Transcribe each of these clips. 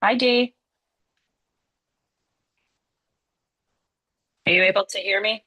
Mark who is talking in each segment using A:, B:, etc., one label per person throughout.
A: Hi, Dee. Are you able to hear me?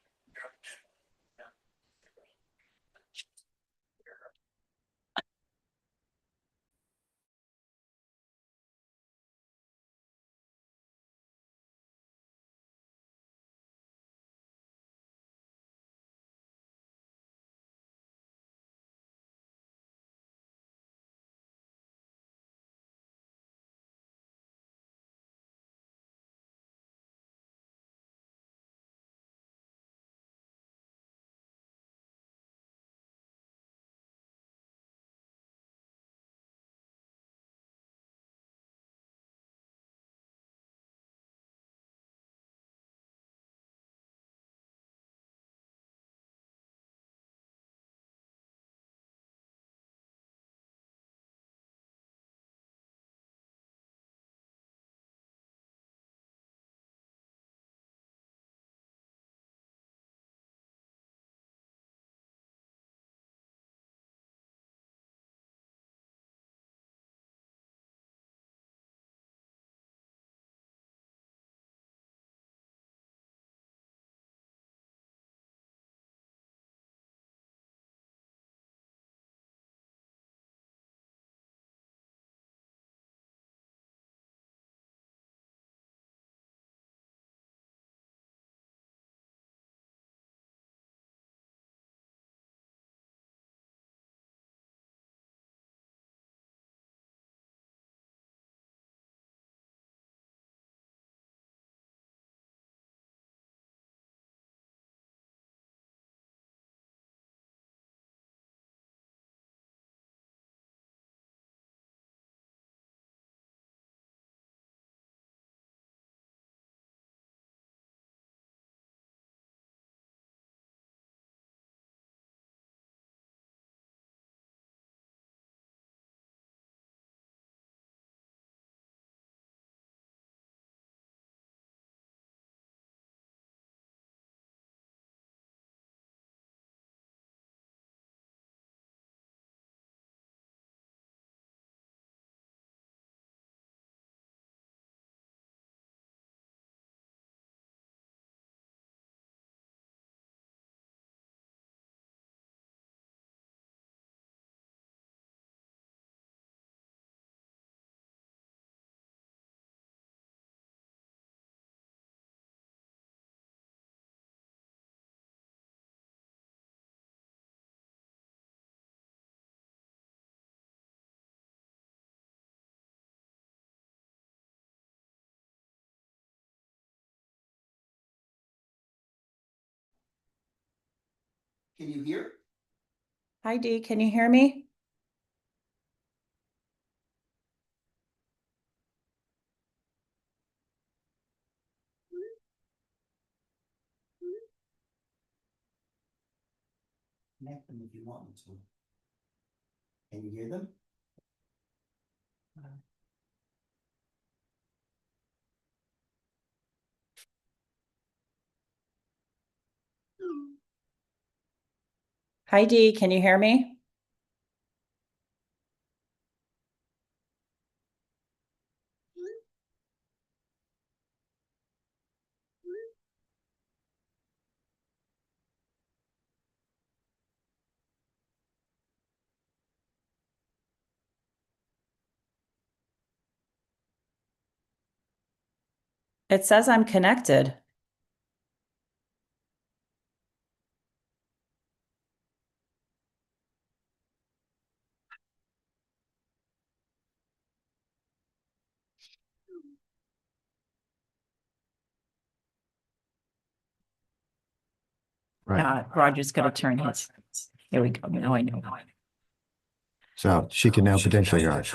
B: Can you hear?
A: Hi, Dee. Can you hear me?
B: Connect them if you want me to. Can you hear them?
A: Hi, Dee. Can you hear me? It says I'm connected.
C: Right.
A: Roger's got to turn his. Here we go. Now I know.
C: So she can now potentially hear us.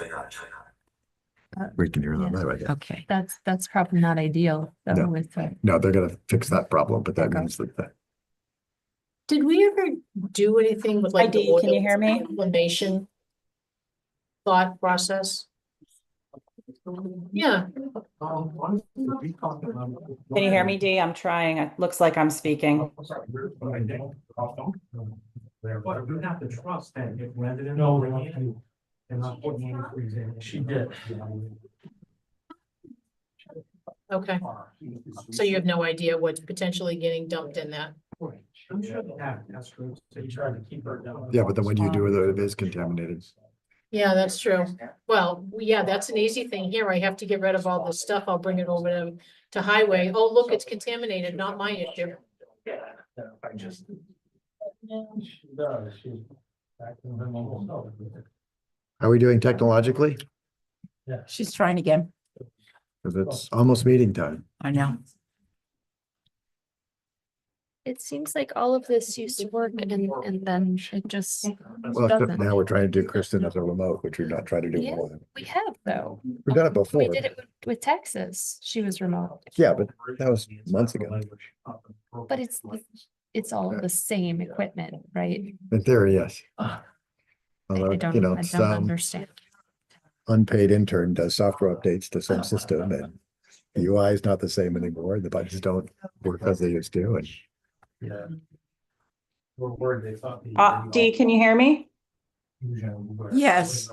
C: We can hear them
D: Yeah.
C: that way.
A: Okay.
D: That's probably not ideal though
C: No.
D: with
C: No, they're gonna fix that problem, but that
D: Okay.
C: means that
E: Did we ever do anything with
A: Hi,
E: like the
A: Dee. Can you hear me?
E: implementation thought process? Yeah,
A: Can you hear me, Dee? I'm trying. It looks like I'm speaking.
F: But you have to trust that if residents. No, they're not putting any freezing. She did.
E: Okay, so you have no idea what's potentially getting dumped in that?
F: I'm sure they have, that's true. They try to keep it down.
C: Yeah, but then what do you do with it if it is contaminated?
E: Yeah, that's true. Well, yeah, that's an easy thing here. I have to get rid of all this stuff. I'll bring it over to highway. Oh, look, it's contaminated, not my issue.
F: Yeah, I just. She does, she's acting her normal self.
C: How are we doing technologically?
G: She's trying again.
C: Cause it's almost meeting time.
G: I know.
D: It seems like all of this used to work and then it just
C: Well, except
D: doesn't.
C: now we're trying to do Kristen as a remote, which we've not tried to do.
D: Yeah.
C: before.
D: We have though.
C: We've done it before.
D: We did it with Texas. She was remote,
C: Yeah, but that was months ago.
D: but it's all the same equipment, right?
C: In theory, yes.
D: I
C: Although,
D: don't,
C: you know,
D: I don't
C: some
D: understand.
C: unpaid intern does software updates to some system and the UI is not the same anymore. The buttons don't work as they used to. And
F: Yeah. We're worried they thought.
A: Dee, can you hear me?
G: Yes.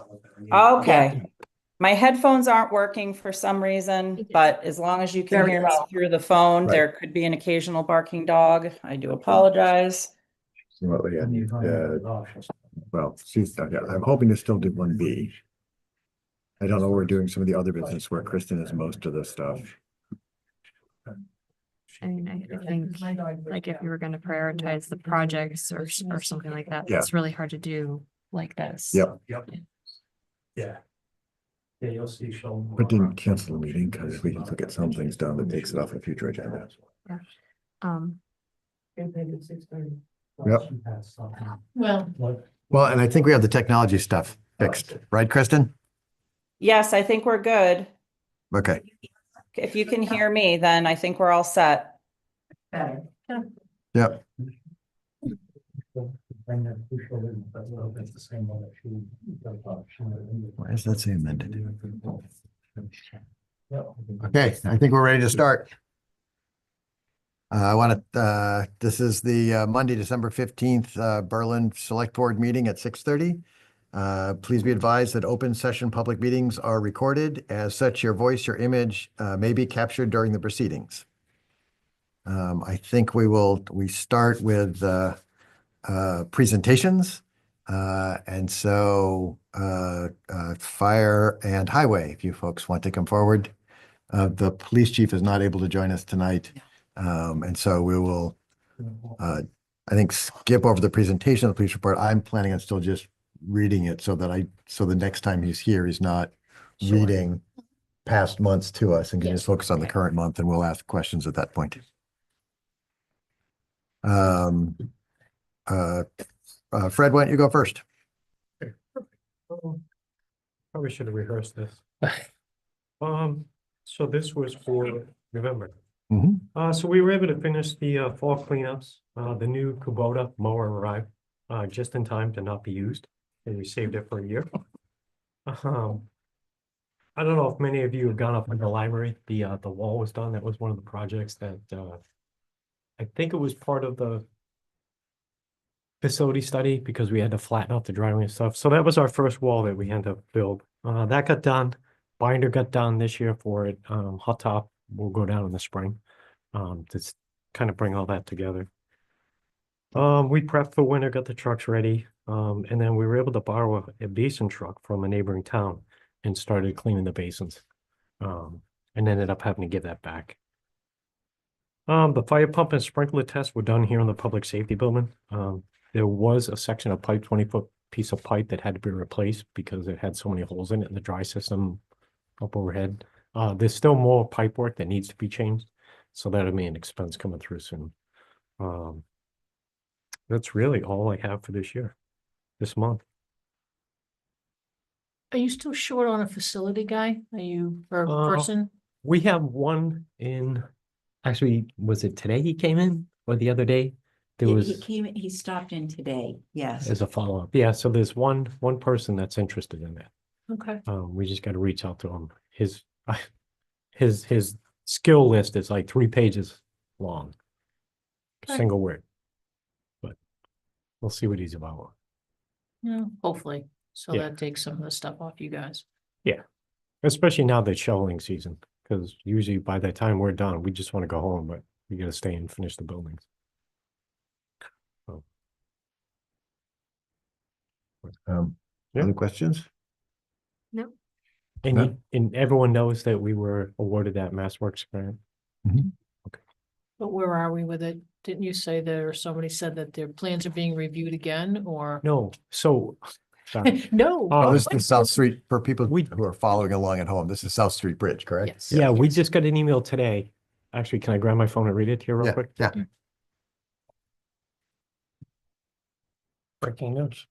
A: Okay. My headphones aren't working for some reason, but as long as you can
G: Very
A: hear me
G: well.
A: through the phone,
C: Right.
A: there could be an occasional barking dog. I do apologize.
C: remotely, and, well, she's, yeah, I'm hoping to still do 1B. I don't know, we're doing some of the other business where Kristen is most of the stuff.
D: I mean, I think like if you were gonna prioritize the projects or something like that,
C: Yeah.
D: it's really hard to do like this.
C: Yep,
F: Yep. Yeah. Yeah, you'll see she'll.
C: but didn't cancel the meeting because we can still get some things done that takes it off a future agenda.
D: Um,
C: Yep.
E: Well,
C: Well, and I think we have the technology stuff fixed, right, Kristen?
A: Yes, I think we're good.
C: Okay,
A: If you can hear me, then I think we're all set.
C: yep. Why does that say amended? Okay, I think we're ready to start. I want to, this is the Monday, December 15th, Berlin Select Board meeting at 6:30. Please be advised that open session public meetings are recorded. As such, your voice, your image may be captured during the proceedings. I think we start with presentations. And so fire and highway, if you folks want to come forward. The police chief is not able to join us tonight. And so we will, I think, skip over the presentation of the police report. I'm planning on still just reading it so that so the next time he's here, he's not reading past months to us and can just focus on the current month, and we'll ask questions at that point. Fred, why don't you go first?
F: Probably should have rehearsed this. So this was for November. So we were able to finish the fall cleanups. The new Kubota mower arrived just in time to not be used, and we saved it for a year. I don't know if many of you have gone up in the library. The wall was done. That was one of the projects that I think it was part of the facility study because we had to flatten out the driveway and stuff. So that was our first wall that we had to build. That got done. Binder got done this year for it. Hot top will go down in the spring. To kind of bring all that together. We prepped for winter, got the trucks ready. And then we were able to borrow a basin truck from a neighboring town and started cleaning the basins. And ended up having to give that back. The fire pump and sprinkler tests were done here in the public safety building. There was a section of pipe, 20-foot piece of pipe that had to be replaced because it had so many holes in it in the dry system up overhead. There's still more pipe work that needs to be changed. So that'll be an expense coming through soon. That's really all I have for this month.
E: are you still short on a facility guy? Are you, or a person?
F: We have one actually, was it today he came in or the other day?
G: He stopped in today, yes.
F: As a follow-up. Yeah, so there's one person that's interested in that.
E: Okay.
F: We just got to reach out to him. His skill list is like 3 pages long.
E: Okay.
F: Single word. But we'll see what he's about.
E: Yeah, hopefully. So
F: Yeah.
E: that takes some of the stuff off you guys.
F: Especially now that shoveling season. Because usually by the time we're done, we just want to go home, but we gotta stay and finish the buildings. Yeah.
C: Other questions?
D: No.
F: And,
C: Yeah.
F: and everyone knows that we were awarded that MassWorks grant.
E: But where are we with it? Didn't you say there, or somebody said that their plans are being reviewed again, or?
F: No, so, sorry.
E: No.
C: Oh, this is South Street, for people
F: We-
C: who are following along at home, this is South Street Bridge, correct?
E: Yes.
F: Yeah, we just got an email today. Actually, can I grab my phone and read it to you real
C: Yeah,
F: quick?
C: yeah.
F: Breaking news.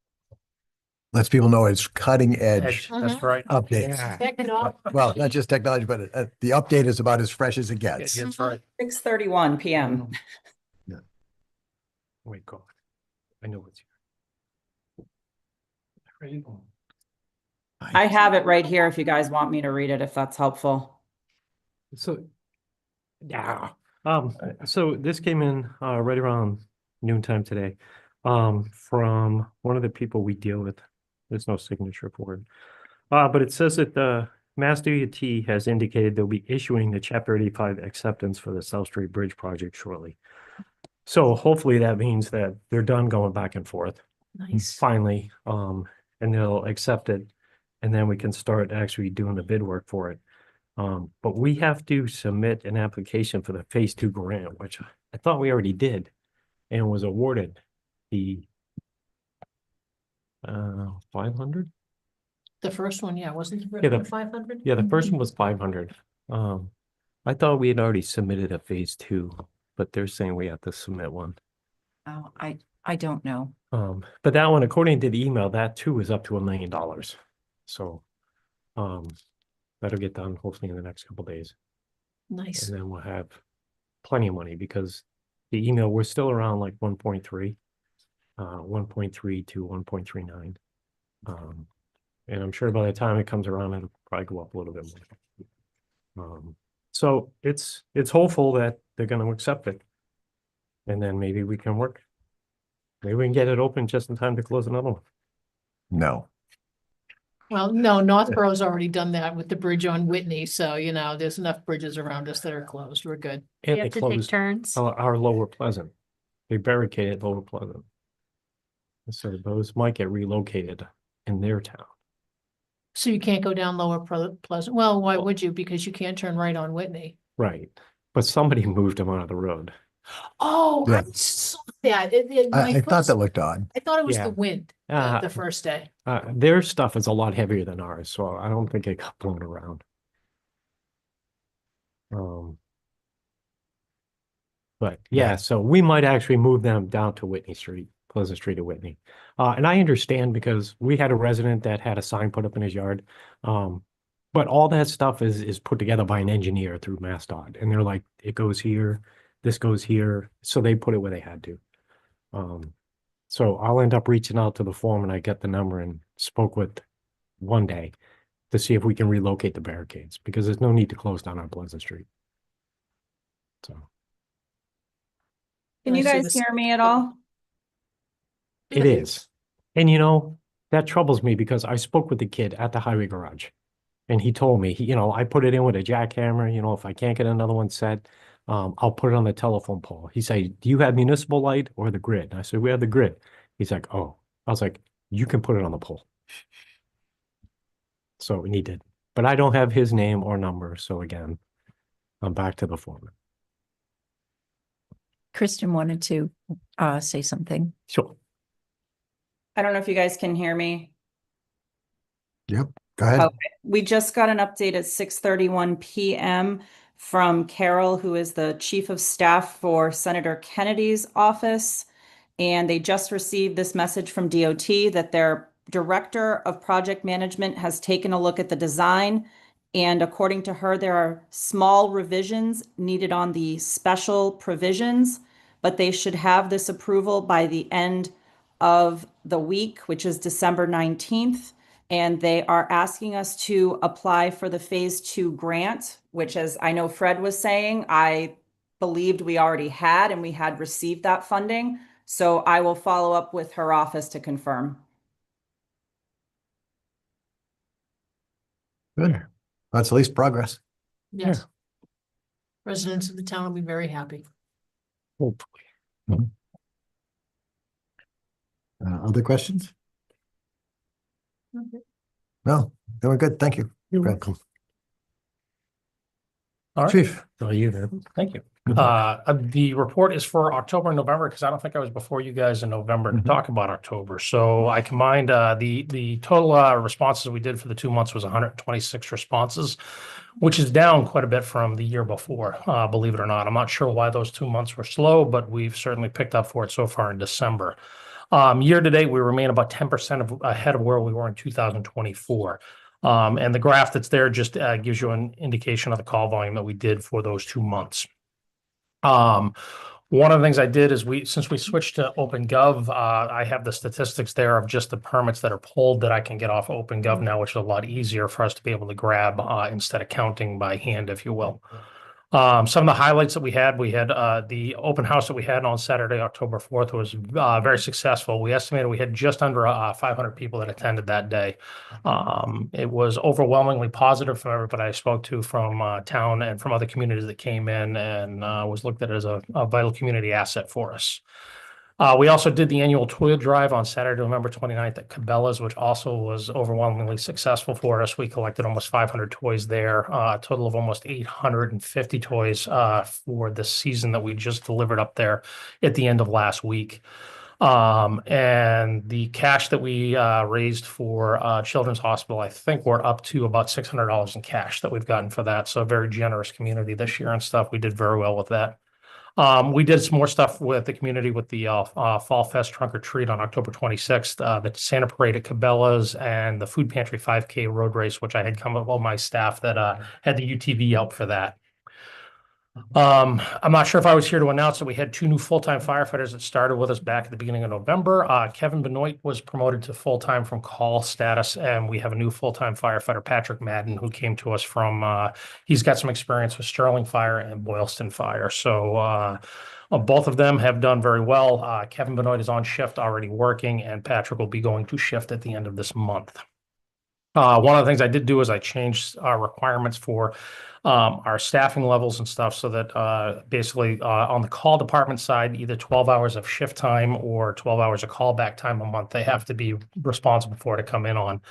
C: Lets people know it's cutting edge
E: That's
F: right.
C: updates.
E: Techno-
C: Well, not just technology, but the update is about as fresh as it gets.
F: That's right.
A: 6:31 PM.
F: Wait, God. I know it's here.
A: I have it right here if you guys want me to read it, if that's helpful.
F: So, yeah, so this came in, right around noontime today, from one of the people we deal with. There's no signature for it. But it says that the Mass DOT has indicated they'll be issuing the Chapter 85 acceptance for the South Street Bridge project shortly. So hopefully that means that they're done going back and forth.
E: Nice.
F: Finally, and they'll accept it, and then we can start actually doing the bid work for it. But we have to submit an application for the Phase 2 grant, which I thought we already did and was awarded the 500?
E: The first one, yeah, wasn't the
F: Yeah,
E: first
F: the-
E: one 500?
F: Yeah, the first one was 500. I thought we had already submitted a Phase 2, but they're saying we have to submit one.
G: Oh, I don't know.
F: But that one, according to the email, that too is up to $1 million. So, that'll get done hopefully in the next couple days.
E: Nice.
F: And then we'll have plenty of money because the email, we're still around like 1.3, 1.3 to 1.39. And I'm sure by the time it comes around, it'll probably go up a little bit more. So it's hopeful that they're gonna accept it. And then maybe we can work. Maybe we can get it open just in time to close another one.
C: No.
E: Well, no, Northborough's already done that with the bridge on Whitney, so you know, there's enough bridges around us that are closed. We're good.
F: And
D: You
F: they
D: have to take
F: closed
D: turns.
F: our Lower Pleasant. They barricaded Lower Pleasant. So those might get relocated in their town.
E: So you can't go down Lower Pleasant. Well, why would you? Because you can't turn right on Whitney.
F: Right. But somebody moved them out of the road.
E: Oh,
C: Yeah.
E: I saw that.
C: I thought that looked odd.
E: I thought it was
F: Yeah.
E: the wind,
F: Uh,
E: the first day.
F: Their stuff is a lot heavier than ours, so I don't think it got blown around. But yeah, so we might actually move them down to Whitney Street, Pleasant Street to Whitney. And I understand because we had a resident that had a sign put up in his yard. But all that stuff is put together by an engineer through MassDOT, and they're like, it goes here, this goes here, so they put it where they had to. So I'll end up reaching out to the foreman. I got the number and spoke with one day to see if we can relocate the barricades because there's no need to close down on Pleasant Street. So
A: Can you
E: I see
A: guys
E: this-
A: hear me at all?
F: it is. And you know, that troubles me because I spoke with the kid at the highway garage. And he told me, I put it in with a jackhammer, if I can't get another one set, I'll put it on the telephone pole. He said, do you have municipal light or the grid? And I said, we have the grid. He's like, oh, I was like, you can put it on the pole. So he did, but I don't have his name or number. So again, I'm back to the foreman.
G: Kristen wanted to say something.
F: Sure.
A: I don't know if you guys can hear me.
C: Yep, go ahead.
A: Okay. We just got an update at 6:31 PM from Carol, who is the Chief of Staff for Senator Kennedy's office. And they just received this message from DOT that their Director of Project Management has taken a look at the design. And according to her, there are small revisions needed on the special provisions, but they should have this approval by the end of the week, which is December 19th. And they are asking us to apply for the Phase 2 grant, which, as I know Fred was saying, I believed we already had and we had received that funding. So I will follow up with her office to confirm.
C: Good. That's at least progress.
E: Yes. Residents of the town will be very happy.
F: Hopefully.
C: Other questions?
E: Okay.
C: No, doing good. Thank you.
F: You're
C: Fred.
F: welcome.
H: All right,
C: Chief.
F: So you then.
H: thank you.
C: Good luck.
H: The report is for October and November, because I don't think I was before you guys in November to
C: Mhm.
H: talk about October. So I combined, the total, responses we did for the 2 months was 126 responses, which is down quite a bit from the year before, believe it or not. I'm not sure why those 2 months were slow, but we've certainly picked up for it so far in December. Year to date, we remain about 10% ahead of where we were in 2024. And the graph that's there just gives you an indication of the call volume that we did for those 2 months. One of the things I did is since we switched to OpenGov, I have the statistics there of just the permits that are pulled that I can get off OpenGov now, which is a lot easier for us to be able to grab instead of counting by hand, if you will. Some of the highlights that we had the open house that we had on Saturday, October 4th was very successful. We estimated we had just under 500 people that attended that day. It was overwhelmingly positive from everybody I spoke to from town and from other communities that came in, and was looked at as a vital community asset for us. We also did the annual toy drive on Saturday, November 29th at Cabela's, which also was overwhelmingly successful for us. We collected almost 500 toys there, a total of almost 850 toys for the season that we just delivered up there at the end of last week. And the cash that we raised for Children's Hospital, I think we're up to about $600 in cash that we've gotten for that. So a very generous community this year and stuff. We did very well with that. We did some more stuff with the community with the Fall Fest Trunk or Treat on October 26th, the Santa Parade at Cabela's, and the Food Pantry 5K road race, which I had come up with all my staff that had the UTV out for that. I'm not sure if I was here to announce that we had 2 new full-time firefighters that started with us back at the beginning of November. Kevin Benoit was promoted to full-time from call status, and we have a new full-time firefighter, Patrick Madden, who came to us from, he's got some experience with Sterling Fire and Boylston Fire. So both of them have done very well. Kevin Benoit is on shift already working, and Patrick will be going to shift at the end of this month. One of the things I did do is I changed our requirements for our staffing levels and stuff so that basically on the call department side, either 12 hours of shift time or 12 hours of callback time a month, they have to be responsible for to come in on,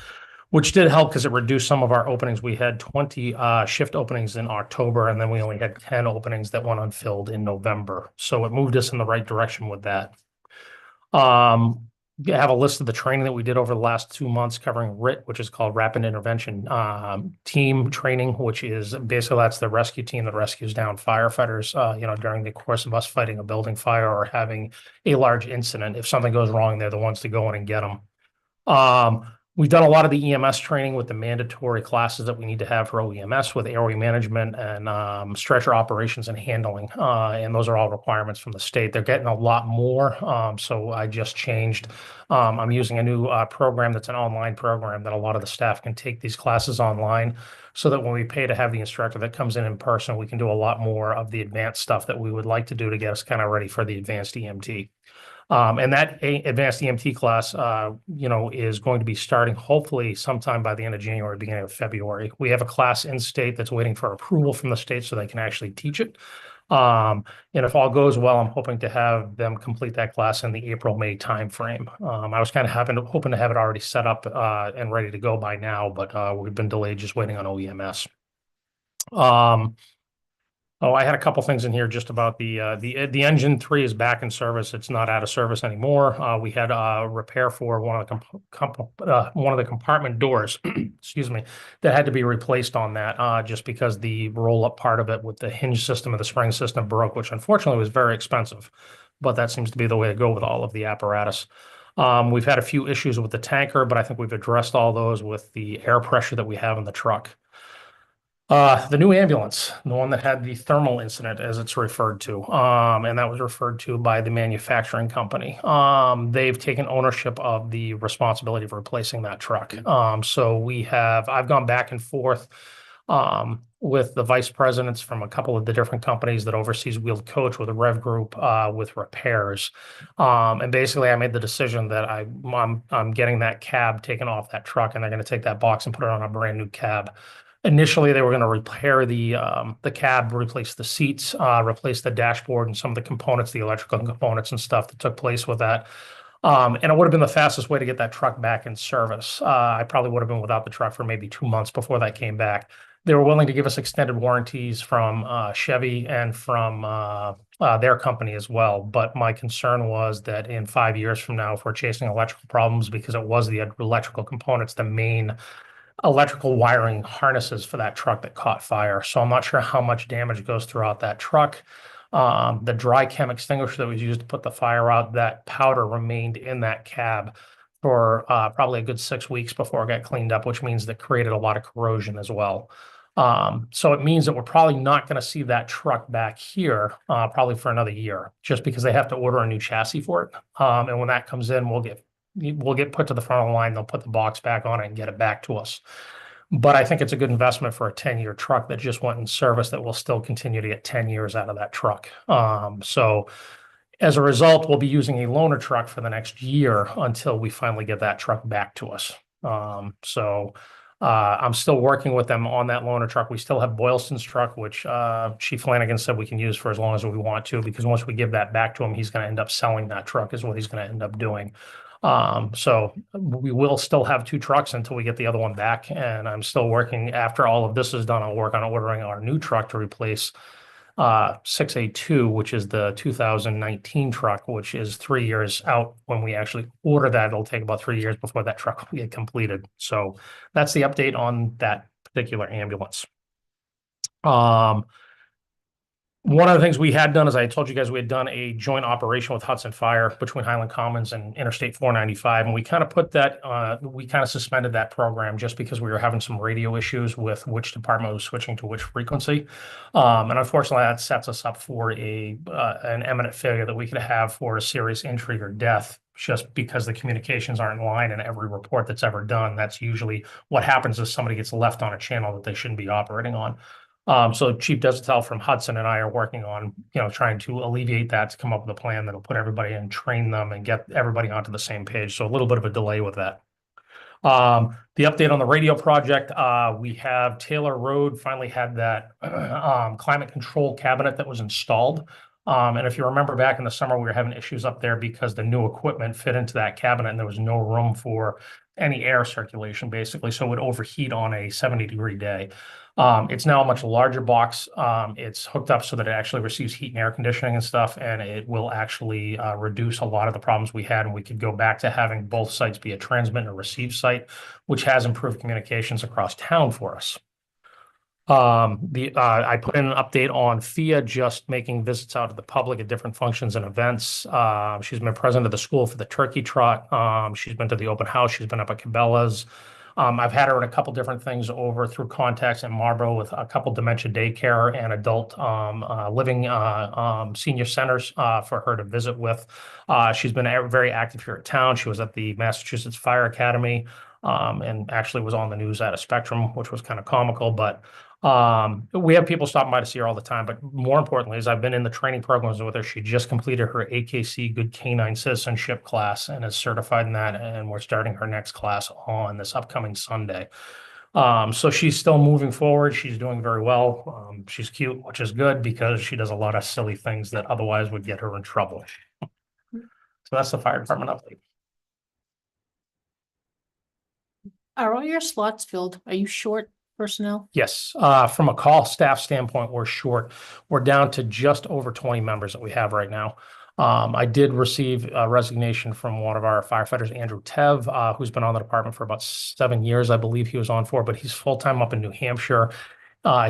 H: which did help because it reduced some of our openings. We had 20 shift openings in October, and then we only had 10 openings that went unfilled in November. So it moved us in the right direction with that. I have a list of the training that we did over the last 2 months covering RIT, which is called Rapid Intervention Team Training, which is basically that's the rescue team that rescues down firefighters, during the course of us fighting a building fire or having a large incident. If something goes wrong, they're the ones to go in and get them. We've done a lot of the EMS training with the mandatory classes that we need to have for OEMS with airway management and stretcher operations and handling. And those are all requirements from the state. They're getting a lot more. So I just changed. I'm using a new program that's an online program that a lot of the staff can take these classes online so that when we pay to have the instructor that comes in person, we can do a lot more of the advanced stuff that we would like to do to get us kind of ready for the advanced EMT. And that advanced EMT class, is going to be starting hopefully sometime by the end of January, beginning of February. We have a class in state that's waiting for approval from the state so they can actually teach it. And if all goes well, I'm hoping to have them complete that class in the April-May timeframe. I was kind of hoping to have it already set up and ready to go by now, but we've been delayed just waiting on OEMS. I had a couple things in here just about the engine 3 is back in service. It's not out of service anymore. We had a repair for one of the compartment doors, excuse me, that had to be replaced on that just because the roll-up part of it with the hinge system and the spring system broke, which unfortunately was very expensive. But that seems to be the way to go with all of the apparatus. We've had a few issues with the tanker, but I think we've addressed all those with the air pressure that we have in the truck. The new ambulance, the one that had the thermal incident, as it's referred to, and that was referred to by the manufacturing company. They've taken ownership of the responsibility of replacing that truck. So I've gone back and forth with the vice presidents from a couple of the different companies that oversees Wheeled Coach with a Rev Group with repairs. And basically I made the decision that I'm getting that cab taken off that truck, and they're going to take that box and put it on a brand new cab. Initially, they were going to repair the cab, replace the seats, replace the dashboard and some of the components, the electrical components and stuff that took place with that. And it would have been the fastest way to get that truck back in service. I probably would have been without the truck for maybe 2 months before that came back. They were willing to give us extended warranties from Chevy and from their company as well. But my concern was that in 5 years from now, if we're chasing electrical problems, because it was the electrical components, the main electrical wiring harnesses for that truck that caught fire. So I'm not sure how much damage goes throughout that truck. The dry chem extinguisher that was used to put the fire out, that powder remained in that cab for probably a good 6 weeks before it got cleaned up, which means that created a lot of corrosion as well. So it means that we're probably not going to see that truck back here probably for another year, just because they have to order a new chassis for it. And when that comes in, we'll get put to the front of the line. They'll put the box back on it and get it back to us. But I think it's a good investment for a 10-year truck that just went in service that will still continue to get 10 years out of that truck. So as a result, we'll be using a loaner truck for the next year until we finally get that truck back to us. I'm still working with them on that loaner truck. We still have Boylston's truck, which Chief Flanagan said we can use for as long as we want to, because once we give that back to him, he's going to end up selling that truck is what he's going to end up doing. So we will still have 2 trucks until we get the other one back. And I'm still working after all of this is done. I'll work on ordering our new truck to replace 6A2, which is the 2019 truck, which is 3 years out. When we actually order that, it'll take about 3 years before that truck will get completed. So that's the update on that particular ambulance. One of the things we had done, as I told you guys, we had done a joint operation with Hudson Fire between Highland Commons and Interstate 495. And we kind of put that, we kind of suspended that program just because we were having some radio issues with which department was switching to which frequency. And unfortunately, that sets us up for an imminent failure that we could have for a serious injury or death, just because the communications aren't in line. And every report that's ever done, that's usually what happens is somebody gets left on a channel that they shouldn't be operating on. So Chief Desautel from Hudson and I are working on, trying to alleviate that, to come up with a plan that'll put everybody in, train them, and get everybody onto the same page. So a little bit of a delay with that. The update on the radio project, we have Taylor Road finally had that climate control cabinet that was installed. And if you remember back in the summer, we were having issues up there because the new equipment fit into that cabinet and there was no room for any air circulation, basically. So it would overheat on a 70-degree day. It's now a much larger box. It's hooked up so that it actually receives heat and air conditioning and stuff, and it will actually reduce a lot of the problems we had, and we could go back to having both sites be a transmit and a receive site, which has improved communications across town for us. I put in an update on Thea just making visits out to the public at different functions and events. She's been president of the school for the turkey trot. She's been to the open house. She's been up at Cabela's. I've had her in a couple different things over through contacts in Marlboro with a couple dementia daycare and adult living senior centers for her to visit with. She's been very active here at town. She was at the Massachusetts Fire Academy and actually was on the news at a Spectrum, which was kind of comical. But we have people stopping by to see her all the time. But more importantly, as I've been in the training programs with her, she just completed her AKC Good Canine Citizenship class and is certified in that. And we're starting her next class on this upcoming Sunday. So she's still moving forward. She's doing very well. She's cute, which is good because she does a lot of silly things that otherwise would get her in trouble. So that's the fire department update.
E: Are all your slots filled? Are you short personnel?
H: Yes, from a call staff standpoint, we're short. We're down to just over 20 members that we have right now. I did receive a resignation from one of our firefighters, Andrew Tev, who's been on the department for about 7 years, I believe he was on for, but he's full-time up in New Hampshire.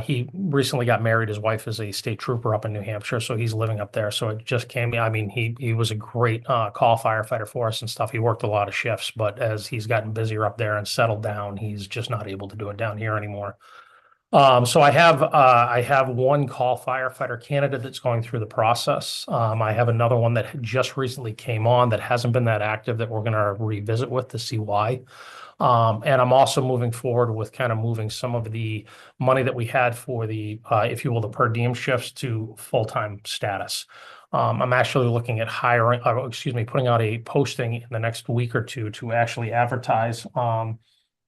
H: He recently got married. His wife is a state trooper up in New Hampshire, so he's living up there. So it just came, I mean, he was a great call firefighter for us and stuff. He worked a lot of shifts, but as he's gotten busier up there and settled down, he's just not able to do it down here anymore. So I have one call firefighter candidate that's going through the process. I have another one that just recently came on that hasn't been that active that we're going to revisit with to see why. And I'm also moving forward with kind of moving some of the money that we had for the, if you will, the per diem shifts to full-time status. I'm actually looking at putting out a posting in the next week or two to actually advertise,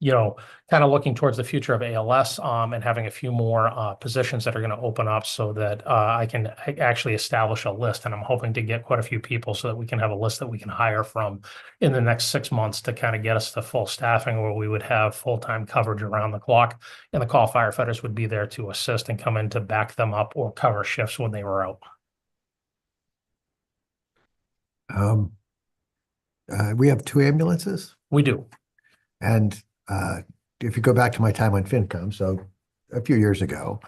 H: you know, kind of looking towards the future of ALS, and having a few more, positions that are going to open up so that, I can actually establish a list. And I'm hoping to get quite a few people so that we can have a list that we can hire from in the next 6 months to kind of get us to full staffing where we would have full-time coverage around the clock. And the call firefighters would be there to assist and come in to back them up or cover shifts when they were out.
C: We have 2 ambulances.
H: We do.
C: And if you go back to my time on FinCom, so a few years ago,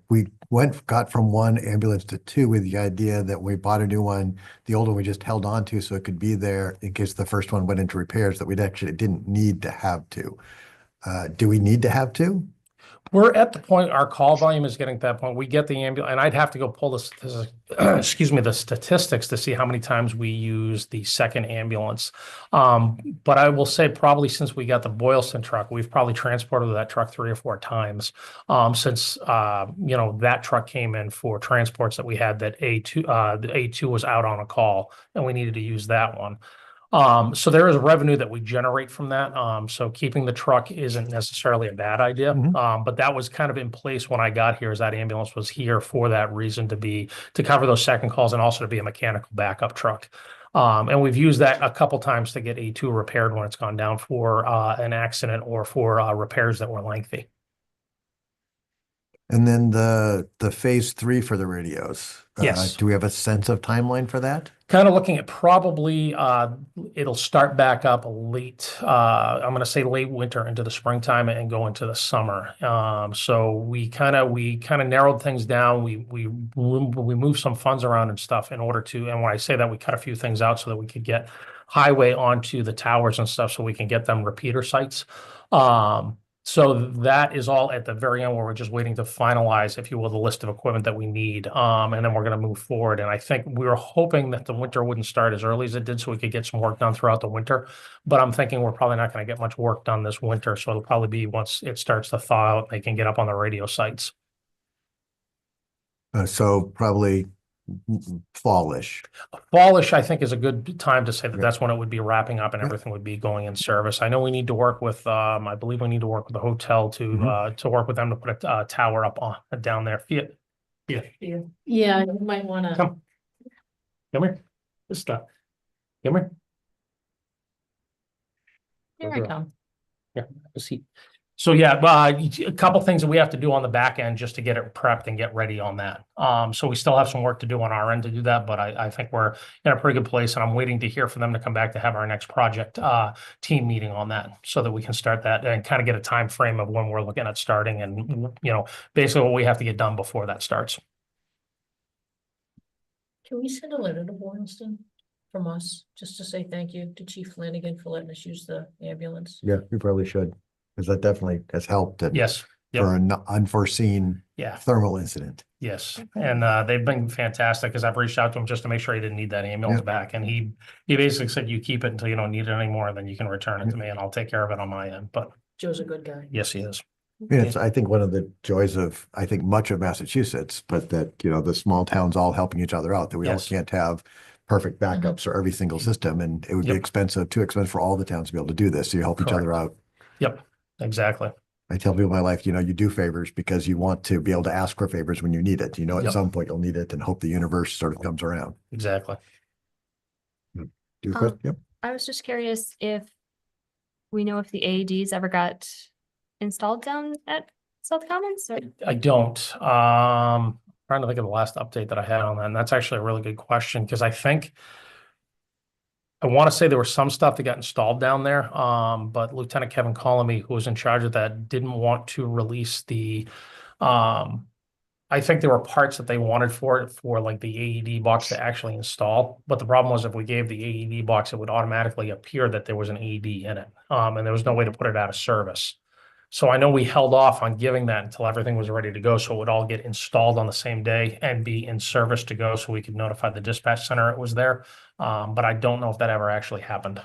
C: we got from 1 ambulance to 2 with the idea that we bought a new one, the old one we just held on to so it could be there in case the first one went into repairs, that we'd actually didn't need to have 2. Do we need to have 2?
H: We're at the point, our call volume is getting to that point. We get the ambulance, and I'd have to go pull this, excuse me, the statistics to see how many times we use the second ambulance. But I will say probably since we got the Boylston truck, we've probably transported that truck 3 or 4 times. Since, you know, that truck came in for transports that we had that A2, the A2 was out on a call and we needed to use that one. So there is revenue that we generate from that. So keeping the truck isn't necessarily a bad idea. But that was kind of in place when I got here, as that ambulance was here for that reason, to cover those second calls and also to be a mechanical backup truck. And we've used that a couple times to get A2 repaired when it's gone down for an accident or for repairs that were lengthy.
C: And then the phase 3 for the radios.
H: Yes.
C: Do we have a sense of timeline for that?
H: Kind of looking at probably it'll start back up late. I'm going to say late winter into the springtime and go into the summer. So we kind of narrowed things down. We moved some funds around and stuff in order to. And when I say that, we cut a few things out so that we could get highway onto the towers and stuff, so we can get them repeater sites. So that is all at the very end where we're just waiting to finalize, if you will, the list of equipment that we need. And then we're going to move forward. And I think we were hoping that the winter wouldn't start as early as it did so we could get some work done throughout the winter. But I'm thinking we're probably not going to get much work done this winter. So it'll probably be once it starts to thaw out, they can get up on the radio sites.
C: So probably fallish.
H: Fallish, I think, is a good time to say that that's when it would be wrapping up and everything would be going in service. I know we need to work with, I believe we need to work with the hotel to work with them to put a tower up on down there. Yeah.
E: Yeah, you might want to.
H: Come here. This stuff. Come here.
E: Here I come.
H: Yeah, have a seat. So yeah, a couple things that we have to do on the back end just to get it prepped and get ready on that. So we still have some work to do on our end to do that, but I think we're in a pretty good place, and I'm waiting to hear from them to come back to have our next project team meeting on that so that we can start that and kind of get a time frame of when we're looking at starting and, you know, basically what we have to get done before that starts.
E: Can we send a letter to Boylston from us, just to say thank you to Chief Flanagan for letting us use the ambulance?
C: Yeah, we probably should, because that definitely has helped
H: Yes. Yep.
C: for an unforeseen
H: Yeah.
C: thermal incident.
H: Yes, and they've been fantastic because I've reached out to him just to make sure he didn't need that ambulance back, and he basically said, "You keep it until you don't need it anymore, and then you can return it to me, and I'll take care of it on my end." But
E: Joe's a good guy.
H: yes, he is.
C: Yeah, it's, I think, one of the joys of, I think, much of Massachusetts, but that, you know, the small towns all helping each other out, that we all
H: Yes.
C: can't have perfect backups for every single system, and it would be
H: Yep.
C: expensive, too expensive for all the towns to be able to do this, so you help each other out.
H: Yep, exactly.
C: I tell people in my life, you know, you do favors because you want to be able to ask for favors when you need it. You know, at
H: Yep.
C: some point you'll need it, and hope the universe sort of comes around.
H: Exactly.
C: Do you, Chris? Yep.
D: I was just curious if we know if the AEDs ever got installed down at South Commons or?
H: I don't. Trying to think of the last update that I had on that, and that's actually a really good question because I want to say there was some stuff that got installed down there, but Lieutenant Kevin Colamy, who was in charge of that, didn't want to release the. I think there were parts that they wanted for it for like the AED box to actually install, but the problem was if we gave the AED box, it would automatically appear that there was an AED in it, and there was no way to put it out of service. So I know we held off on giving that until everything was ready to go, so it would all get installed on the same day and be in service to go, so we could notify the dispatch center it was there. But I don't know if that ever actually happened.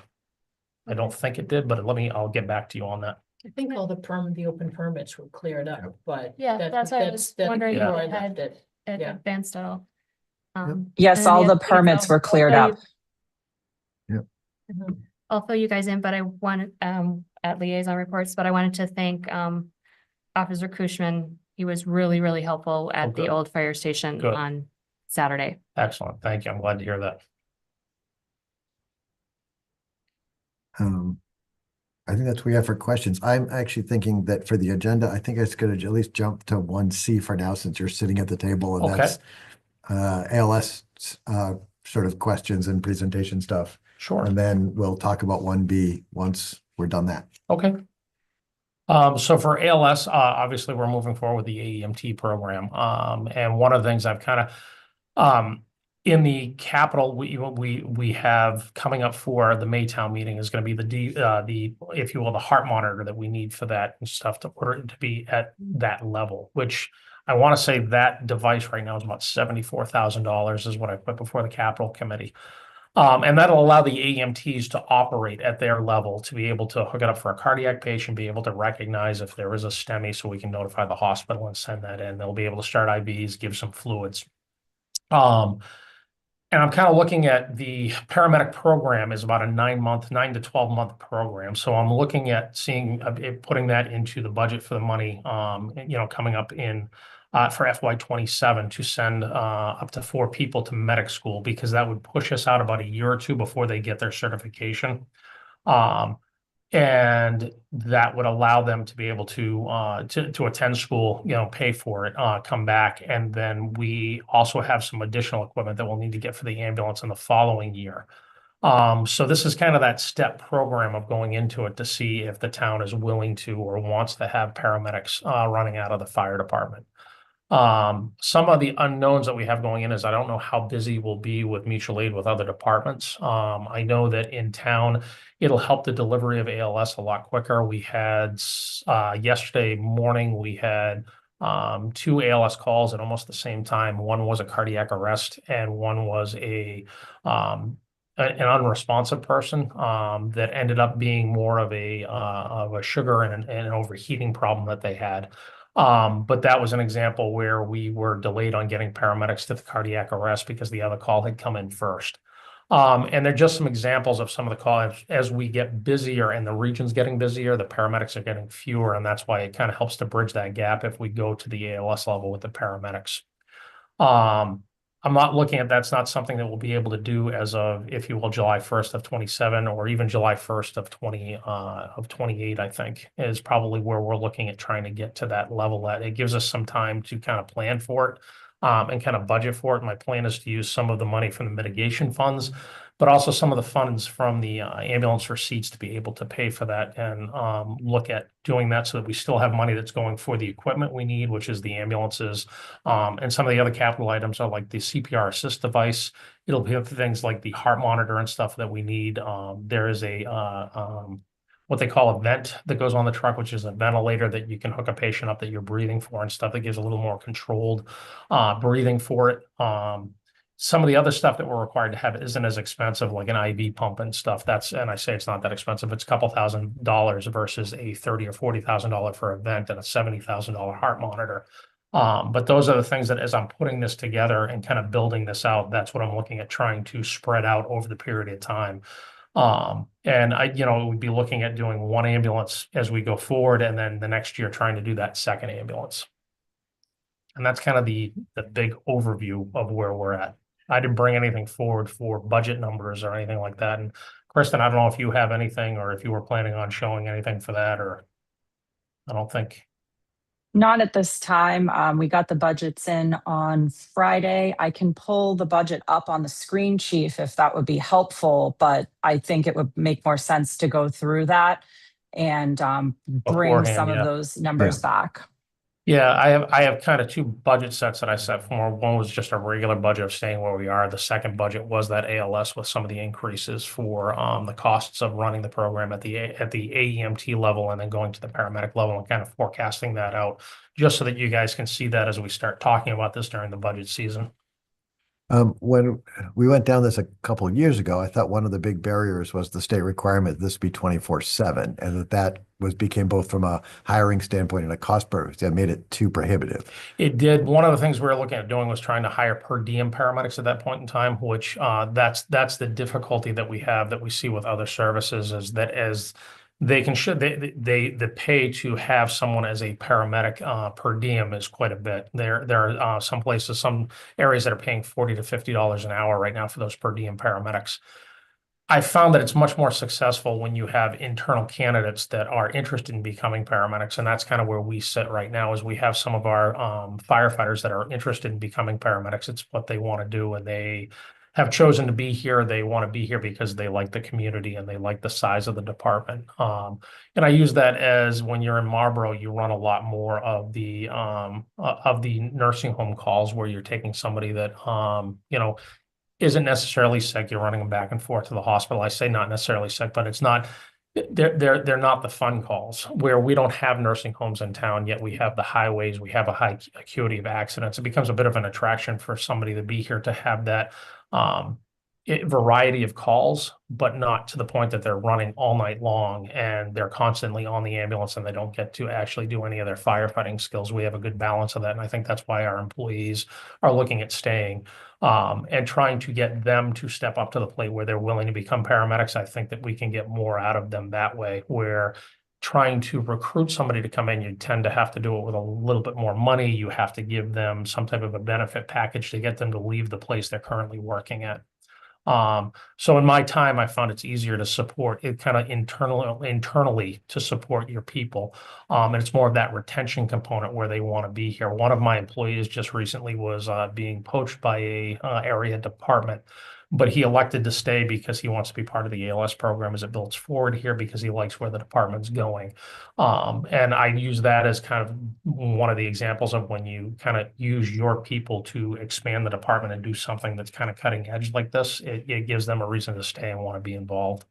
H: I don't think it did, but I'll get back to you on that.
E: I think all the open permits were cleared up, but.
D: Yeah, that's why I was wondering if
E: where I
D: it
E: left
D: had
E: it.
D: it
E: Yeah.
D: advanced at all.
A: Yes,
D: and then
A: all the
D: other thing
A: permits
D: is
A: were cleared up.
E: Mhm.
D: I'll fill you guys in, but I wanted, at liaison reports, but I wanted to thank, Officer Cushman. He was really, really helpful at the
H: good.
D: old fire station
H: Good.
D: on Saturday.
H: Excellent. Thank you. I'm glad to hear that.
C: I think that's what we have for questions. I'm actually thinking that for the agenda, I think it's gonna at least jump to 1C for now, since you're sitting at the table, and
H: Okay.
C: that's ALS sort of questions and presentation stuff.
H: Sure.
C: And then we'll talk about 1B once we're done that.
H: Okay. So for ALS, obviously we're moving forward with the AEMT program. And one of the things I've kind of, in the capital, we have coming up for the Maytown meeting is going to be the if you will, the heart monitor that we need for that and stuff to order it to be at that level, which I want to say that device right now is about $74,000 is what I put before the capital committee. And that'll allow the AEMTs to operate at their level, to be able to hook it up for a cardiac patient, be able to recognize if there is a STEMI so we can notify the hospital and send that in. They'll be able to start IVs, give some fluids. And I'm kind of looking at the paramedic program is about a 9 to 12 month program. So I'm looking at seeing, putting that into the budget for the money, coming up in for FY27 to send up to 4 people to medic school, because that would push us out about a year or two before they get their certification. And that would allow them to be able to attend school, pay for it, come back. And then we also have some additional equipment that we'll need to get for the ambulance in the following year. So this is kind of that step program of going into it to see if the town is willing to or wants to have paramedics running out of the fire department. Some of the unknowns that we have going in is I don't know how busy we'll be with mutual aid with other departments. I know that in town, it'll help the delivery of ALS a lot quicker. We had, yesterday morning, we had 2 ALS calls at almost the same time. One was a cardiac arrest and one was an unresponsive person that ended up being more of a sugar and an overheating problem that they had. But that was an example where we were delayed on getting paramedics to the cardiac arrest because the other call had come in first. And they're just some examples of some of the calls. As we get busier and the region's getting busier, the paramedics are getting fewer, and that's why it kind of helps to bridge that gap if we go to the ALS level with the paramedics. I'm not looking at, that's not something that we'll be able to do as of, if you will, July 1st of 27 or even July 1st of 28, I think, is probably where we're looking at trying to get to that level. That it gives us some time to kind of plan for it and kind of budget for it. My plan is to use some of the money from the mitigation funds, but also some of the funds from the ambulance receipts to be able to pay for that and look at doing that so that we still have money that's going for the equipment we need, which is the ambulances. And some of the other capital items are like the CPR assist device. It'll be things like the heart monitor and stuff that we need. There is what they call a vent that goes on the truck, which is a ventilator that you can hook a patient up that you're breathing for and stuff that gives a little more controlled breathing for it. Some of the other stuff that we're required to have isn't as expensive, like an IV pump and stuff. And I say it's not that expensive. It's a couple $1,000s versus a $30,000 or $40,000 for a vent and a $70,000 heart monitor. But those are the things that as I'm putting this together and kind of building this out, that's what I'm looking at trying to spread out over the period of time. And we'd be looking at doing 1 ambulance as we go forward, and then the next year trying to do that 2nd ambulance. And that's kind of the big overview of where we're at. I didn't bring anything forward for budget numbers or anything like that. And Kristen, I don't know if you have anything or if you were planning on showing anything for that, or I don't think.
A: Not at this time. We got the budgets in on Friday. I can pull the budget up on the screen, Chief, if that would be helpful, but I think it would make more sense to go through that and bring
H: Beforehand,
A: some
H: yeah.
A: of those numbers back.
H: Yeah, I have kind of 2 budget sets that I set for. One was just a regular budget of staying where we are. The second budget was that ALS with some of the increases for the costs of running the program at the AEMT level and then going to the paramedic level and kind of forecasting that out, just so that you guys can see that as we start talking about this during the budget season.
C: When we went down this a couple of years ago, I thought one of the big barriers was the state requirement this be 24/7, and that became both from a hiring standpoint and a cost purpose. That made it too prohibitive.
H: It did. One of the things we were looking at doing was trying to hire per diem paramedics at that point in time, which that's the difficulty that we have that we see with other services is that as they can should they the pay to have someone as a paramedic per diem is quite a bit. There are some places, some areas that are paying $40 to $50 an hour right now for those per diem paramedics. I found that it's much more successful when you have internal candidates that are interested in becoming paramedics, and that's kind of where we sit right now. Is we have some of our firefighters that are interested in becoming paramedics. It's what they want to do, and they have chosen to be here. They want to be here because they like the community and they like the size of the department. And I use that as when you're in Marlboro, you run a lot more of the nursing home calls where you're taking somebody that isn't necessarily sick. You're running them back and forth to the hospital. I say not necessarily sick, but it's not. They're not the fun calls where we don't have nursing homes in town, yet we have the highways, we have a high acuity of accidents. It becomes a bit of an attraction for somebody to be here to have that variety of calls, but not to the point that they're running all night long and they're constantly on the ambulance and they don't get to actually do any of their firefighting skills. We have a good balance of that. And I think that's why our employees are looking at staying and trying to get them to step up to the plate where they're willing to become paramedics. I think that we can get more out of them that way, where trying to recruit somebody to come in, you tend to have to do it with a little bit more money. You have to give them some type of a benefit package to get them to leave the place they're currently working at. So in my time, I found it's easier to support it kind of internally to support your people. And it's more of that retention component where they want to be here. One of my employees just recently was being poached by a area department, but he elected to stay because he wants to be part of the ALS program as it builds forward here because he likes where the department's going. And I use that as kind of one of the examples of when you kind of use your people to expand the department and do something that's kind of cutting edge like this, it gives them a reason to stay and want to be involved.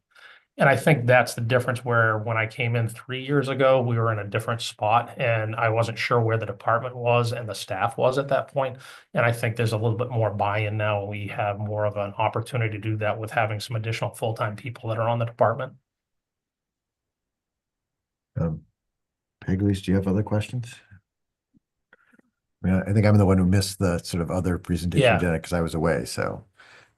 H: And I think that's the difference where when I came in 3 years ago, we were in a different spot and I wasn't sure where the department was and the staff was at that point. And I think there's a little bit more buy-in now. We have more of an opportunity to do that with having some additional full-time people that are on the department.
C: Peggy, do you have other questions? I think I'm the one who missed the sort of other presentation
H: Yeah.
C: because I was away. So,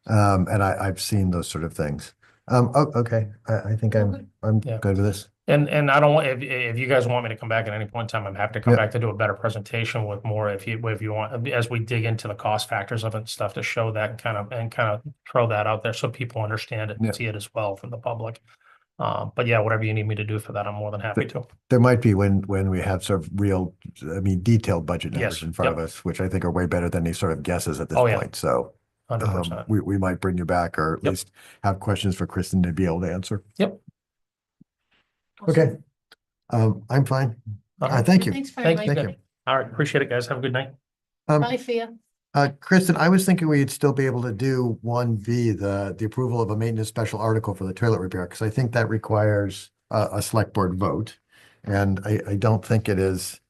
C: and I've seen those sort of things. Okay. I think I'm
H: Yeah.
C: good with this.
H: And I don't want, if you guys want me to come back at any point in time, I'm happy to come
C: Yeah.
H: back to do a better presentation with more if you want, as we dig into the cost factors of it and stuff to show that and kind of throw that out there so people understand it
C: Yeah.
H: and see it as well from the public. But yeah, whatever you need me to do for that, I'm more than happy to.
C: There might be when we have sort of real, detailed budget numbers
H: Yes,
C: in front of
H: yep.
C: us, which I think are way better than these sort of guesses at this
H: Oh, yeah.
C: point. So
H: 100%.
C: we might bring you back or at
H: Yep.
C: least have questions for Kristen to be able to answer.
H: Yep.
C: Okay. I'm fine.
H: All right.
C: Thank you.
E: Thanks,
H: Thank
E: Firelight.
C: you.
H: All right. Appreciate it, guys. Have a good night.
E: Bye, Fia.
C: Kristen, I was thinking we'd still be able to do 1B, the approval of a maintenance special article for the toilet repair, because I think that requires a select board vote. And I don't think it is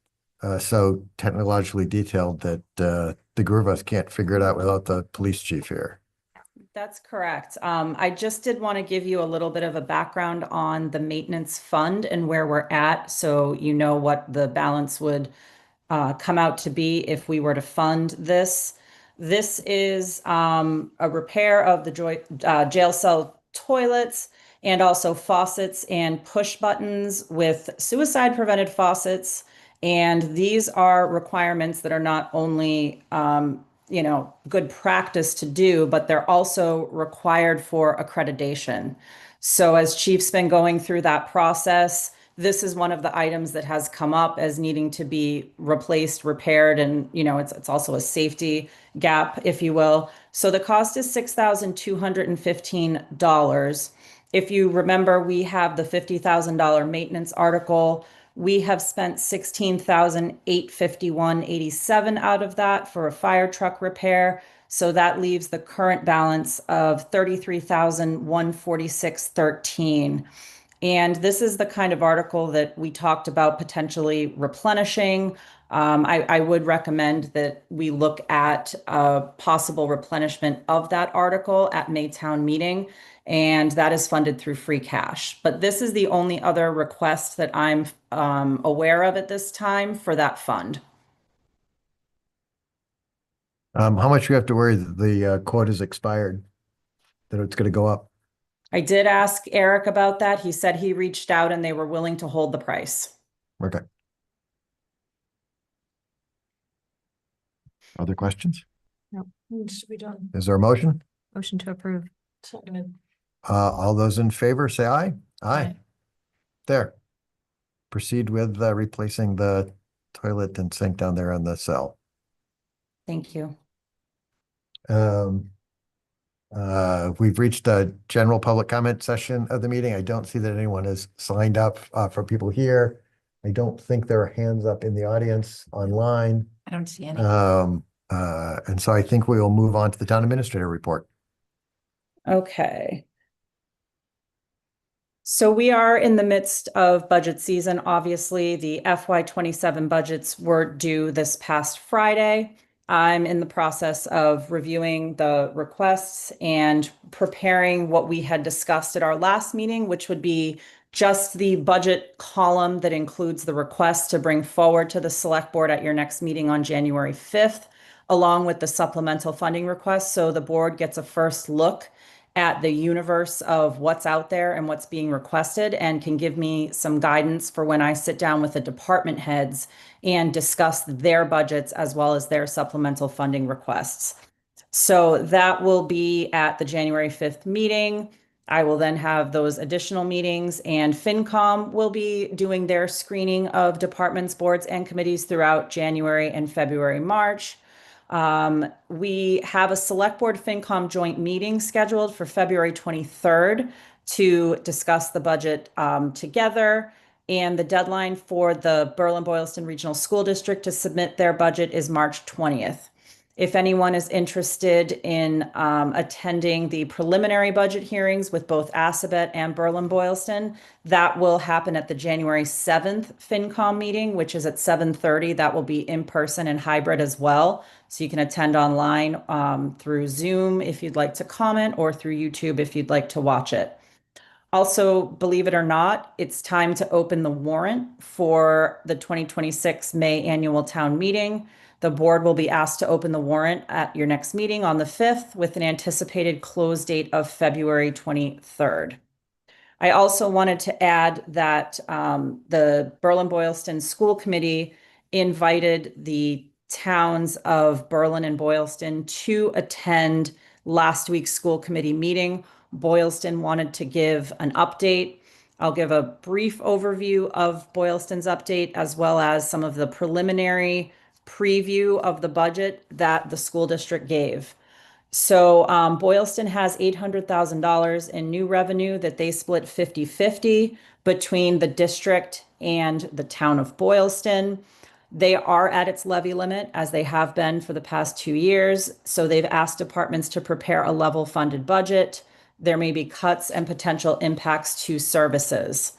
C: so technologically detailed that the group of us can't figure it out without the police chief here.
A: That's correct. I just did want to give you a little bit of a background on the maintenance fund and where we're at, so you know what the balance would come out to be if we were to fund this. This is a repair of the jail cell toilets and also faucets and push buttons with suicide prevented faucets. And these are requirements that are not only good practice to do, but they're also required for accreditation. So as Chief's been going through that process, this is one of the items that has come up as needing to be replaced, repaired, and it's also a safety gap, if you will. So the cost is $6,215. If you remember, we have the $50,000 maintenance article. We have spent $16,851.87 out of that for a fire truck repair. So that leaves the current balance of $33,146.13. And this is the kind of article that we talked about potentially replenishing. I would recommend that we look at a possible replenishment of that article at Maytown meeting, and that is funded through free cash. But this is the only other request that I'm aware of at this time for that fund.
C: How much do you have to worry that the quote is expired? That it's gonna go up?
A: I did ask Eric about that. He said he reached out and they were willing to hold the price.
C: Okay. Other questions?
E: Needs to be done.
C: Is there a motion?
D: Motion to approve.
E: Seconded.
C: All those in favor, say aye. Aye.
E: Aye.
C: There. Proceed with replacing the toilet and sink down there on the cell.
A: Thank you.
C: We've reached the general public comment session of the meeting. I don't see that anyone has signed up from people here. I don't think there are hands up in the audience online.
G: I don't see any.
C: And so I think we will move on to the town administrator report.
A: Okay. So we are in the midst of budget season. Obviously, the FY27 budgets were due this past Friday. I'm in the process of reviewing the requests and preparing what we had discussed at our last meeting, which would be just the budget column that includes the request to bring forward to the select board at your next meeting on January 5th, along with the supplemental funding request. So the board gets a first look at the universe of what's out there and what's being requested and can give me some guidance for when I sit down with the department heads and discuss their budgets as well as their supplemental funding requests. So that will be at the January 5th meeting. I will then have those additional meetings, and FinCom will be doing their screening of departments, boards, and committees throughout January and February, March. We have a select board FinCom joint meeting scheduled for February 23rd to discuss the budget together. And the deadline for the Berlin-Boylston Regional School District to submit their budget is March 20th. If anyone is interested in attending the preliminary budget hearings with both Assabet and Berlin-Boylston, that will happen at the January 7th FinCom meeting, which is at 7:30. That will be in person and hybrid as well. So you can attend online through Zoom if you'd like to comment, or through YouTube if you'd like to watch it. Also, believe it or not, it's time to open the warrant for the 2026 May annual town meeting. The board will be asked to open the warrant at your next meeting on the 5th with an anticipated close date of February 23rd. I also wanted to add that the Berlin-Boylston School Committee invited the towns of Berlin and Boylston to attend last week's school committee meeting. Boylston wanted to give an update. I'll give a brief overview of Boylston's update, as well as some of the preliminary preview of the budget that the school district gave. So Boylston has $800,000 in new revenue that they split 50-50 between the district and the town of Boylston. They are at its levy limit, as they have been for the past 2 years. So they've asked departments to prepare a level funded budget. There may be cuts and potential impacts to services.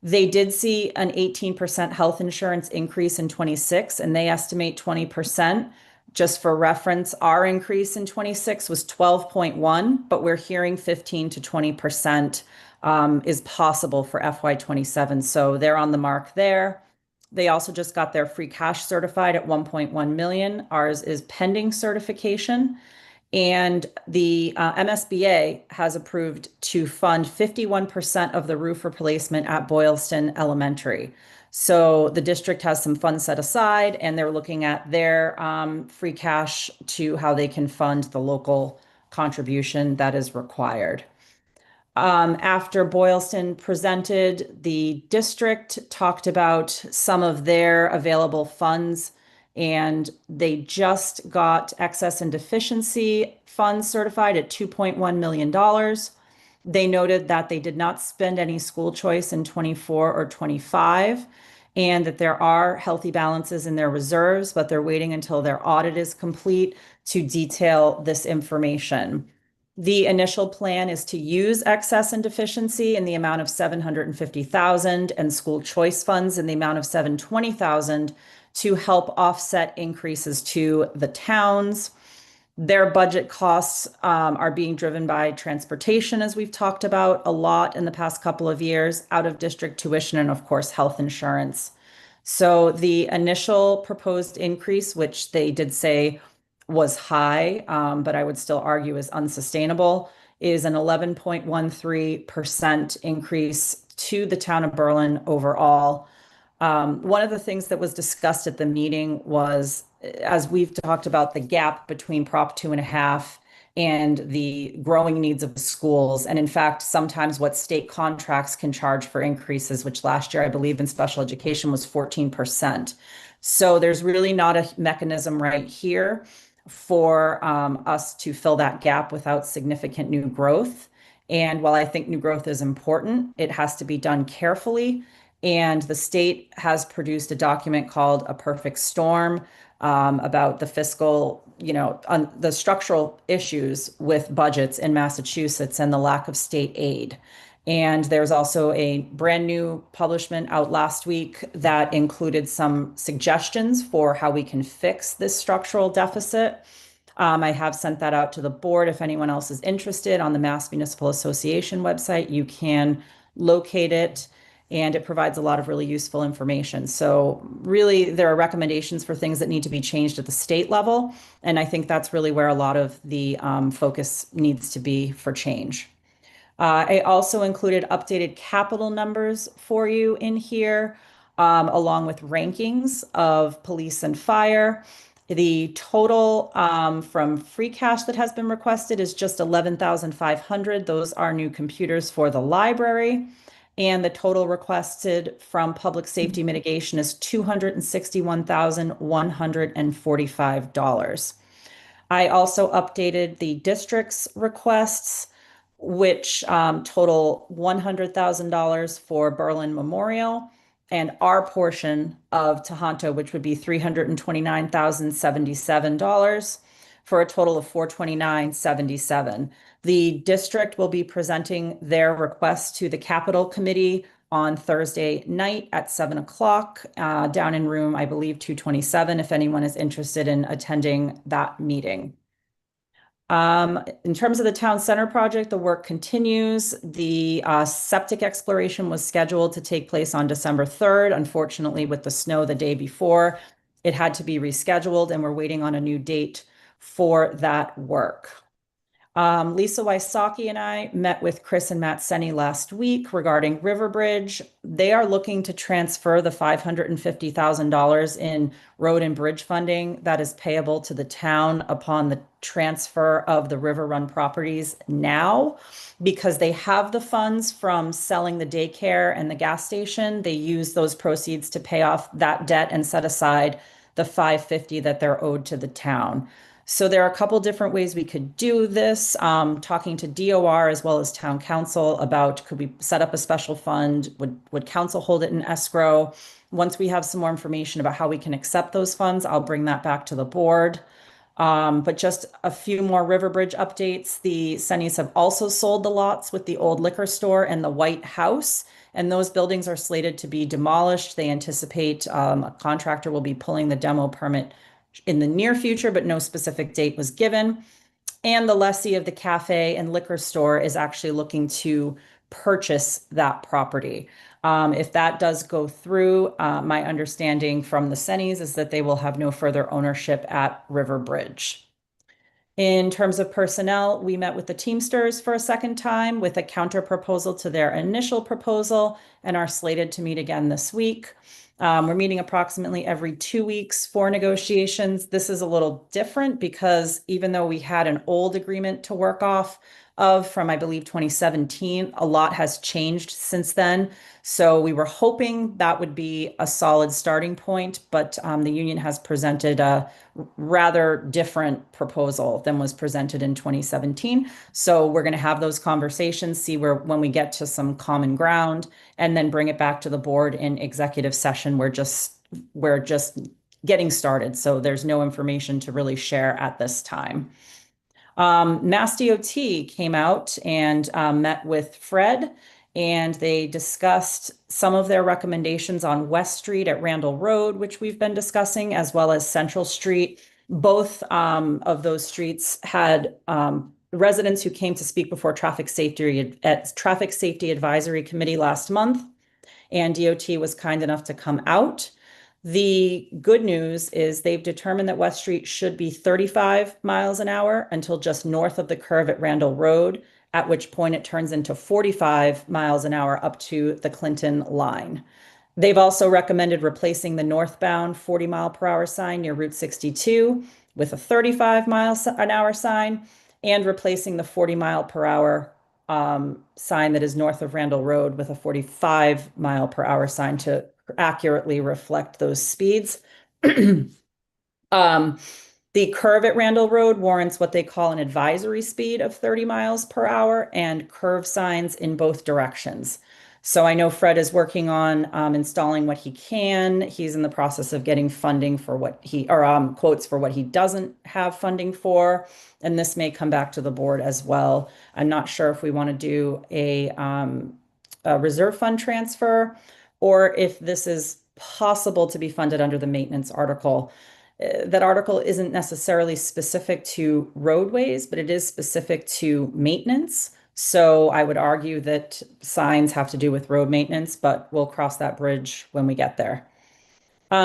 A: They did see an 18% health insurance increase in 26, and they estimate 20%. Just for reference, our increase in 26 was 12.1, but we're hearing 15 to 20% is possible for FY27. So they're on the mark there. They also just got their free cash certified at 1.1 million. Ours is pending certification. And the MSBA has approved to fund 51% of the roof replacement at Boylston Elementary. So the district has some funds set aside, and they're looking at their free cash to how they can fund the local contribution that is required. After Boylston presented, the district talked about some of their available funds, and they just got excess and deficiency funds certified at $2.1 million. They noted that they did not spend any school choice in 24 or 25, and that there are healthy balances in their reserves, but they're waiting until their audit is complete to detail this information. The initial plan is to use excess and deficiency in the amount of 750,000 and school choice funds in the amount of 720,000 to help offset increases to the towns. Their budget costs are being driven by transportation, as we've talked about a lot in the past couple of years, out of district tuition, and of course, health insurance. So the initial proposed increase, which they did say was high, but I would still argue is unsustainable, is an 11.13% increase to the town of Berlin overall. One of the things that was discussed at the meeting was, as we've talked about, the gap between Prop 2.5 and the growing needs of the schools. And in fact, sometimes what state contracts can charge for increases, which last year I believe in special education was 14%. So there's really not a mechanism right here for us to fill that gap without significant new growth. And while I think new growth is important, it has to be done carefully. And the state has produced a document called A Perfect Storm about the fiscal, the structural issues with budgets in Massachusetts and the lack of state aid. And there's also a brand new publication out last week that included some suggestions for how we can fix this structural deficit. I have sent that out to the board. If anyone else is interested, on the Mass Municipal Association website, you can locate it, and it provides a lot of really useful information. So really, there are recommendations for things that need to be changed at the state level, and I think that's really where a lot of the focus needs to be for change. I also included updated capital numbers for you in here, along with rankings of police and fire. The total from free cash that has been requested is just 11,500. Those are new computers for the library. And the total requested from public safety mitigation is $261,145. I also updated the district's requests, which total $100,000 for Berlin Memorial, and our portion of Tohoto, which would be $329,077 for a total of $429,77. The district will be presenting their request to the Capital Committee on Thursday night at 7 o'clock down in room, I believe, 227, if anyone is interested in attending that meeting. In terms of the town center project, the work continues. The septic exploration was scheduled to take place on December 3rd. Unfortunately, with the snow the day before, it had to be rescheduled, and we're waiting on a new date for that work. Lisa Wysocki and I met with Chris and Matt Senni last week regarding Riverbridge. They are looking to transfer the $550,000 in road and bridge funding that is payable to the town upon the transfer of the River Run properties now, because they have the funds from selling the daycare and the gas station. They use those proceeds to pay off that debt and set aside the $550 that they're owed to the town. So there are a couple different ways we could do this. Talking to DOR as well as town council about, could we set up a special fund? Would council hold it in escrow? Once we have some more information about how we can accept those funds, I'll bring that back to the board. But just a few more Riverbridge updates. The Sennis have also sold the lots with the old liquor store and the White House, and those buildings are slated to be demolished. They anticipate a contractor will be pulling the demo permit in the near future, but no specific date was given. And the lessee of the cafe and liquor store is actually looking to purchase that property. If that does go through, my understanding from the Sennis is that they will have no further ownership at Riverbridge. In terms of personnel, we met with the Teamsters for a second time with a counter proposal to their initial proposal and are slated to meet again this week. We're meeting approximately every 2 weeks for negotiations. This is a little different because even though we had an old agreement to work off of from, I believe, 2017, a lot has changed since then. So we were hoping that would be a solid starting point, but the union has presented a rather different proposal than was presented in 2017. So we're going to have those conversations, see when we get to some common ground, and then bring it back to the board in executive session. We're just getting started, so there's no information to really share at this time. Mass DOT came out and met with Fred, and they discussed some of their recommendations on West Street at Randall Road, which we've been discussing, as well as Central Street. Both of those streets had residents who came to speak before Traffic Safety Advisory Committee last month, and DOT was kind enough to come out. The good news is they've determined that West Street should be 35 miles an hour until just north of the curve at Randall Road, at which point it turns into 45 miles an hour up to the Clinton line. They've also recommended replacing the northbound 40-mile-per-hour sign near Route 62 with a 35-mile-an-hour sign, and replacing the 40-mile-per-hour sign that is north of Randall Road with a 45-mile-per-hour sign to accurately reflect those speeds. The curve at Randall Road warrants what they call an advisory speed of 30 miles per hour and curve signs in both directions. So I know Fred is working on installing what he can. He's in the process of getting funding for quotes for what he doesn't have funding for. And this may come back to the board as well. I'm not sure if we want to do a reserve fund transfer, or if this is possible to be funded under the maintenance article. That article isn't necessarily specific to roadways, but it is specific to maintenance. So I would argue that signs have to do with road maintenance, but we'll cross that bridge when we get there.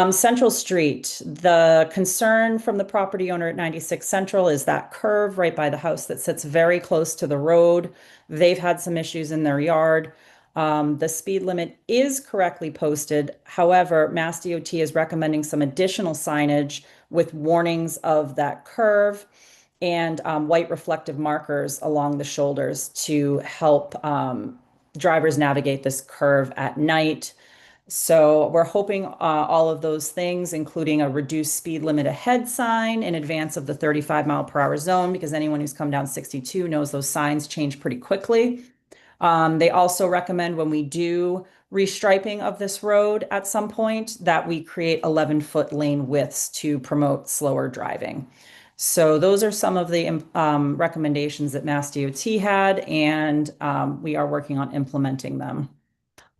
A: Central Street, the concern from the property owner at 96 Central is that curve right by the house that sits very close to the road. They've had some issues in their yard. The speed limit is correctly posted. However, Mass DOT is recommending some additional signage with warnings of that curve and white reflective markers along the shoulders to help drivers navigate this curve at night. So we're hoping all of those things, including a reduced speed limit ahead sign in advance of the 35-mile-per-hour zone, because anyone who's come down 62 knows those signs change pretty quickly. They also recommend when we do restriping of this road at some point that we create 11-foot lane widths to promote slower driving. So those are some of the recommendations that Mass DOT had, and we are working on implementing them.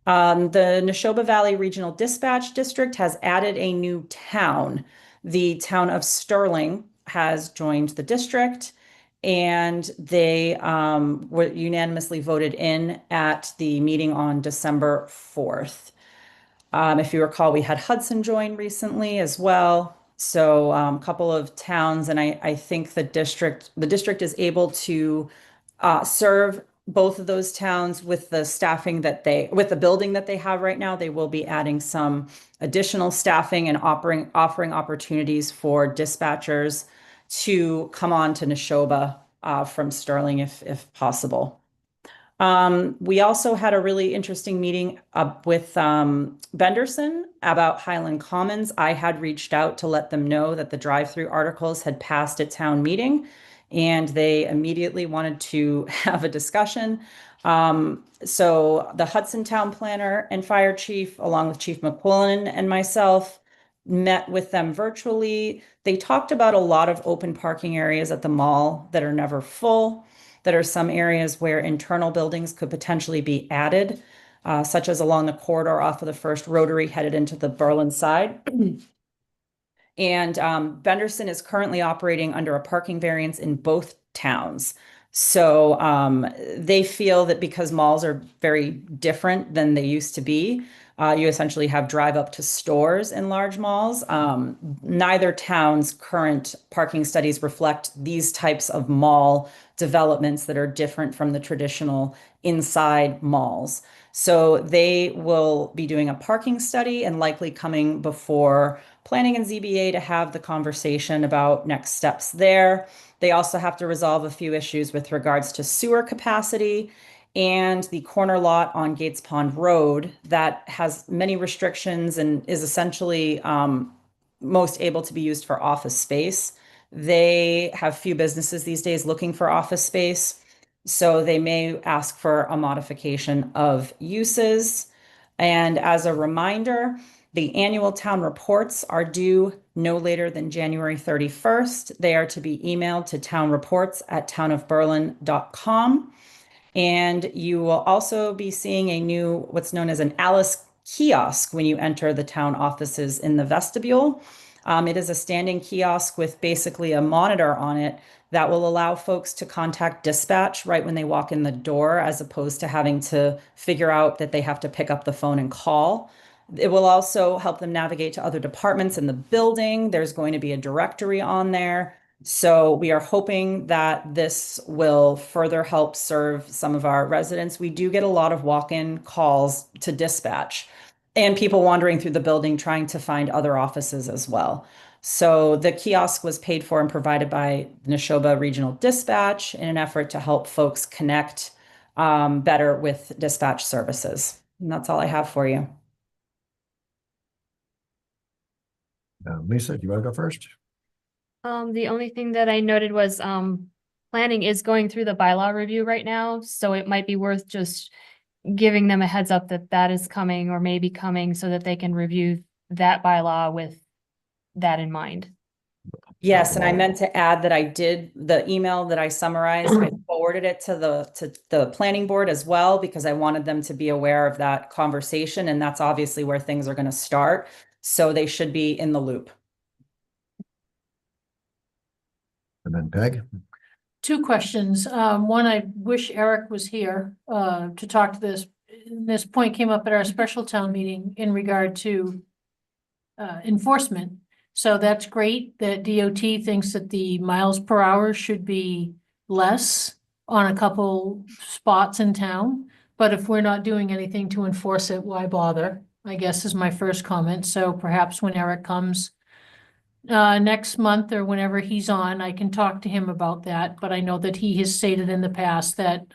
A: The Neshoba Valley Regional Dispatch District has added a new town. The town of Sterling has joined the district, and they were unanimously voted in at the meeting on December 4th. If you recall, we had Hudson join recently as well. So a couple of towns, and I think the district is able to serve both of those towns with the staffing with the building that they have right now. They will be adding some additional staffing and offering opportunities for dispatchers to come on to Neshoba from Sterling if possible. We also had a really interesting meeting with Benderson about Highland Commons. I had reached out to let them know that the drive-through articles had passed at town meeting, and they immediately wanted to have a discussion. So the Hudson Town Planner and Fire Chief, along with Chief McQuillan and myself, met with them virtually. They talked about a lot of open parking areas at the mall that are never full, that are some areas where internal buildings could potentially be added, such as along the corridor off of the First Rotary headed into the Berlin side. And Benderson is currently operating under a parking variance in both towns. So they feel that because malls are very different than they used to be, you essentially have drive up to stores in large malls. Neither town's current parking studies reflect these types of mall developments that are different from the traditional inside malls. So they will be doing a parking study and likely coming before Planning and ZBA to have the conversation about next steps there. They also have to resolve a few issues with regards to sewer capacity and the corner lot on Gates Pond Road that has many restrictions and is essentially most able to be used for office space. They have few businesses these days looking for office space, so they may ask for a modification of uses. And as a reminder, the annual town reports are due no later than January 31st. They are to be emailed to townreports@townofberlin.com. And you will also be seeing a new, what's known as an Alice kiosk when you enter the town offices in the vestibule. It is a standing kiosk with basically a monitor on it that will allow folks to contact dispatch right when they walk in the door, as opposed to having to figure out that they have to pick up the phone and call. It will also help them navigate to other departments in the building. There's going to be a directory on there. So we are hoping that this will further help serve some of our residents. We do get a lot of walk-in calls to dispatch and people wandering through the building trying to find other offices as well. So the kiosk was paid for and provided by Neshoba Regional Dispatch in an effort to help folks connect better with dispatch services. And that's all I have for you.
C: Lisa, do you want to go first?
D: The only thing that I noted was, planning is going through the bylaw review right now, so it might be worth just giving them a heads up that that is coming or may be coming so that they can review that bylaw with that in mind.
A: Yes, and I meant to add that I did the email that I summarized, I forwarded it to the planning board as well, because I wanted them to be aware of that conversation, and that's obviously where things are going to start. So they should be in the loop.
C: And then Peg?
E: Two questions. One, I wish Eric was here to talk to this. This point came up at our special town meeting in regard to enforcement. So that's great that DOT thinks that the miles per hour should be less on a couple spots in town. But if we're not doing anything to enforce it, why bother? I guess is my first comment. So perhaps when Eric comes next month or whenever he's on, I can talk to him about that. But I know that he has stated in the past that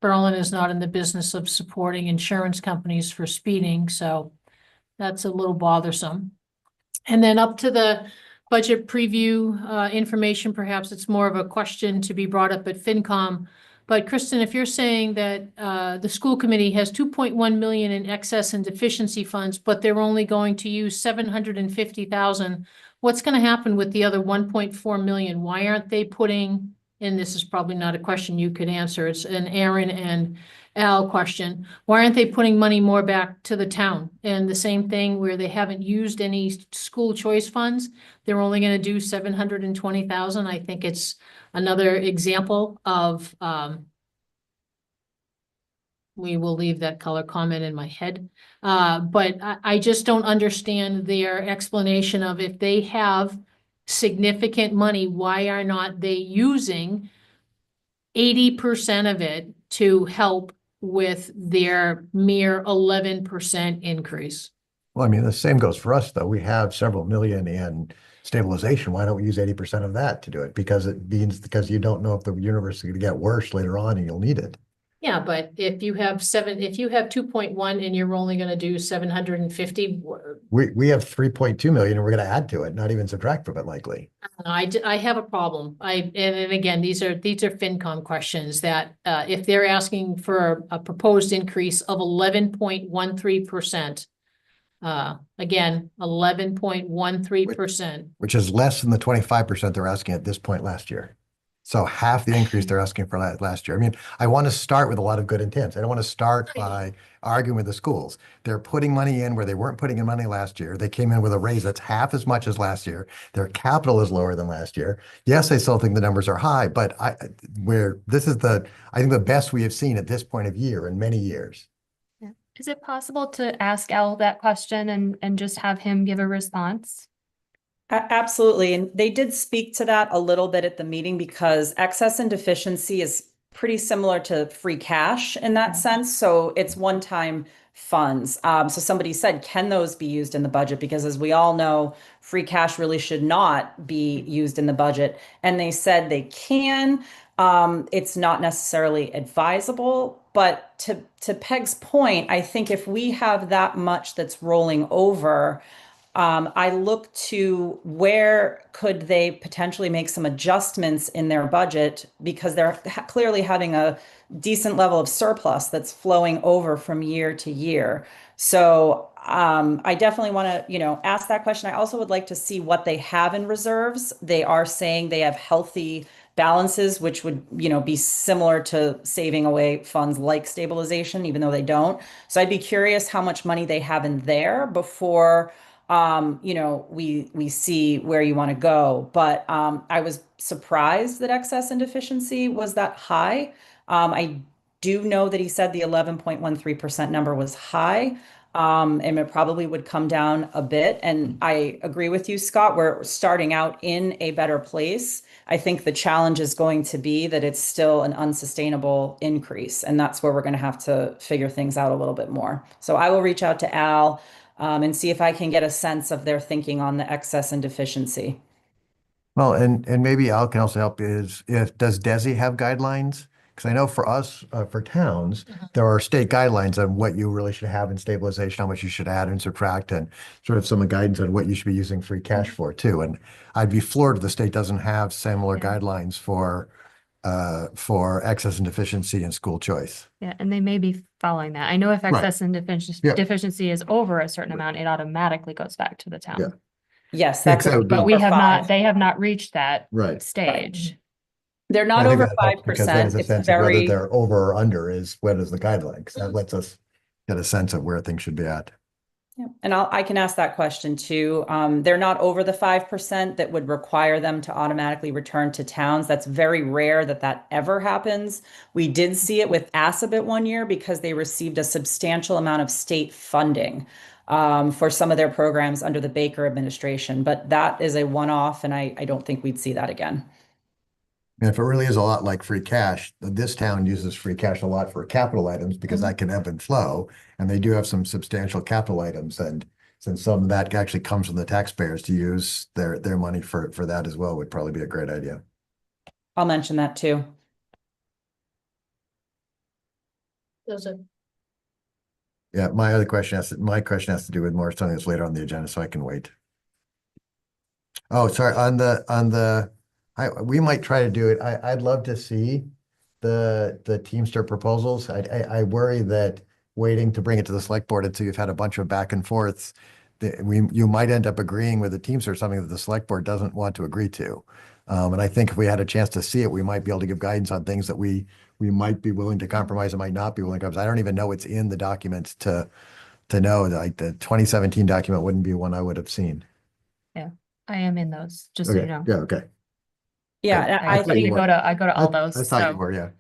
E: Berlin is not in the business of supporting insurance companies for speeding, so that's a little bothersome. And then up to the budget preview information, perhaps it's more of a question to be brought up at FinCom. But Kristen, if you're saying that the school committee has 2.1 million in excess and deficiency funds, but they're only going to use 750,000, what's going to happen with the other 1.4 million? Why aren't they putting, and this is probably not a question you could answer, it's an Aaron and Al question. Why aren't they putting money more back to the town? And the same thing where they haven't used any school choice funds, they're only going to do 720,000. I think it's another example of, we will leave that color comment in my head. But I just don't understand their explanation of if they have significant money, why are not they using 80% of it to help with their mere 11% increase?
C: Well, I mean, the same goes for us, though. We have several million in stabilization. Why don't we use 80% of that to do it? Because you don't know if the universe is going to get worse later on and you'll need it.
E: Yeah, but if you have 2.1 and you're only gonna do 750,
C: We have 3.2 million and we're going to add to it, not even subtract from it likely.
E: I have a problem. And again, these are FinCom questions that, if they're asking for a proposed increase of 11.13%, again, 11.13%.
C: Which is less than the 25% they're asking at this point last year. So half the increase they're asking for last year. I mean, I want to start with a lot of good intents. I don't want to start by arguing with the schools. They're putting money in where they weren't putting in money last year. They came in with a raise that's half as much as last year. Their capital is lower than last year. Yes, I still think the numbers are high, but I think the best we have seen at this point of year in many years.
D: Yeah. Is it possible to ask Al that question and just have him give a response?
A: Absolutely. And they did speak to that a little bit at the meeting, because excess and deficiency is pretty similar to free cash in that sense. So it's one-time funds. So somebody said, can those be used in the budget? Because as we all know, free cash really should not be used in the budget. And they said they can. It's not necessarily advisable. But to Peg's point, I think if we have that much that's rolling over, I look to where could they potentially make some adjustments in their budget, because they're clearly having a decent level of surplus that's flowing over from year to year. So I definitely want to, ask that question. I also would like to see what they have in reserves. They are saying they have healthy balances, which would, be similar to saving away funds like stabilization, even though they don't. So I'd be curious how much money they have in there before we see where you want to go. But I was surprised that excess and deficiency was that high. I do know that he said the 11.13% number was high. And it probably would come down a bit. And I agree with you, Scott. We're starting out in a better place. I think the challenge is going to be that it's still an unsustainable increase. And that's where we're going to have to figure things out a little bit more. So I will reach out to Al and see if I can get a sense of their thinking on the excess and deficiency.
C: Well, and maybe Al can also help does DESI have guidelines? Because I know for us, for towns, there are state guidelines on what you really should have in stabilization, how much you should add and subtract, and sort of some guidance on what you should be using free cash for too. And I'd be floored if the state doesn't have similar
D: Yeah.
C: guidelines for excess and deficiency and school choice.
D: Yeah, and they may be following that. I know if
C: Right.
D: excess and
C: Yeah.
D: deficiency is over a certain amount, it automatically goes back to the
C: Yeah.
D: town.
A: Yes, that's
C: Except-
D: But we
A: over
D: have
A: five.
D: not, they have not reached that
C: Right.
D: stage.
A: They're not
C: I think
A: over
C: that helps because then
A: 5%.
C: it's a
A: It's
C: sense of whether
A: very,
C: they're over or under is what is the guideline, because that lets us get a sense of where things should be at.
A: yeah. And I can ask that question too. They're not over the 5% that would require them to automatically return to towns. That's very rare that ever happens. We did see it with Assabet one year because they received a substantial amount of state funding for some of their programs under the Baker administration. But that is a one-off, and I don't think we'd see that again.
C: And if it really is a lot like free cash, this town uses free cash a lot for capital items because that can ebb and flow. And they do have some substantial capital items. And since some of that actually comes from the taxpayers, to use their money for that as well would probably be a great idea.
A: I'll mention that too.
E: Does it?
C: Yeah, my question has to do with more something that's later on the agenda, so I can wait. Oh, sorry, we might try to do it. I'd love to see the Teamster proposals. I worry that waiting to bring it to the select board until you've had a bunch of back and forths, you might end up agreeing with the Teamster something that the select board doesn't want to agree to. And I think if we had a chance to see it, we might be able to give guidance on things that we might be willing to compromise and might not be willing to compromise. I don't even know what's in the documents to know that, like, the 2017 document wouldn't be one I would have seen.
D: I am in those, just so you
C: Okay,
D: know.
C: yeah, okay.
A: Yeah, and
C: I
A: I
C: thought
A: think
C: you were.
D: I go to all those,
C: I thought you
D: so.
C: were, yeah.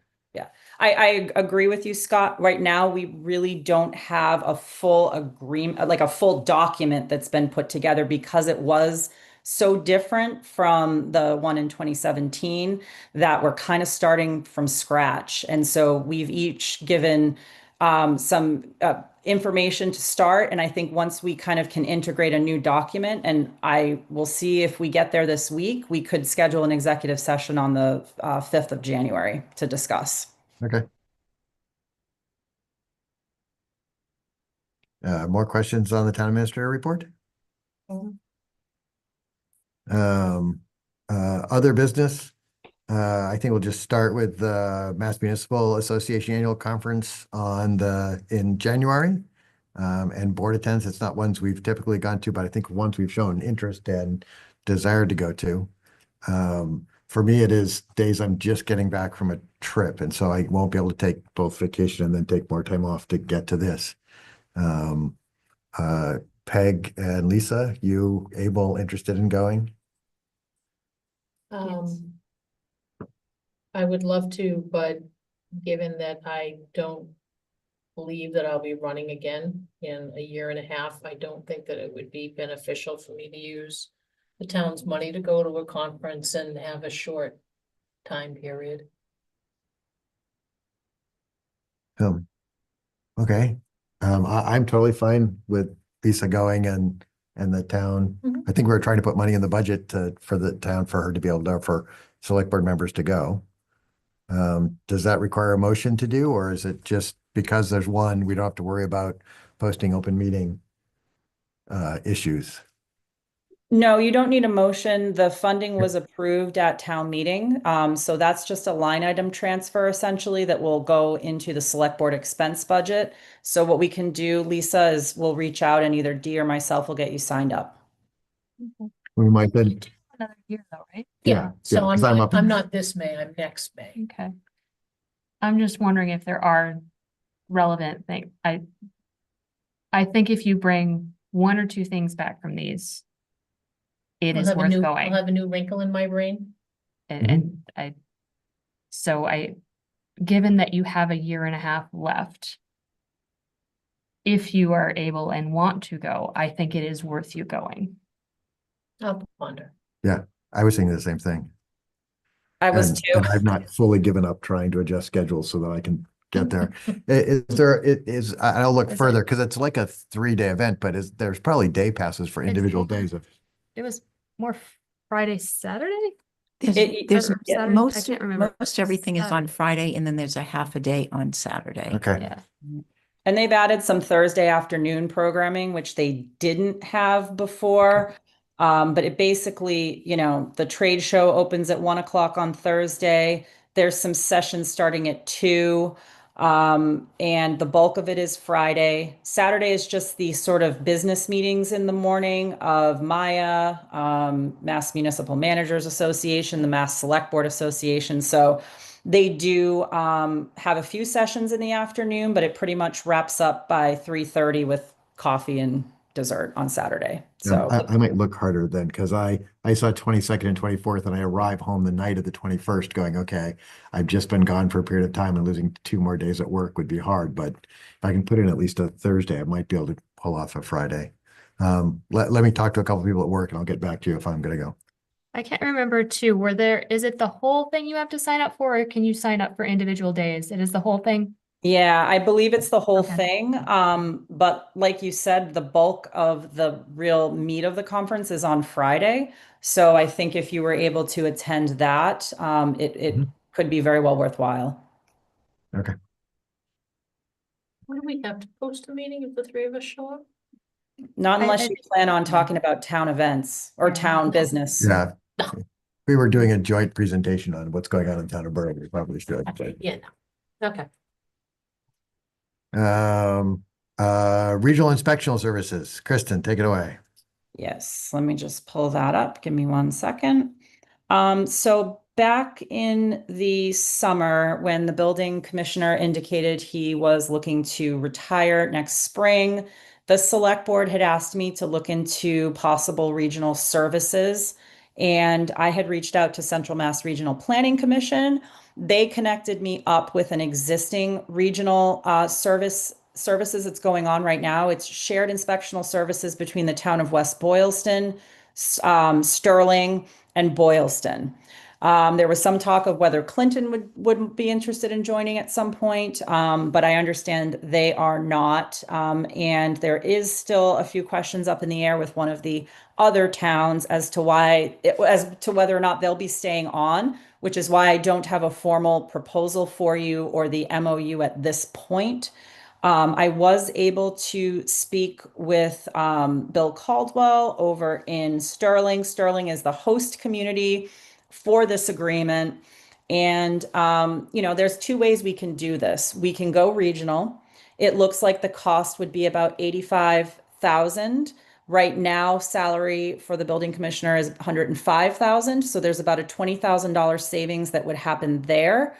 A: I agree with you, Scott. Right now, we really don't have a full agreement, like a full document that's been put together because it was so different from the one in 2017 that we're kind of starting from scratch. And so we've each given some information to start. And I think once we kind of can integrate a new document, and I will see if we get there this week, we could schedule an executive session on the 5th of January to discuss.
C: Okay. More questions on the town administrator report? Other business? I think we'll just start with the Mass Municipal Association Annual Conference in January. And board attendance, it's not ones we've typically gone to, but I think ones we've shown interest and desire to go to. For me, it is days I'm just getting back from a trip, and so I won't be able to take both vacation and then take more time off to get to this. Peg and Lisa, you interested in going?
I: I would love to, but given that I don't believe that I'll be running again in a year and a half, I don't think that it would be beneficial for me to use the town's money to go to a conference and have a short time period.
C: Okay. I'm totally fine with Lisa going and the town.
E: Mhm.
C: I think we're trying to put money in the budget for the town for her to be able to, for select board members to go. Does that require a motion to do, or is it just because there's one, we don't have to worry about posting open meeting issues?
A: No, you don't need a motion. The funding was approved at town meeting. So that's just a line item transfer essentially that will go into the select board expense budget. So what we can do, Lisa, is we'll reach out and either Dee or myself will get you signed up.
C: We might then,
D: Another year though, right?
C: yeah,
I: So I'm
C: 'cause I'm
I: not,
C: up-
I: I'm not this May, I'm next May.
D: Okay. I'm just wondering if there are relevant things. I think if you bring one or two things back from these, it
I: I'll
D: is
I: have a
D: worth
I: new,
D: going.
I: I'll have a new wrinkle in my brain.
D: And given that you have a year and a half left, if you are able and want to go, I think it is worth you going.
I: I'll ponder.
C: I was thinking the same thing.
A: I was
C: And,
A: too.
C: and I've not fully given up trying to adjust schedules so that I can get there. I'll look
D: Is it-
C: further because it's like a 3-day event, but there's probably day passes for individual days of.
D: It was more Friday, Saturday?
G: There's
D: or Saturday? I
G: most,
D: can't remember.
G: most everything is on Friday and then there's a half a day on Saturday.
C: Okay,
D: Yeah.
A: And they've added some Thursday afternoon programming, which they didn't have before. But it basically, the trade show opens at 1 o'clock on Thursday. There's some sessions starting at 2. And the bulk of it is Friday. Saturday is just the sort of business meetings in the morning of Maya, Mass Municipal Managers Association, the Mass Select Board Association. So they do have a few sessions in the afternoon, but it pretty much wraps up by 3:30 with coffee and dessert on Saturday.
C: yeah,
A: So
C: I might look harder then because I saw 22nd and 24th and I arrive home the night of the 21st going, okay, I've just been gone for a period of time and losing 2 more days at work would be hard. But if I can put in at least a Thursday, I might be able to pull off a Friday. Let me talk to a couple people at work and I'll get back to you if I'm going to go.
D: I can't remember too, is it the whole thing you have to sign up for, or can you sign up for individual days? It is the whole thing?
A: yeah, I believe it's the whole
D: Okay.
A: thing. But like you said, the bulk of the real meat of the conference is on Friday. So I think if you were able to attend that, it
C: Mhm.
A: could be very well worthwhile.
C: Okay.
I: What do we have to post a meeting if the 3 of us show up?
A: Not
D: I
A: unless you
D: think-
A: plan on talking about town events or
D: Yeah.
A: town business.
C: Yeah. If we were doing a joint presentation on what's going on in town of Berlin, we probably should. but-
I: Yeah, no. Okay.
C: Regional Inspectional Services, Kristen, take it away.
A: Yes, let me just pull that up. Give me 1 second. So back in the summer, when the building commissioner indicated he was looking to retire next spring, the select board had asked me to look into possible regional services. And I had reached out to Central Mass Regional Planning Commission. They connected me up with an existing regional services that's going on right now. It's shared inspectional services between the town of West Boylston, Sterling, and Boylston. There was some talk of whether Clinton would be interested in joining at some point, but I understand they are not. And there is still a few questions up in the air with one of the other towns as to whether or not they'll be staying on, which is why I don't have a formal proposal for you or the MOU at this point. I was able to speak with Bill Caldwell over in Sterling. Sterling is the host community for this agreement. And, there's 2 ways we can do this. We can go regional. It looks like the cost would be about $85,000. Right now, salary for the building commissioner is $105,000. So there's about a $20,000 savings that would happen there.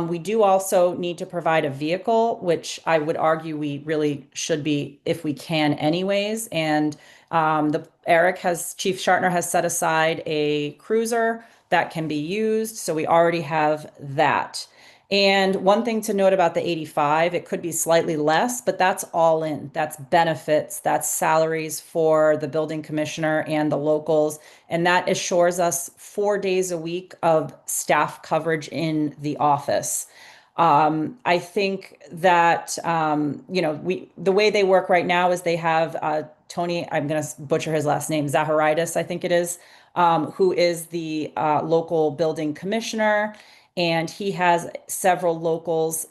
A: We do also need to provide a vehicle, which I would argue we really should be if we can anyways. And Chief Shartner has set aside a cruiser that can be used. So we already have that. And one thing to note about the 85, it could be slightly less, but that's all in. That's benefits, that's salaries for the building commissioner and the locals. And that assures us 4 days a week of staff coverage in the office. I think that, the way they work right now is they have Tony, I'm going to butcher his last name, Zaharidis, I think it is, who is the local building commissioner. And he has several locals.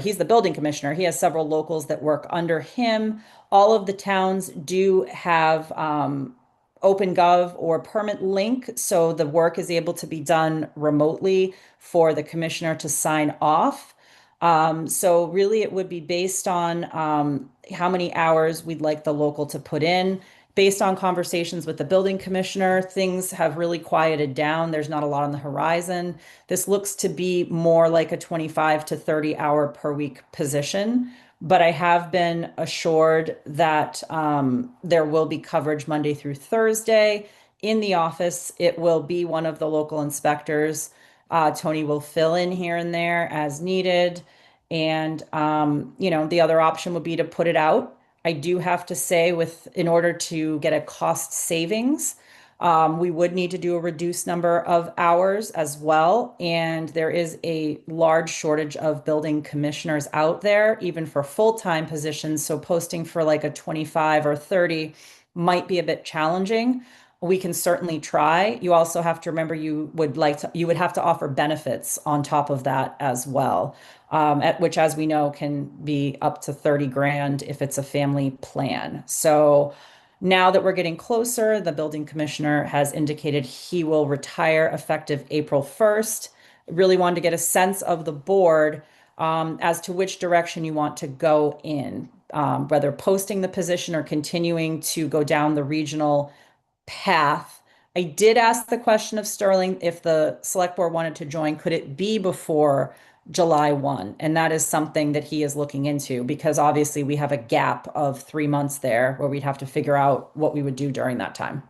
A: He's the building commissioner. He has several locals that work under him. All of the towns do have OpenGov or Permit Link, so the work is able to be done remotely for the commissioner to sign off. So really it would be based on how many hours we'd like the local to put in. Based on conversations with the building commissioner, things have really quieted down. There's not a lot on the horizon. This looks to be more like a 25 to 30 hour per week position. But I have been assured that there will be coverage Monday through Thursday. In the office, it will be one of the local inspectors. Tony will fill in here and there as needed. And, the other option would be to put it out. I do have to say in order to get a cost savings, we would need to do a reduced number of hours as well. And there is a large shortage of building commissioners out there, even for full-time positions. So posting for like a 25 or 30 might be a bit challenging. We can certainly try. You also have to remember you would have to offer benefits on top of that as well, at which, as we know, can be up to 30 grand if it's a family plan. So now that we're getting closer, the building commissioner has indicated he will retire effective April 1st. Really wanted to get a sense of the board as to which direction you want to go in, whether posting the position or continuing to go down the regional path. I did ask the question of Sterling if the select board wanted to join, could it be before July 1? And that is something that he is looking into because obviously we have a gap of 3 months there where we'd have to figure out what we would do during that time.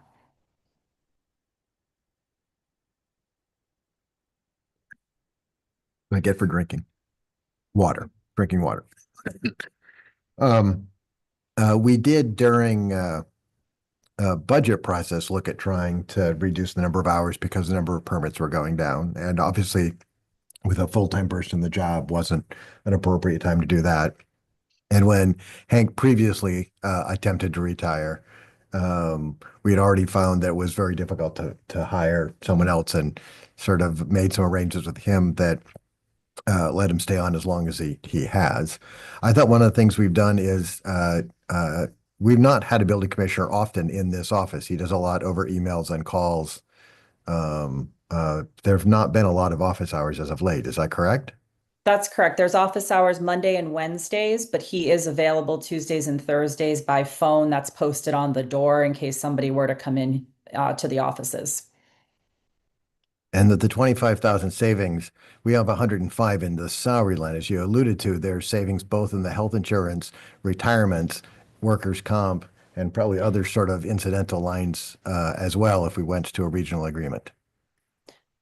C: I get for drinking water. We did during budget process look at trying to reduce the number of hours because the number of permits were going down. And obviously with a full-time person, the job wasn't an appropriate time to do that. And when Hank previously attempted to retire, we had already found that it was very difficult to hire someone else and sort of made some arrangements with him that let him stay on as long as he has. I thought one of the things we've done is we've not had a building commissioner often in this office. He does a lot over emails and calls. There have not been a lot of office hours as of late. Is that correct?
A: That's correct. There's office hours Monday and Wednesdays, but he is available Tuesdays and Thursdays by phone. That's posted on the door in case somebody were to come in to the offices.
C: And that the 25,000 savings, we have 105 in the salary line. As you alluded to, there's savings both in the health insurance, retirements, workers' comp, and probably other sort of incidental lines as well if we went to a regional agreement.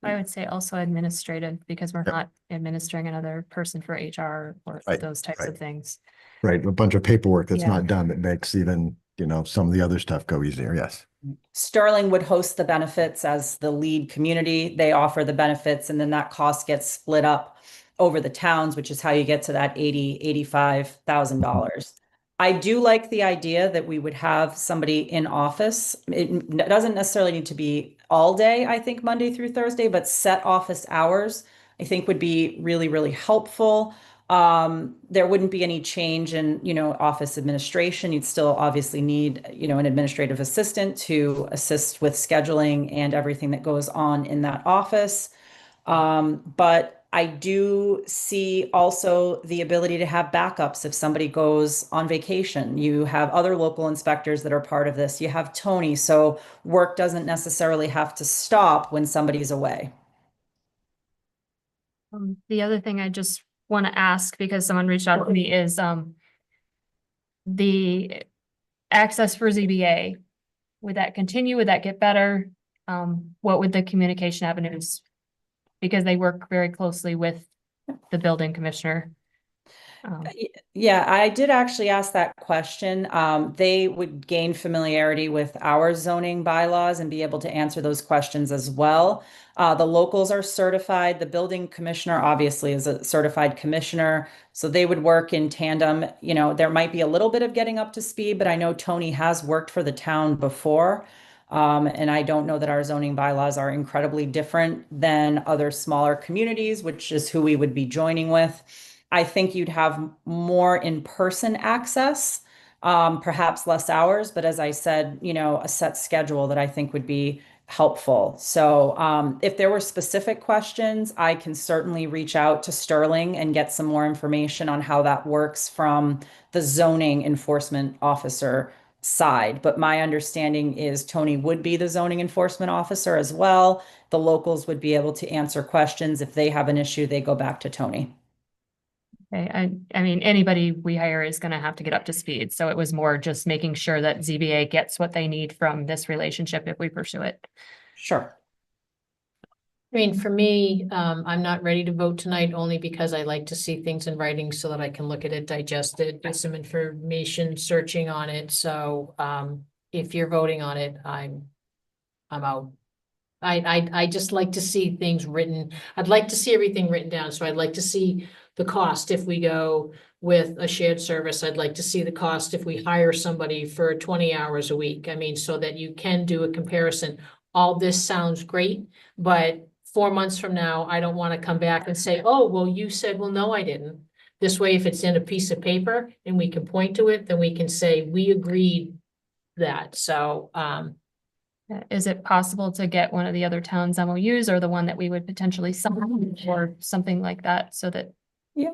D: I would say also administrative because we're not administering another person for HR or
C: Right,
D: those types
C: right.
D: of things.
C: Right, a bunch of paperwork that's
D: Yeah.
C: not done that makes even, some of the other stuff go easier, yes.
A: Sterling would host the benefits as the lead community. They offer the benefits and then that cost gets split up over the towns, which is how you get to that $85,000. I do like the idea that we would have somebody in office. It doesn't necessarily need to be all day, I think, Monday through Thursday, but set office hours, I think would be really, really helpful. There wouldn't be any change in, office administration. You'd still obviously need, an administrative assistant to assist with scheduling and everything that goes on in that office. But I do see also the ability to have backups if somebody goes on vacation. You have other local inspectors that are part of this. You have Tony, so work doesn't necessarily have to stop when somebody's away.
D: The other thing I just want to ask, because someone reached out to me, is the access for ZBA. Would that continue? Would that get better? What would the communication avenues? Because they work very closely with the building commissioner.
A: Yeah, I did actually ask that question. They would gain familiarity with our zoning bylaws and be able to answer those questions as well. The locals are certified. The building commissioner obviously is a certified commissioner, so they would work in tandem. There might be a little bit of getting up to speed, but I know Tony has worked for the town before. And I don't know that our zoning bylaws are incredibly different than other smaller communities, which is who we would be joining with. I think you'd have more in-person access perhaps less hours, but as I said, you know, a set schedule that I think would be helpful. So if there were specific questions, I can certainly reach out to Sterling and get some more information on how that works from the zoning enforcement officer side. But my understanding is Tony would be the zoning enforcement officer as well. The locals would be able to answer questions. If they have an issue, they go back to Tony.
D: Okay, I mean, anybody we hire is gonna have to get up to speed, so it was more just making sure that ZBA gets what they need from this relationship if we pursue it.
A: Sure.
I: I mean, for me, I'm not ready to vote tonight only because I like to see things in writing so that I can look at it, digest it, do some information searching on it. So, if you're voting on it, I'm out. I just like to see things written. I'd like to see everything written down. So I'd like to see the cost if we go with a shared service. I'd like to see the cost if we hire somebody for 20 hours a week. I mean, so that you can do a comparison. All this sounds great, but 4 months from now, I don't want to come back and say, oh, well, you said, well, no, I didn't. This way, if it's in a piece of paper and we can point to it, then we can say, we agreed that. So,
D: Is it possible to get one of the other towns' MOUs or the one that we would potentially sign or something like that so that?
A: Yeah.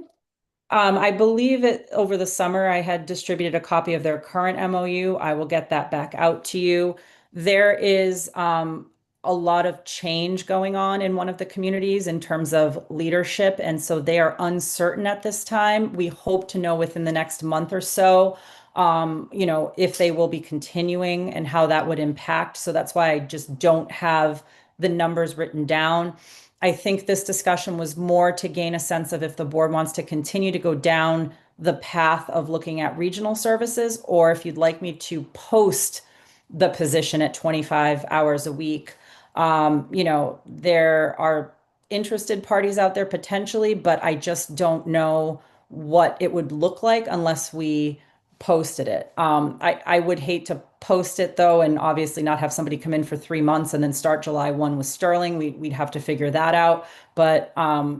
A: I believe it over the summer, I had distributed a copy of their current MOU. I will get that back out to you. There is a lot of change going on in one of the communities in terms of leadership. And so they are uncertain at this time. We hope to know within the next month or so, you know, if they will be continuing and how that would impact. So that's why I just don't have the numbers written down. I think this discussion was more to gain a sense of if the board wants to continue to go down the path of looking at regional services, or if you'd like me to post the position at 25 hours a week. You know, there are interested parties out there potentially, but I just don't know what it would look like unless we posted it. I would hate to post it though, and obviously not have somebody come in for 3 months and then start July 1 with Sterling. We'd have to figure that out. But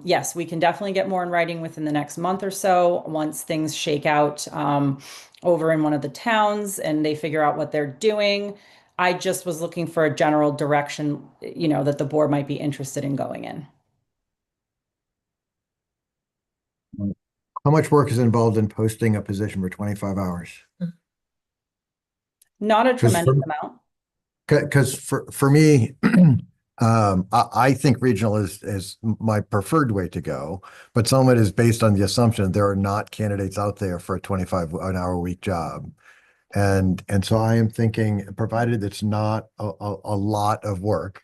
A: yes, we can definitely get more in writing within the next month or so once things shake out over in one of the towns and they figure out what they're doing. I just was looking for a general direction, you know, that the board might be interested in going in.
C: How much work is involved in posting a position for 25 hours?
A: Not a
C: 'Cause
A: tremendous
C: for-
A: amount.
C: Because for me, I think regional is my preferred way to go, but some of it is based on the assumption there are not candidates out there for a 25 an hour a week job. And so I am thinking, provided it's not a lot of work,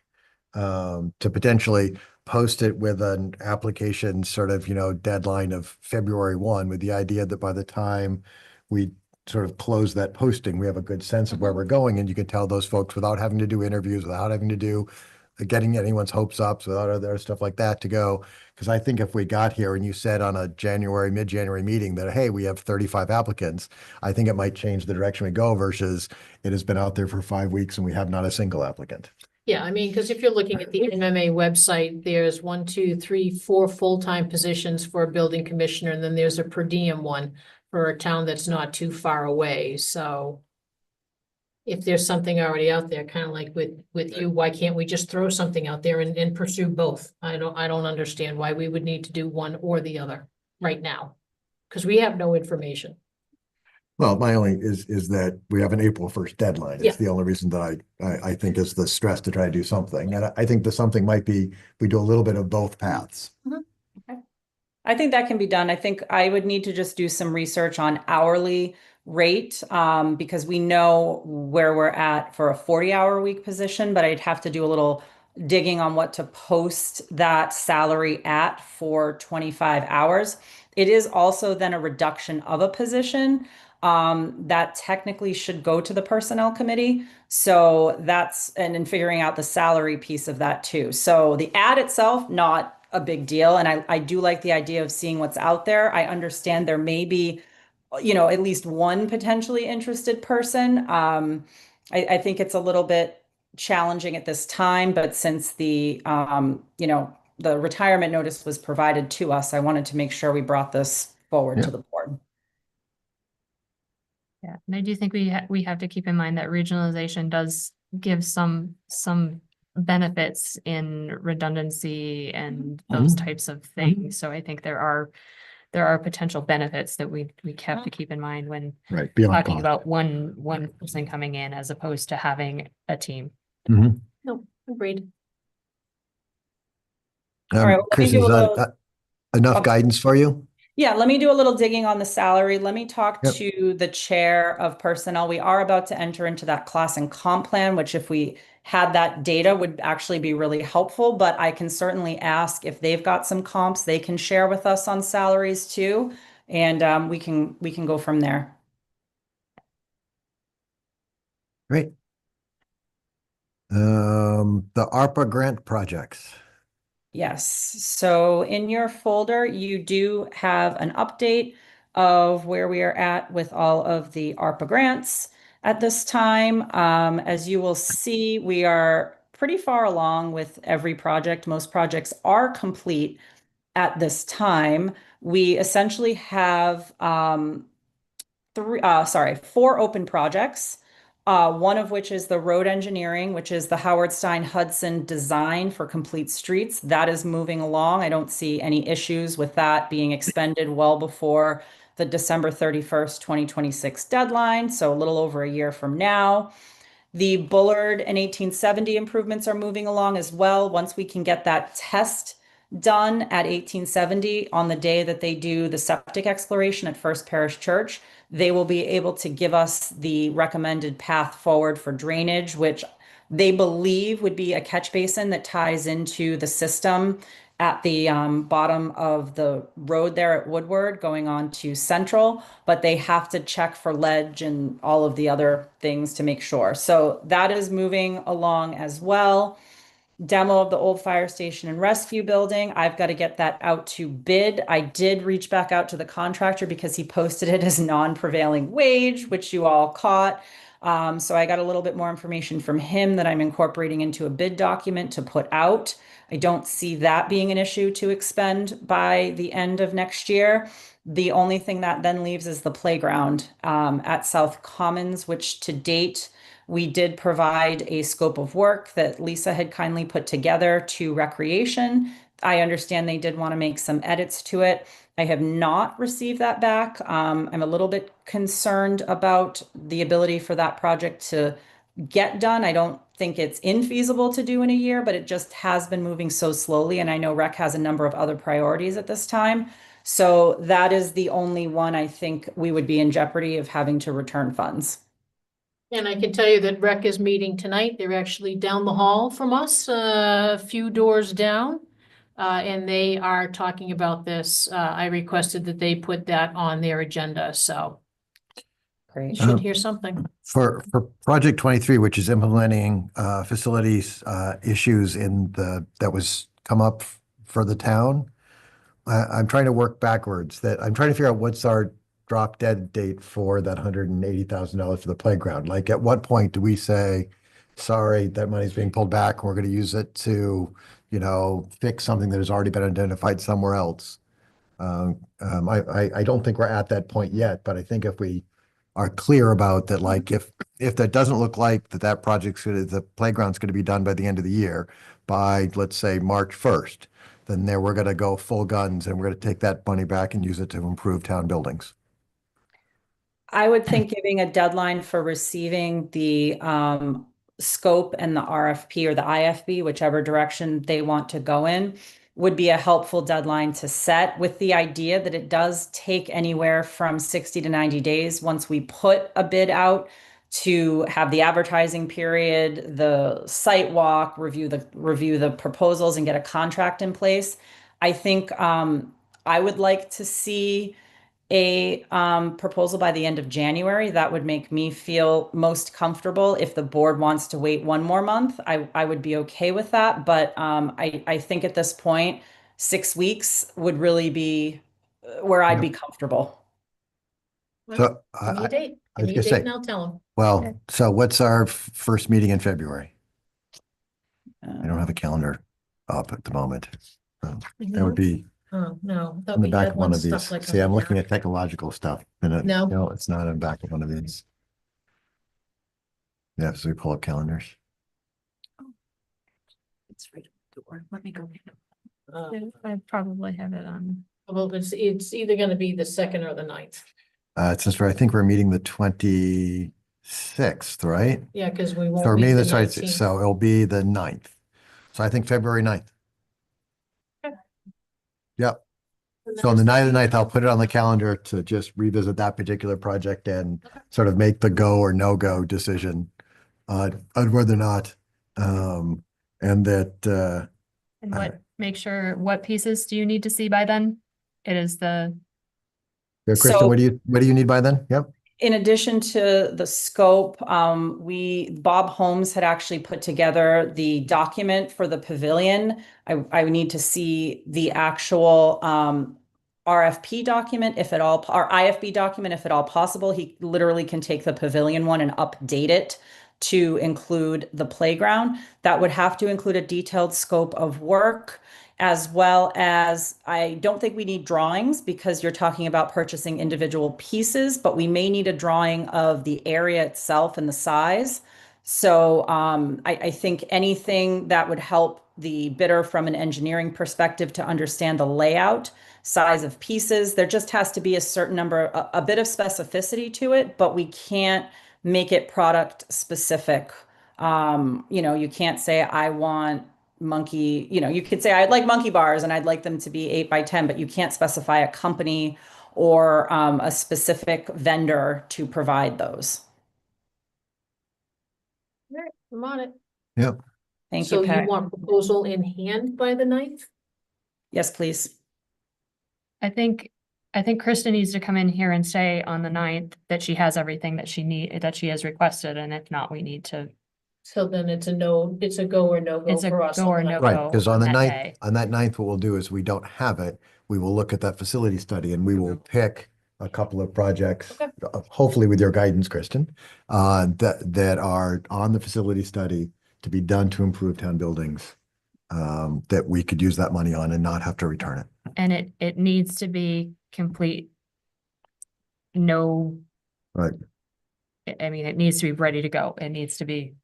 C: to potentially post it with an application sort of, you know, deadline of February 1, with the idea that by the time we sort of close that posting, we have a good sense of where we're going, and you can tell those folks without having to do interviews, without having to do getting anyone's hopes up, without other stuff like that to go. Because I think if we got here and you said on a mid-January meeting that, hey, we have 35 applicants, I think it might change the direction we go versus it has been out there for 5 weeks and we have not a single applicant.
I: yeah, I mean, because if you're looking at the MMA website, there's 1, 2, 3, 4 full-time positions for a building commissioner, and then there's a per diem one for a town that's not too far away. So if there's something already out there, kind of like with you, why can't we just throw something out there and pursue both? I don't understand why we would need to do one or the other right now, because we have no information.
C: Well, my only is that we have an April 1st deadline.
I: Yeah.
C: It's the only reason that I think is the stress to try to do something. And I think the something might be, we do a little bit of both paths.
A: I think that can be done. I think I would need to just do some research on hourly rate because we know where we're at for a 40-hour week position, but I'd have to do a little digging on what to post that salary at for 25 hours. It is also then a reduction of a position that technically should go to the personnel committee. So that's, and in figuring out the salary piece of that too. So the ad itself, not a big deal. And I do like the idea of seeing what's out there. I understand there may be, you know, at least one potentially interested person. I think it's a little bit challenging at this time, but since the, you know, the retirement notice was provided to us, I wanted to make sure we brought this forward to the board.
D: Yeah, And I do think we have to keep in mind that regionalization does give some benefits in redundancy and those types of things. So I think there are potential benefits that we have to keep in mind when
C: Right, beyond
D: talking
C: cost.
D: about one person coming in as opposed to having a team.
C: Mhm.
E: No, agreed.
A: All right, well, let me
C: Chris,
A: do
C: is
A: a
C: that
A: little-
C: enough guidance for you?
A: Yeah, let me do a little digging on the salary. Let me talk
C: Yep.
A: to the chair of personnel. We are about to enter into that class and comp plan, which if we had that data would actually be really helpful, but I can certainly ask if they've got some comps they can share with us on salaries too. And we can go from there.
C: Great. The ARPA grant projects.
A: Yes, so in your folder, you do have an update of where we are at with all of the ARPA grants at this time. As you will see, we are pretty far along with every project. Most projects are complete at this time. We essentially have four open projects. One of which is the road engineering, which is the Howard Stein Hudson design for complete streets. That is moving along. I don't see any issues with that being expended well before the December 31st, 2026 deadline. So a little over a year from now. The Bullard and 1870 improvements are moving along as well. Once we can get that test done at 1870 on the day that they do the septic exploration at First Parish Church, they will be able to give us the recommended path forward for drainage, which they believe would be a catch basin that ties into the system at the bottom of the road there at Woodward going on to Central, but they have to check for ledge and all of the other things to make sure. So that is moving along as well. Demo of the old fire station and rescue building. I've got to get that out to bid. I did reach back out to the contractor because he posted it as non-prevailing wage, which you all caught. So I got a little bit more information from him that I'm incorporating into a bid document to put out. I don't see that being an issue to expend by the end of next year. The only thing that then leaves is the playground at South Commons, which to date, we did provide a scope of work that Lisa had kindly put together to Recreation. I understand they did want to make some edits to it. I have not received that back. I'm a little bit concerned about the ability for that project to get done. I don't think it's infeasible to do in a year, but it just has been moving so slowly. And I know Rec has a number of other priorities at this time. So that is the only one I think we would be in jeopardy of having to return funds.
E: And I can tell you that Rec is meeting tonight. They're actually down the hall from us, a few doors down. And they are talking about this. I requested that they put that on their agenda, so you
A: Great.
E: should hear something.
C: For Project 23, which is implementing facilities issues that was come up for the town, I'm trying to work backwards. I'm trying to figure out what's our drop dead date for that $180,000 for the playground. Like, at what point do we say, sorry, that money's being pulled back, and we're going to use it to, fix something that has already been identified somewhere else? I don't think we're at that point yet, but I think if we are clear about that, like, if that doesn't look like that the playground's going to be done by the end of the year, by, let's say, March 1st, then we're going to go full guns and we're going to take that money back and use it to improve town buildings.
A: I would think giving a deadline for receiving the scope and the RFP or the IFB, whichever direction they want to go in, would be a helpful deadline to set, with the idea that it does take anywhere from 60 to 90 days once we put a bid out to have the advertising period, the site walk, review the proposals and get a contract in place. I think I would like to see a proposal by the end of January. That would make me feel most comfortable. If the board wants to wait one more month, I would be okay with that. But I think at this point, 6 weeks would really be where I'd be comfortable.
C: So
I: Give me a date.
C: I
I: Give
C: was
I: me a
C: gonna
I: date
C: say,
I: and I'll tell them.
C: well, so what's our first meeting in February? I don't have a calendar up at the moment. That would be
I: Oh, no. I thought
C: on the
I: we
C: back
I: had
C: of one of
I: stuck
C: these.
I: like
C: See,
I: on
C: I'm
I: the
C: looking
I: back.
C: at technological stuff.
I: No.
C: No, it's not on the back of one of these. Yeah, so we pull up calendars.
G: It's right at the door. Let me go.
D: I probably have it on.
I: Well, it's either gonna be the 2nd or the 9th.
C: Since I think we're meeting the 26th, right?
I: Yeah, because we
C: So
I: won't
C: we're
I: meet
C: meeting
I: the
C: the 26th,
I: 19th.
C: so it'll be the 9th. So I think February 9th.
I: Okay.
C: Yep. So on the night of the 9th, I'll put it on the calendar to just revisit that particular project and sort of make the go or no-go decision on whether or not, and that,
D: And make sure, what pieces do you need to see by then? It is the,
C: yeah, Kristen,
A: So-
C: what do you need by then? Yep.
A: In addition to the scope, Bob Holmes had actually put together the document for the pavilion. I would need to see the actual RFP document, if at all, or IFB document, if at all possible. He literally can take the pavilion one and update it to include the playground. That would have to include a detailed scope of work, as well as, I don't think we need drawings because you're talking about purchasing individual pieces, but we may need a drawing of the area itself and the size. So I think anything that would help the bidder from an engineering perspective to understand the layout, size of pieces. There just has to be a certain number, a bit of specificity to it, but we can't make it product specific. You can't say, I want monkey, you could say I'd like monkey bars and I'd like them to be 8 by 10, but you can't specify a company or a specific vendor to provide those.
I: All right, I'm on it.
C: Yep.
A: Thank
I: So
A: you,
I: you
A: Pat.
I: want proposal in hand by the 9th?
A: Yes, please.
D: I think Kristen needs to come in here and say on the 9th that she has everything that she has requested, and if not, we need to.
I: So then it's a go or no go
D: It's a
I: for us.
D: go or
I: on the
D: no
I: 9th.
C: Right,
D: go
C: because on the
D: that
C: 9th,
D: day.
C: on that 9th, what we'll do is we don't have it. We will look at that facility study and we will pick a couple of projects,
I: Okay.
C: hopefully with your guidance, Kristen, that are on the facility study to be done to improve town buildings, that we could use that money on and not have to return it.
D: And it needs to be complete. No.
C: Right.
D: I mean, it needs to be ready to go. It needs to be.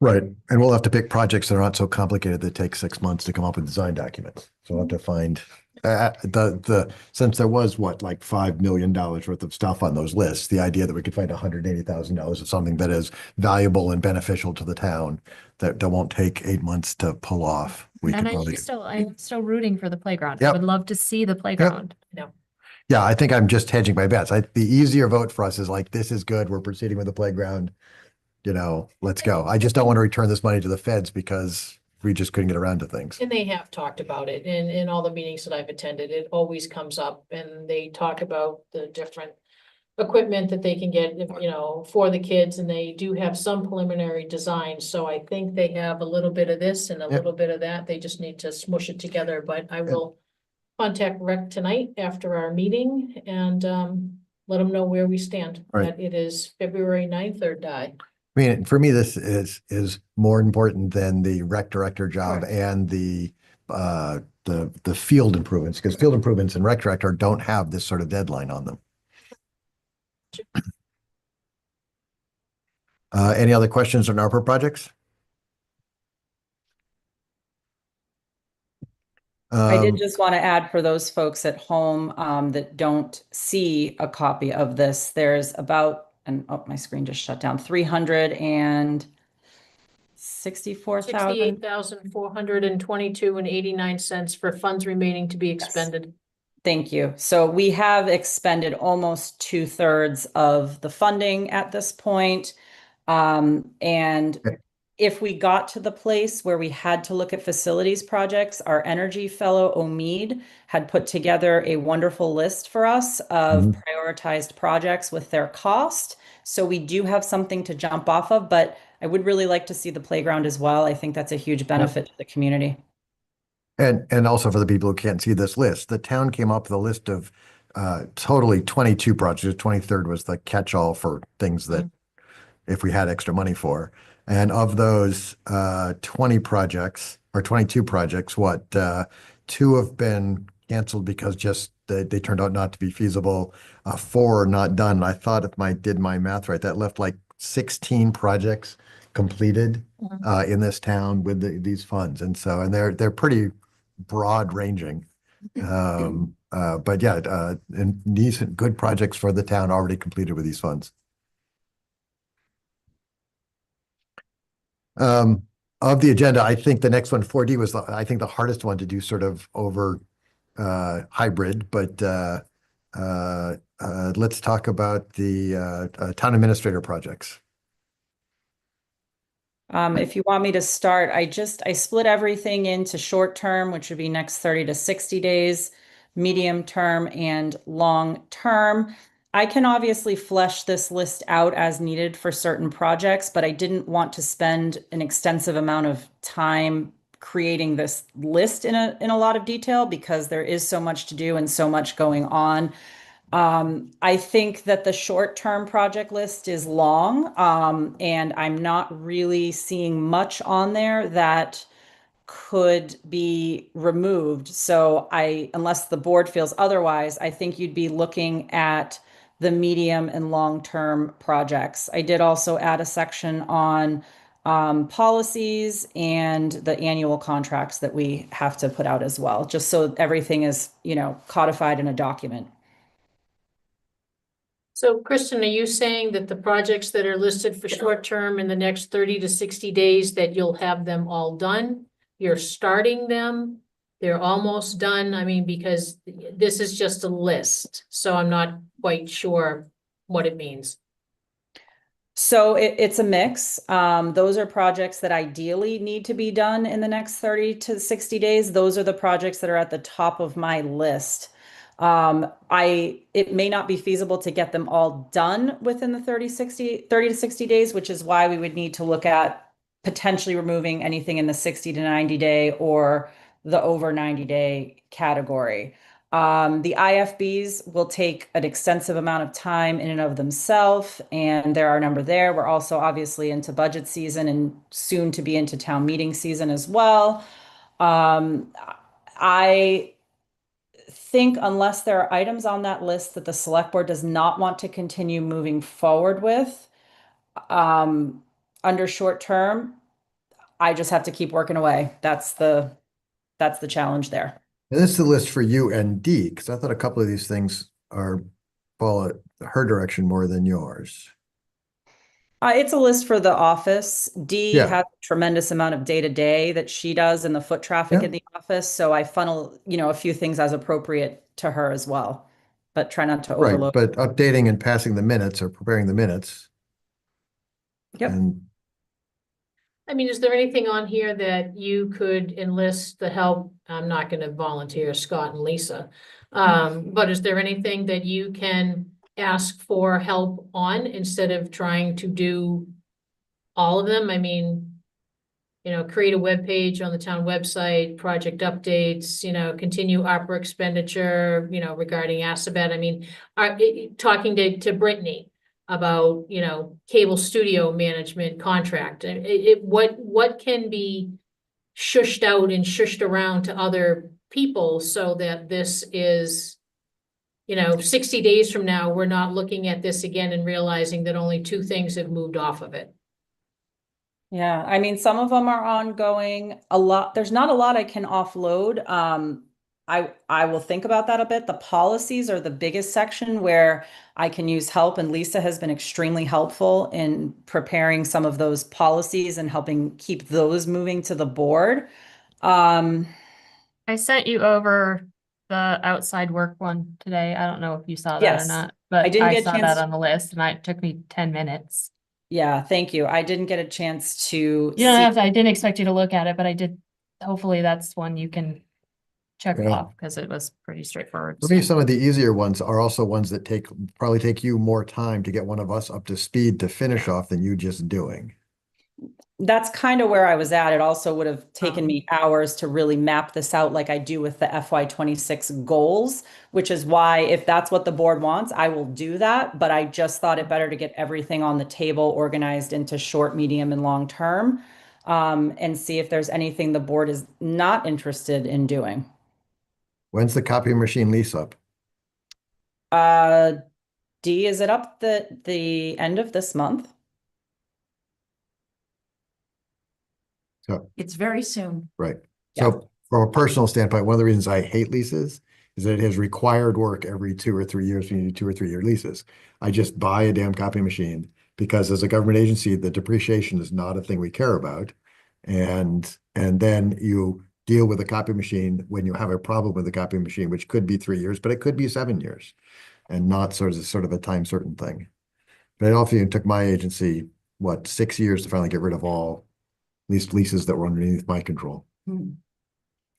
C: Right, and we'll have to pick projects that are not so complicated that take 6 months to come up with design documents. So we'll have to find, since there was like $5 million worth of stuff on those lists, the idea that we could find $180,000 of something that is valuable and beneficial to the town that won't take 8 months to pull off.
D: And I'm still rooting for the playground. I
C: Yep.
D: would love to see the playground.
C: Yeah, I think I'm just hedging my bets. The easier vote for us is like, this is good, we're proceeding with the playground. Let's go. I just don't want to return this money to the feds because we just couldn't get around to things.
I: And they have talked about it in all the meetings that I've attended. It always comes up and they talk about the different equipment that they can get, for the kids, and they do have some preliminary designs. So I think they have a little bit of this and a
C: Yep.
I: little bit of that. They just need to smush it together, but I will contact Rec tonight after our meeting and let them know where we stand.
C: Right.
I: That it is February 9th or die.
C: I mean, for me, this is more important than the rec director job and the field improvements, because field improvements and rec director don't have this sort of deadline on them. Any other questions on ARPA projects?
A: I did just want to add for those folks at home that don't see a copy of this, there's about, and oh, my screen just shut down, 364,000.
I: 68,422.89 for funds remaining to be expended.
A: Thank you. So we have expended almost 2/3 of the funding at this point. And
C: Okay.
A: if we got to the place where we had to look at facilities projects, our energy fellow Omid had put together a wonderful list for us of prioritized projects with their cost. So we do have something to jump off of, but I would really like to see the playground as well. I think that's a huge benefit to the community.
C: And also for the people who can't see this list, the town came up with a list of totally 22 projects. 23rd was the catch-all for things that if we had extra money for. And of those 20 projects or 22 projects, 2 have been canceled because just they turned out not to be feasible. 4 are not done. I thought if I did my math right, that left like 16 projects completed
E: Mhm.
C: in this town with these funds. And so, and they're pretty broad ranging. But yeah, and decent, good projects for the town already completed with these funds. Of the agenda, I think the next one, 4D, was, I think, the hardest one to do sort of over hybrid, but let's talk about the town administrator projects.
A: If you want me to start, I split everything into short term, which would be next 30 to 60 days, medium term and long term. I can obviously flesh this list out as needed for certain projects, but I didn't want to spend an extensive amount of time creating this list in a lot of detail because there is so much to do and so much going on. I think that the short-term project list is long, and I'm not really seeing much on there that could be removed. So unless the board feels otherwise, I think you'd be looking at the medium and long-term projects. I did also add a section on policies and the annual contracts that we have to put out as well, just so everything is, codified in a document.
E: So Kristen, are you saying that the projects that are listed for short term in the next 30 to 60 days, that you'll have them all done? You're starting them? They're almost done? I mean, because this is just a list, so I'm not quite sure what it means.
A: So it's a mix. Those are projects that ideally need to be done in the next 30 to 60 days. Those are the projects that are at the top of my list. It may not be feasible to get them all done within the 30 to 60 days, which is why we would need to look at potentially removing anything in the 60 to 90 day or the over 90-day category. The IFBs will take an extensive amount of time in and of themselves, and there are a number there. We're also obviously into budget season and soon to be into town meeting season as well. I think unless there are items on that list that the select board does not want to continue moving forward with, under short term, I just have to keep working away. That's the challenge there.
C: And this is the list for you and D, because I thought a couple of these things fall her direction more than yours.
A: It's a list for the office. D
C: Yeah.
A: has a tremendous amount of day-to-day that she does and the foot traffic
C: Yeah.
A: in the office. So I funnel, a few things as appropriate to her as well, but try not to
C: Right,
A: overload.
C: but updating and passing the minutes or preparing the minutes.
A: Yep.
C: And
E: I mean, is there anything on here that you could enlist the help? I'm not gonna volunteer Scott and Lisa. But is there anything that you can ask for help on instead of trying to do all of them? I mean, create a web page on the town website, project updates, continue opera expenditure, regarding Assabet. I mean, talking to Brittany about, cable studio management contract. What can be shushed out and shushed around to other people so that this is, 60 days from now, we're not looking at this again and realizing that only 2 things have moved off of it.
A: Yeah, I mean, some of them are ongoing. There's not a lot I can offload. I will think about that a bit. The policies are the biggest section where I can use help, and Lisa has been extremely helpful in preparing some of those policies and helping keep those moving to the board.
D: I sent you over the outside work one today. I don't know if you saw that or
A: Yes.
D: not, but
A: didn't
D: I
A: get a
D: saw
A: chance
D: that
A: to-
D: on the list and it took me 10 minutes.
A: Yeah, thank you. I didn't get a chance to
D: You don't
A: see.
D: have to, I didn't expect you to look at it, but I did. Hopefully that's one you can check
C: Yeah.
D: off because it was pretty straightforward.
C: for me, some of the easier ones are also ones that probably take you more time to get one of us up to speed to finish off than you just doing.
A: That's kind of where I was at. It also would have taken me hours to really map this out like I do with the FY26 goals, which is why if that's what the board wants, I will do that. But I just thought it better to get everything on the table organized into short, medium, and long term, and see if there's anything the board is not interested in doing.
C: When's the copy machine lease up?
A: D, is it up the end of this month?
C: So,
G: It's very soon.
C: right.
A: Yeah.
C: So from a personal standpoint, one of the reasons I hate leases is that it has required work every 2 or 3 years when you do 2 or 3 year leases. I just buy a damn copy machine because as a government agency, the depreciation is not a thing we care about. And then you deal with a copy machine when you have a problem with a copy machine, which could be 3 years, but it could be 7 years and not sort of a time certain thing. But it also took my agency, what, 6 years to finally get rid of all these leases that were underneath my control.
A: The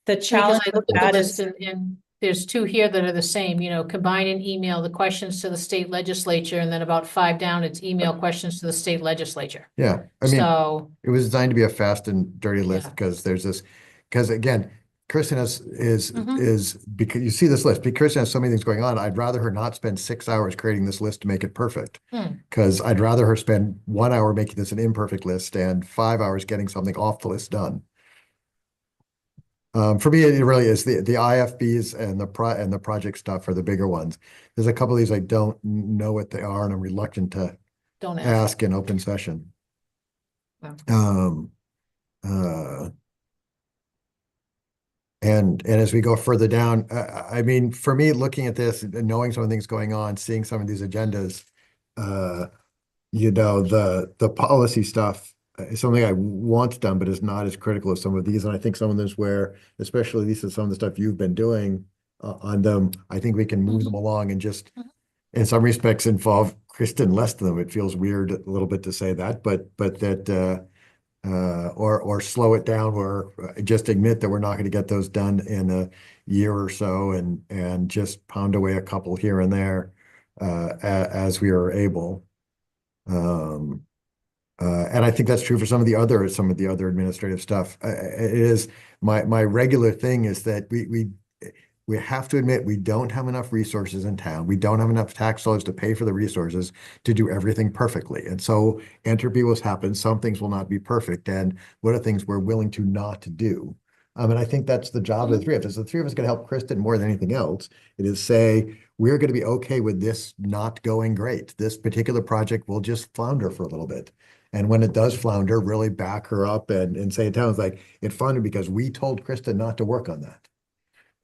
E: Because
A: challenge
E: I
A: with
E: looked at the
A: that
E: list
A: is,
E: and there's 2 here that are the same, combine and email the questions to the state legislature, and then about 5 down, it's email questions to the state legislature.
C: Yeah, I mean,
E: So,
C: it was designed to be a fast and dirty list
E: Yeah.
C: because there's this, because again, Kristen
E: Mhm.
C: is, because you see this list, because Kristen has so many things going on, I'd rather her not spend 6 hours creating this list to make it perfect.
E: Hmm.
C: Because I'd rather her spend 1 hour making this an imperfect list and 5 hours getting something off the list done. For me, it really is the IFBs and the project stuff are the bigger ones. There's a couple of these I don't know what they are, and I'm reluctant to
E: don't ask.
C: ask in open session.
E: Yeah.
C: Uh, and as we go further down, I mean, for me, looking at this and knowing some of the things going on, seeing some of these agendas, the policy stuff is something I want done, but is not as critical as some of these. And I think some of this where, especially Lisa, some of the stuff you've been doing on them, I think we can move them along and just, in some respects, involve Kristen less than them. It feels weird a little bit to say that, but that, or slow it down, or just admit that we're not going to get those done in a year or so, and just pound away a couple here and there as we are able. And I think that's true for some of the other administrative stuff. It is my regular thing is that we have to admit we don't have enough resources in town. We don't have enough tax dollars to pay for the resources to do everything perfectly. And so entropy will happen. Some things will not be perfect. And what are things we're willing to not do? And I think that's the job of the three of us. The three of us going to help Kristen more than anything else. It is say, we're going to be okay with this not going great. This particular project will just flounder for a little bit. And when it does flounder, really back her up and say, "Town's like, it floundered because we told Kristen not to work on that.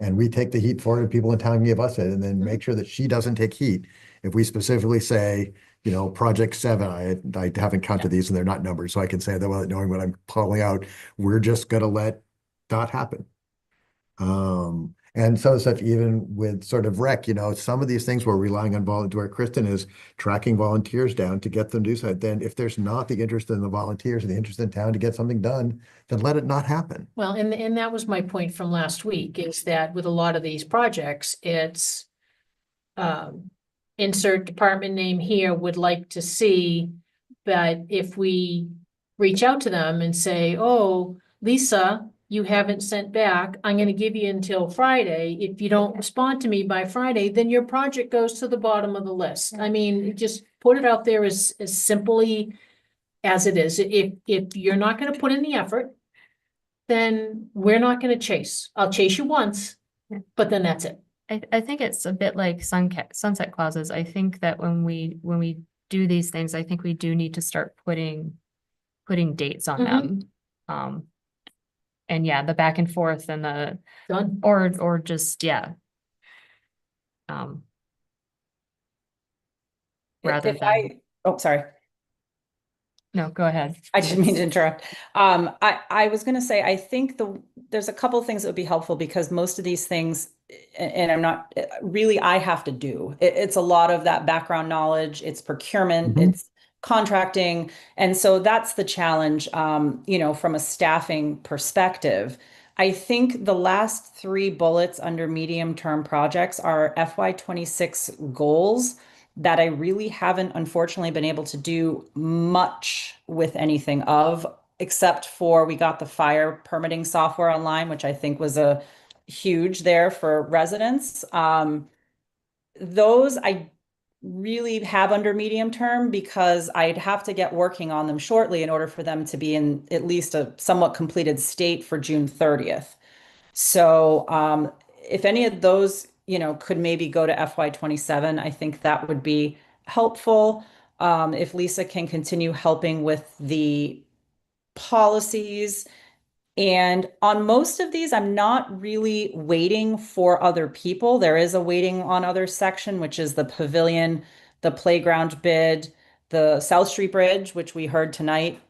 C: And we take the heat for it, and people in town give us it, and then make sure that she doesn't take heat. If we specifically say, project 7, I haven't counted these and they're not numbered, so I can say that without knowing what I'm calling out, we're just gonna let that happen. And so such even with sort of rec, some of these things we're relying on volunteer. Kristen is tracking volunteers down to get them to do so. Then if there's not the interest in the volunteers and the interest in town to get something done, then let it not happen.
E: Well, and that was my point from last week, is that with a lot of these projects, it's insert department name here, would like to see, but if we reach out to them and say, oh, Lisa, you haven't sent back, I'm gonna give you until Friday. If you don't respond to me by Friday, then your project goes to the bottom of the list. I mean, just put it out there as simply as it is. If you're not gonna put in the effort, then we're not gonna chase. I'll chase you once, but then that's it.
D: I think it's a bit like sunset clauses. I think that when we do these things, I think we do need to start putting dates on them. And yeah, the back and forth and the,
E: Done.
D: or just, yeah. Rather
A: if
D: than,
A: oh, sorry.
D: no, go ahead.
A: I didn't mean to interrupt. I was going to say, I think there's a couple of things that would be helpful, because most of these things, and I'm not really, I have to do. It's a lot of that background knowledge. It's procurement, it's contracting. And so that's the challenge, from a staffing perspective. I think the last 3 bullets under medium-term projects are FY26 goals that I really haven't, unfortunately, been able to do much with anything of, except for we got the fire permitting software online, which I think was a huge there for residents. Those I really have under medium term, because I'd have to get working on them shortly in order for them to be in at least a somewhat completed state for June 30th. So if any of those, could maybe go to FY27, I think that would be helpful. If Lisa can continue helping with the policies And on most of these, I'm not really waiting for other people. There is a waiting on other section, which is the pavilion, the playground bid, the South Street Bridge, which we heard tonight,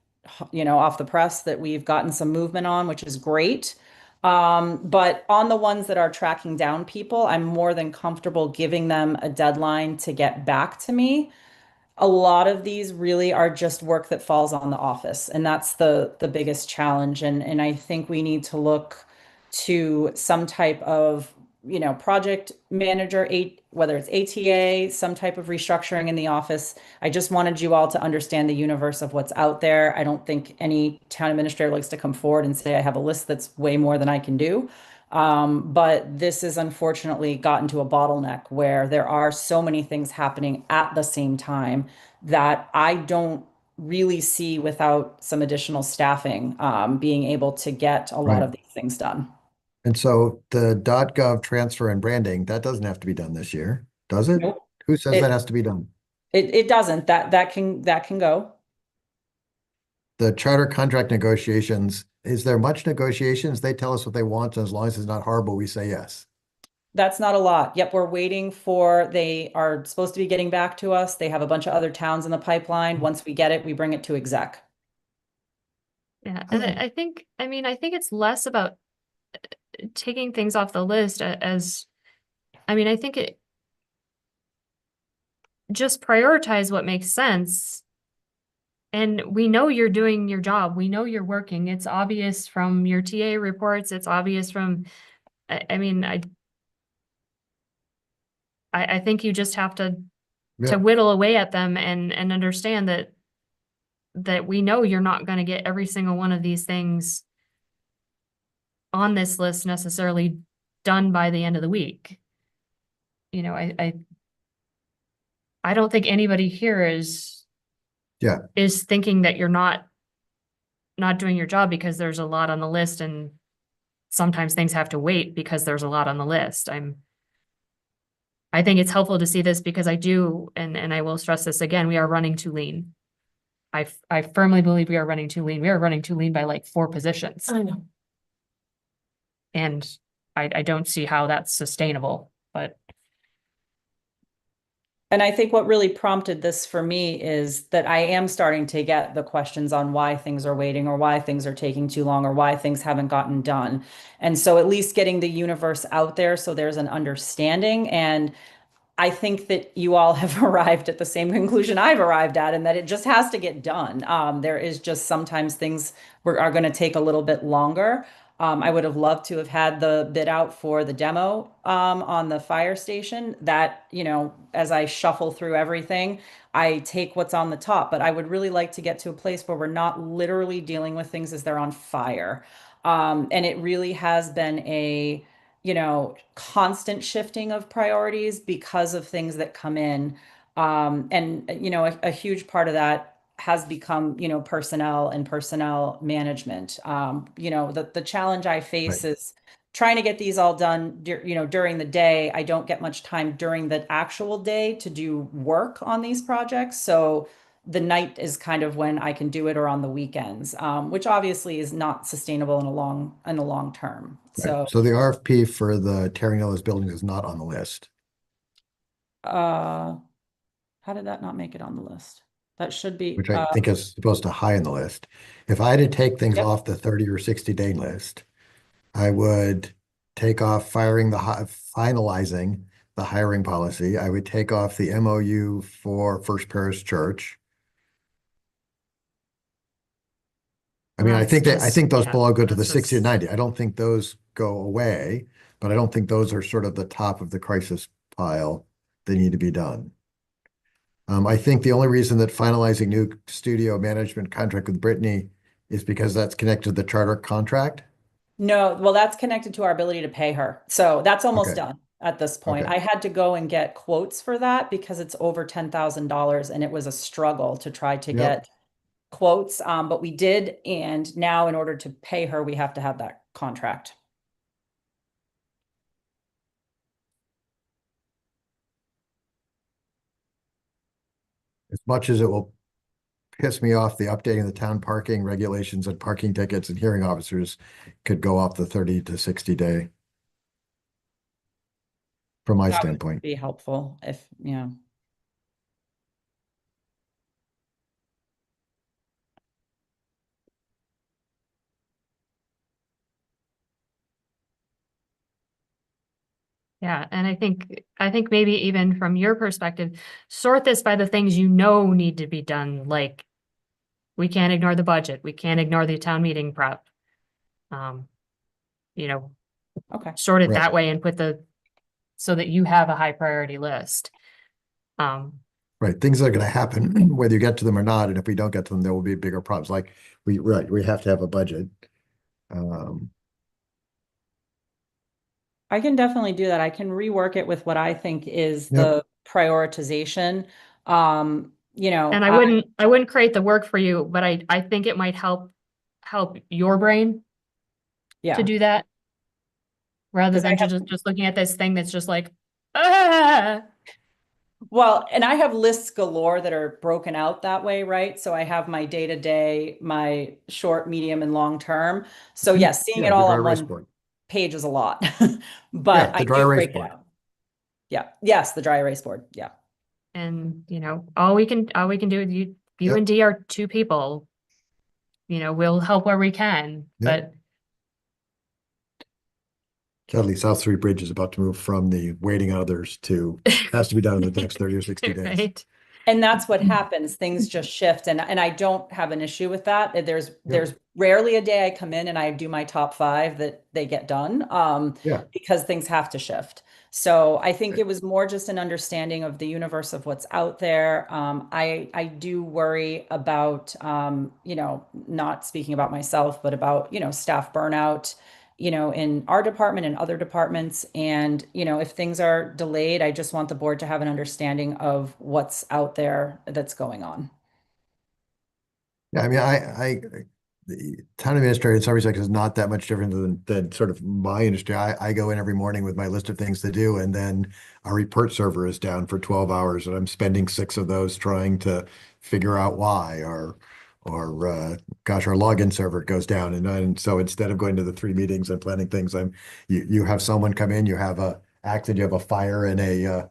A: off the press that we've gotten some movement on, which is great. But on the ones that are tracking down people, I'm more than comfortable giving them a deadline to get back to me. A lot of these really are just work that falls on the office, and that's the biggest challenge. And I think we need to look to some type of, project manager, whether it's ATA, some type of restructuring in the office. I just wanted you all to understand the universe of what's out there. I don't think any town administrator likes to come forward and say, I have a list that's way more than I can do. But this has unfortunately gotten to a bottleneck where there are so many things happening at the same time that I don't really see without some additional staffing, being able to get a lot
C: Right.
A: of these things done.
C: And so the .gov transfer and branding, that doesn't have to be done this year, does it?
A: Nope.
C: Who says
A: It-
C: that has to be done?
A: It doesn't. That can go.
C: The charter contract negotiations, is there much negotiations? They tell us what they want, and as long as it's not horrible, we say yes.
A: That's not a lot. Yep, we're waiting they are supposed to be getting back to us. They have a bunch of other towns in the pipeline. Once we get it, we bring it to exec.
D: Yeah, and I think, I think it's less about taking things off the list I think it just prioritize what makes sense. And we know you're doing your job. We know you're working. It's obvious from your TA reports. It's obvious from, I think you just have to
C: Yeah.
D: whittle away at them and understand that we know you're not going to get every single one of these things on this list necessarily done by the end of the week. I don't think anybody here is thinking that you're not doing your job because there's a lot on the list, and sometimes things have to wait because there's a lot on the list. I think it's helpful to see this because I do, and I will stress this again, we are running too lean. I firmly believe we are running too lean. We are running too lean by like 4 positions.
E: I know.
D: And I don't see how that's sustainable, but.
A: And I think what really prompted this for me is that I am starting to get the questions on why things are waiting or why things are taking too long or why things haven't gotten done. And so at least getting the universe out there so there's an understanding. And I think that you all have arrived at the same conclusion I've arrived at, and that it just has to get done. There is just sometimes things are going to take a little bit longer. I would have loved to have had the bid out for the demo on the fire station. That, as I shuffle through everything, I take what's on the top. But I would really like to get to a place where we're not literally dealing with things as they're on fire. And it really has been a constant shifting of priorities because of things that come in. And, a huge part of that has become, personnel and personnel management. The challenge I face is trying to get these all done, during the day. I don't get much time during the actual day to do work on these projects. So the night is kind of when I can do it, or on the weekends, which obviously is not sustainable in a long term.
C: Right. So the RFP for the tearing down those buildings is not on the list.
A: How did that not make it on the list? That should be.
C: Which I think is supposed to high on the list. If I had to take things
A: Yep.
C: off the 30 or 60-day list, I would take off finalizing the hiring policy. I would take off the MOU for First Parish Church. I mean, I think those below go to the 60 to 90. I don't think those go away, but I don't think those are sort of the top of the crisis pile. They need to be done. I think the only reason that finalizing new studio management contract with Brittany is because that's connected to the charter contract.
A: No, well, that's connected to our ability to pay her. So that's almost
C: Okay.
A: done at this point.
C: Okay.
A: I had to go and get quotes for that because it's over $10,000, and it was a struggle to try to
C: Yep.
A: get quotes. But we did. And now in order to pay her, we have to have that contract.
C: As much as it will piss me off, the updating the town parking regulations and parking tickets and hearing officers could go off the 30 to 60 day. From my
A: That would
C: standpoint.
A: be helpful if,
D: Yeah, and I think maybe even from your perspective, sort this by the things you know need to be done, like we can't ignore the budget, we can't ignore the town meeting prep. You know,
A: okay.
D: sort it
C: Right.
D: that way and put so that you have a high priority list.
C: Right, things are gonna happen whether you get to them or not, and if we don't get to them, there will be bigger problems, like, we have to have a budget.
A: I can definitely do that. I can rework it with what I think is
C: Yep.
A: the prioritization.
D: And I wouldn't create the work for you, but I think it might help your brain
A: yeah.
D: to do that. Rather
A: 'Cause I
D: than
A: have-
D: just looking at this thing that's just like, ah.
A: Well, and I have lists galore that are broken out that way, right? So I have my day-to-day, my short, medium, and long term. So yes, seeing
C: Yeah,
A: it
C: the
A: all
C: dry
A: on
C: erase
A: one
C: board.
A: page is a lot,
C: Yeah,
A: but
C: the
A: I
C: dry
A: do
C: erase
A: break it
C: board.
A: out. Yeah, yes, the dry erase board, yeah.
D: And, all we can do, you
C: Yep.
D: and Dee are two people. We'll help where we can,
C: Yep.
D: but
C: Sadly, South Street Bridge is about to move from the waiting others to, has to be done in the next 30 or 60 days.
D: right?
A: And that's what happens. Things just shift. And I don't have an issue with that. There's rarely a day I come in and I do my top 5 that they get done.
C: Yeah.
A: Because things have to shift. So I think it was more just an understanding of the universe of what's out there. I do worry about, not speaking about myself, but about, staff burnout, in our department and other departments. And, if things are delayed, I just want the board to have an understanding of what's out there that's going on.
C: Yeah, I mean, the town administrator in some respects is not that much different than sort of my industry. I go in every morning with my list of things to do, and then our report server is down for 12 hours, and I'm spending 6 of those trying to figure out why, or gosh, our login server goes down, and so instead of going to the 3 meetings and planning things, you have someone come in, you have you have a fire in an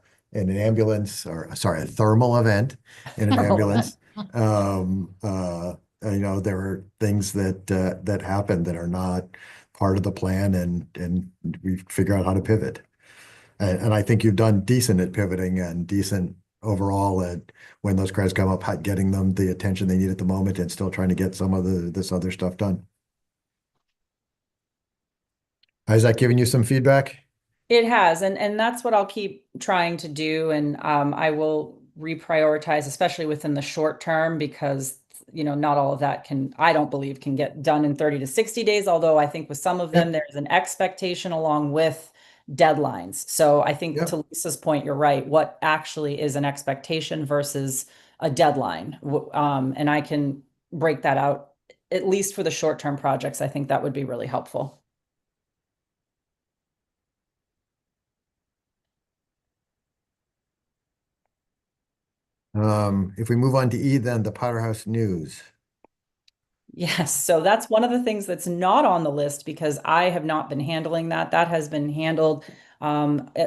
C: ambulance, or sorry, a thermal event in an ambulance. There are things that happen that are not part of the plan, and we figure out how to pivot. And I think you've done decent at pivoting and decent overall at when those credits come up, getting them the attention they need at the moment and still trying to get some of this other stuff done. Has that given you some feedback?
A: It has, and that's what I'll keep trying to do. And I will reprioritize, especially within the short term, because not all of that I don't believe can get done in 30 to 60 days. Although I think with some of them, there's an expectation along with deadlines. So I think to Lisa's point, you're right. What actually is an expectation versus a deadline? And I can break that out, at least for the short-term projects. I think that would be really helpful.
C: If we move on to E, then the Powderhouse News.
A: Yes, so that's one of the things that's not on the list because I have not been handling that. That has been handled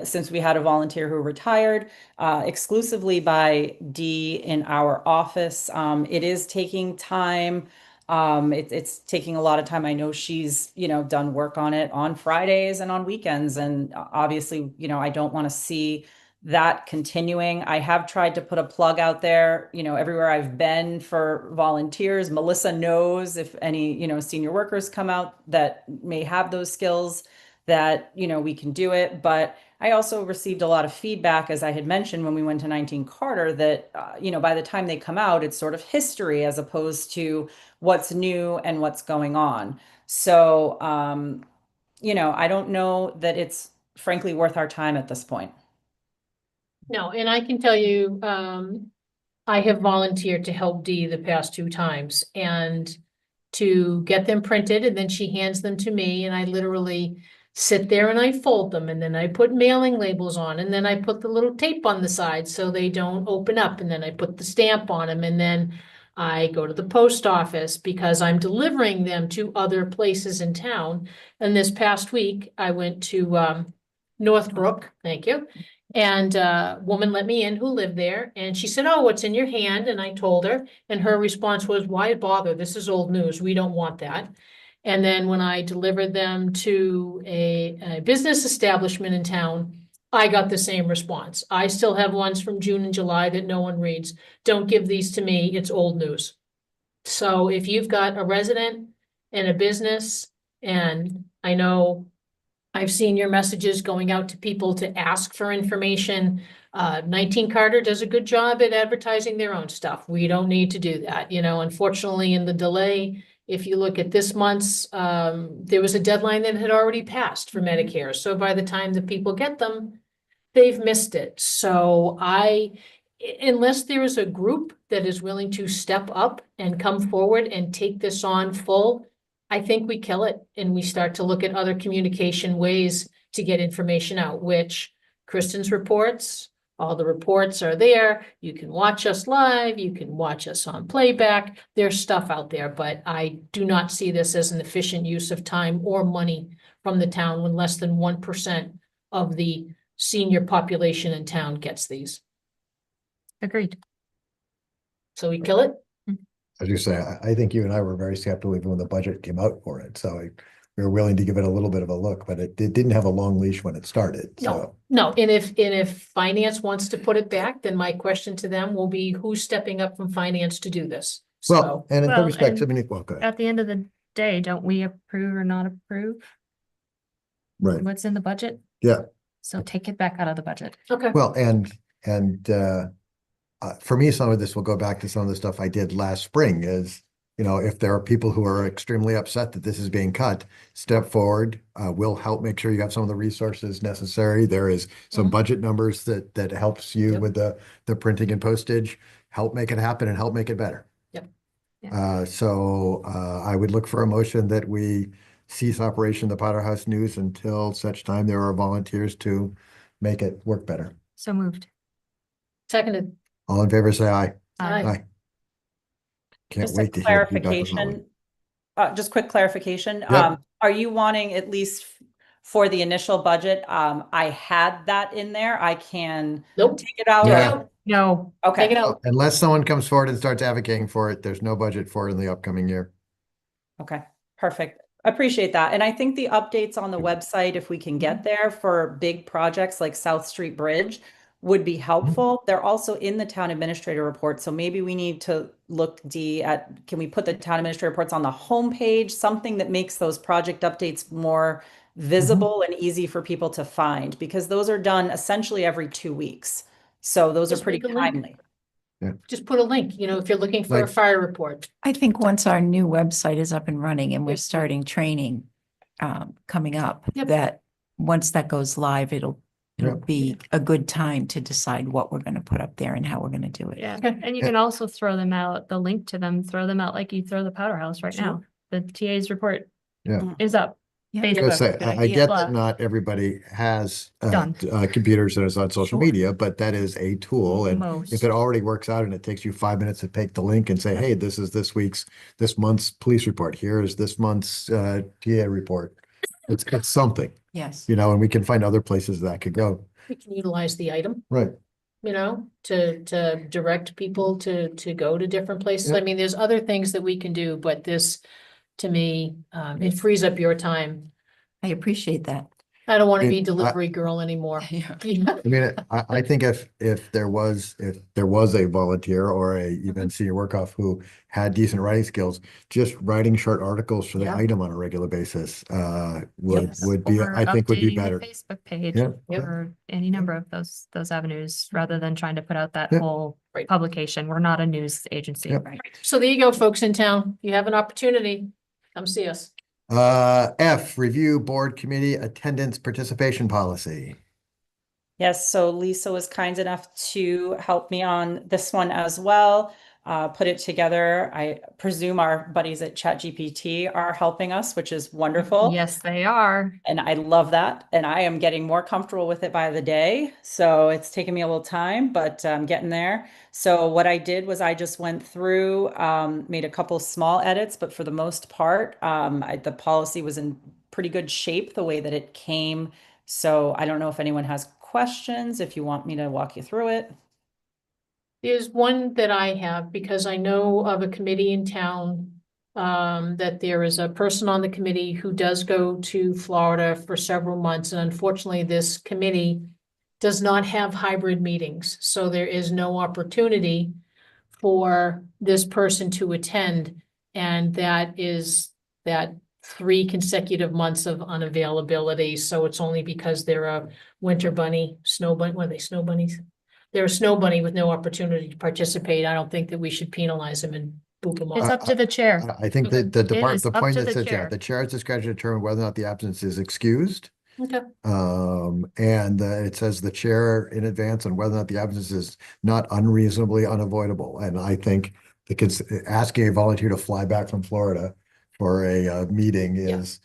A: since we had a volunteer who retired exclusively by Dee in our office. It is taking time. It's taking a lot of time. I know she's, done work on it on Fridays and on weekends. And obviously, I don't want to see that continuing. I have tried to put a plug out there, everywhere I've been for volunteers. Melissa knows if any, senior workers come out that may have those skills that, we can do it. But I also received a lot of feedback, as I had mentioned when we went to 19 Carter, that, by the time they come out, it's sort of history as opposed to what's new and what's going on. So, I don't know that it's frankly worth our time at this point.
E: No, and I can tell you, I have volunteered to help Dee the past 2 times and to get them printed, and then she hands them to me, and I literally sit there and I fold them, and then I put mailing labels on, and then I put the little tape on the side so they don't open up, and then I put the stamp on them, and then I go to the post office because I'm delivering them to other places in town. And this past week, I went to Northbrook, thank you. And a woman let me in who lived there, and she said, "Oh, what's in your hand?" And I told her, and her response was, "Why bother? This is old news. We don't want that." And then when I delivered them to a business establishment in town, I got the same response. "I still have ones from June and July that no one reads. Don't give these to me. It's old news." So if you've got a resident and a business, and I know I've seen your messages going out to people to ask for information. 19 Carter does a good job at advertising their own stuff. We don't need to do that. Unfortunately, in the delay, if you look at this month's, there was a deadline that had already passed for Medicare. So by the time the people get them, they've missed it. So unless there is a group that is willing to step up and come forward and take this on full, I think we kill it and we start to look at other communication ways to get information out, which Kristen's reports, all the reports are there. You can watch us live, you can watch us on playback. There's stuff out there, but I do not see this as an efficient use of time or money from the town when less than 1% of the senior population in town gets these.
D: Agreed.
E: So we kill it?
C: As you say, I think you and I were very skeptical even when the budget came out for it. So we were willing to give it a little bit of a look, but it didn't have a long leash when it started. So
E: No, and if finance wants to put it back, then my question to them will be, who's stepping up from finance to do this?
C: well, and in
D: Well,
C: some respects, I
D: and-
C: mean, well, good,
D: At the end of the day, don't we approve or not approve
C: right?
D: what's in the budget?
C: Yeah.
D: So take it back out of the budget.
E: Okay,
C: Well, and for me, some of this will go back to some of the stuff I did last spring is, if there are people who are extremely upset that this is being cut, step forward. We'll help make sure you have some of the resources necessary. There is some
E: Mhm.
C: budget numbers that helps you
E: Yep.
C: with the printing and postage, help make it happen and help make it better.
E: Yep.
C: So I would look for a motion that we cease operation of the Powderhouse News until such time there are volunteers to make it work better.
D: So moved.
E: seconded.
C: All in favor, say aye.
E: Aye.
C: Aye. Can't
A: Just a
C: wait to hear feedback on that one.
A: clarification, just quick clarification.
C: Yep.
A: Are you wanting at least for the initial budget? I had that in there. I can
E: Nope.
A: take it out.
C: Yeah.
D: No,
E: Take it
A: Okay,
E: out.
C: Unless someone comes forward and starts advocating for it, there's no budget for it in the upcoming year.
A: okay, perfect. Appreciate that. And I think the updates on the website, if we can get there for big projects like South Street Bridge, would be helpful. They're also in the town administrator report. So maybe we need to look at, can we put the town administrator reports on the homepage? Something that makes those project updates more visible and easy for people to find, because those are done essentially every 2 weeks. So those
E: Just
A: are pretty
E: make a link.
A: timely.
E: Just put a link, if you're looking for a
C: Like-
E: fire report.
G: I think once our new website is up and running and we're starting training coming up,
E: Yep.
G: that once that goes live, it'll
C: Yep.
G: be a good time to decide what we're going to put up there and how we're going to do it.
D: yeah,
E: Okay.
D: and you
C: Yeah.
D: can also throw them out, the link to them, throw them out like you throw the Powderhouse right
E: Sure.
D: now. The TA's report
C: Yeah.
D: is up.
G: Yeah.
C: I was
D: Facebook.
C: gonna say,
D: Good
C: I
D: idea.
C: get
D: Blah.
C: that not everybody has
D: Done.
C: computers that is on social
G: Sure.
C: media, but that is a tool. And
D: Most.
C: if it already works out and it takes you 5 minutes to take the link and say, hey, this is this month's police report. Here is this month's TA report. It's something,
G: Yes.
C: and we can find other places that could go.
E: We can utilize the item,
C: Right.
E: to direct people to go to different places.
C: Yeah.
E: I mean, there's other things that we can do, but this, to me, it frees up your time.
G: I appreciate that.
E: I don't want to
C: I
E: be
C: mean,
E: delivery girl anymore.
G: Yeah.
E: Yeah.
C: I mean, I think if there was a volunteer or a even senior work off who had decent writing skills, just writing short articles for the
G: Yeah.
C: item on a regular basis
G: Yes.
C: would be,
D: Or
C: I think would be
D: updating the
C: better.
D: Facebook page
C: Yeah.
E: Yep.
D: or any number of those avenues, rather than trying to put out that
C: Yeah.
D: whole
E: Right.
D: publication. We're not a news agency.
C: Yep.
G: Right.
E: So there you go, folks in town. You have an opportunity. Come see us.
C: F, review board committee attendance participation policy.
A: Yes, so Lisa was kind enough to help me on this one as well. put it together. I presume our buddies at ChatGPT are helping us, which is wonderful.
D: Yes, they are.
A: And I love that. And I am getting more comfortable with it by the day. So it's taken me a little time, but I'm getting there. So what I did was I just went through, made a couple small edits, but for the most part, the policy was in pretty good shape the way that it came. So I don't know if anyone has questions, if you want me to walk you through it.
E: There's one that I have, because I know of a committee in town, that there is a person on the committee who does go to Florida for several months, and unfortunately, this committee does not have hybrid meetings, so there is no opportunity for this person to attend, and that is that 3 consecutive months of unavailability, so it's only because they're a winter bunny, snow bunny, what are they, snow bunnies? They're a snow bunny with no opportunity to participate. I don't think that we should penalize them and boop them
D: It's
E: off.
D: up to the chair.
C: I think that the
D: is
C: the
D: up
C: point
D: to
C: that
D: the
C: says, yeah,
D: chair.
C: the chair's discretion to determine whether or not the absence is excused.
E: Okay.
C: And it says the chair in advance on whether or not the absence is not unreasonably unavoidable. And I think asking a volunteer to fly back from Florida for a meeting is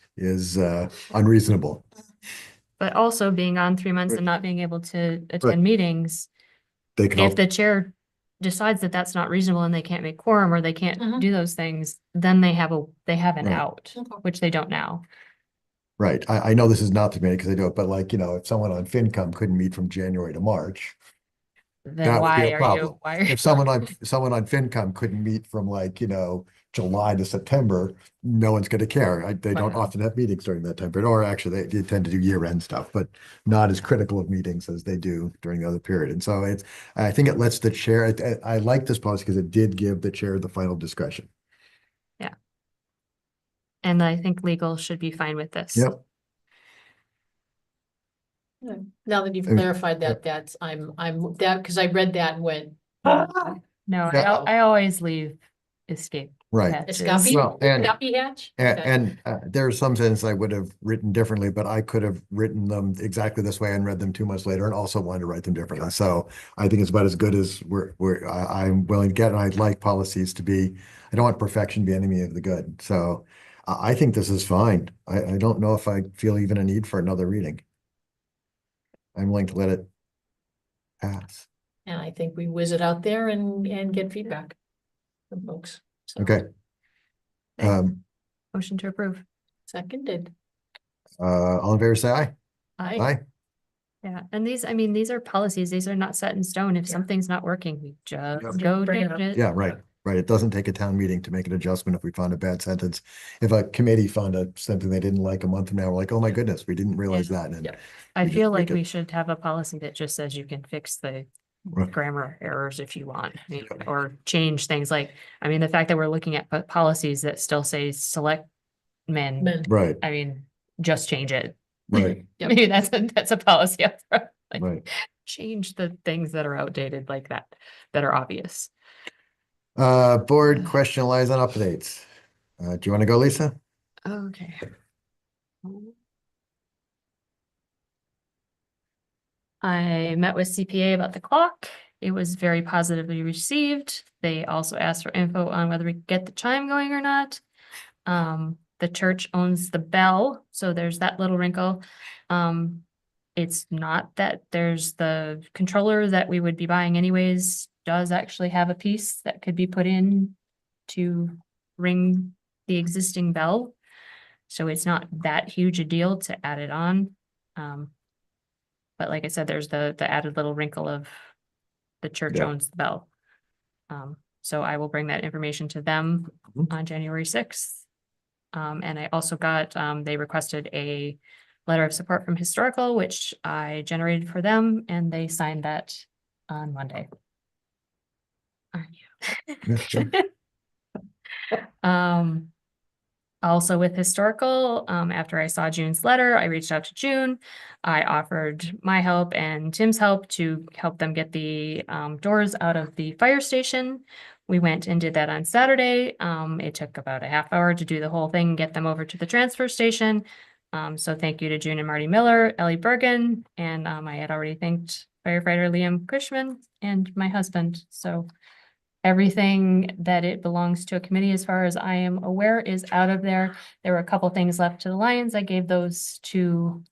C: unreasonable.
D: But also being on 3 months and not being able to attend meetings,
C: They can
D: if
C: all,
D: the chair decides that that's not reasonable and they can't make quorum or they can't
E: Mhm.
D: do those things, then they have an
C: Right.
D: out,
E: Okay.
D: which they don't now.
C: right. I know this is not the committee because they do it, but like, if someone on FinCom couldn't meet from January to March,
D: Then
C: that would be
D: why
C: a
D: are
C: problem.
D: you, why are you?
C: If someone on FinCom couldn't meet from like, July to September, no one's gonna care. They don't
D: Wow.
C: often have meetings during that time period, or actually they tend to do year-end stuff, but not as critical of meetings as they do during the other period. And so I think it lets the chair, I like this policy because it did give the chair the final discretion.
D: And I think legal should be fine with this.
C: Yep.
E: Now that you've
C: I mean,
E: clarified that, that's, I'm that, because I read that and went,
D: No,
C: Yeah.
D: I always leave escape
C: Right.
D: hatches.
E: Escape?
C: Well, and
E: Guppy hatch? Okay.
C: And there are some sentences I would have written differently, but I could have written them exactly this way and read them 2 months later and also wanted to write them differently. So I think it's about as good as I'm willing to get. And I'd like policies to be, I don't want perfection to be enemy of the good. So I think this is fine. I don't know if I feel even a need for another reading. I'm willing to let it pass.
E: And I think we whiz it out there and get feedback from folks. So,
C: Okay. Um,
D: Motion to approve.
E: Seconded.
C: all in favor, say aye. Aye.
D: Yeah, and these are policies. These are not set in stone. If
E: Yeah.
D: something's not working, we just
C: Yep.
D: go
E: Bring it
D: change
E: up.
D: it.
C: Yeah, right, right. It doesn't take a town meeting to make an adjustment if we found a bad sentence. If a committee found something they didn't like a month from now, we're like, oh my goodness, we didn't realize that. And
E: Yeah.
D: I
C: we just
D: feel
C: make
D: like
C: it-
D: we should have a policy that just says you can fix the
C: Right.
D: grammar errors if you want,
C: Yeah.
D: or change things like, the fact that we're looking at policies that still say select men,
E: Men.
C: Right,
D: just change it.
C: right,
E: Yep.
D: Maybe that's a policy up front. Like,
C: right.
D: change the things that are outdated like that are obvious.
C: Board question liaison updates. Do you want to go, Lisa?
D: Okay. I met with CPA about the clock. It was very positively received. They also asked for info on whether we could get the chime going or not. The church owns the bell, so there's that little wrinkle. It's not that there's the controller that we would be buying anyways, does actually have a piece that could be put in to ring the existing bell. So it's not that huge a deal to add it on. But like I said, there's the added little wrinkle of the church
C: Yeah.
D: owns the bell. So I will bring that information to them
C: Mhm.
D: on January 6th. And I also got, they requested a letter of support from Historical, which I generated for them, and they signed that on Monday. Aren't you?
C: Yeah, sure.
D: Also with Historical, after I saw June's letter, I reached out to June. I offered my help and Tim's help to help them get the doors out of the fire station. We went and did that on Saturday. It took about a half hour to do the whole thing, get them over to the transfer station. So thank you to June and Marty Miller, Ellie Bergen, and I had already thanked firefighter Liam Cushman and my husband. So Everything that it belongs to a committee, as far as I am aware, is out of there. There were a couple things left to the Lions. I gave those to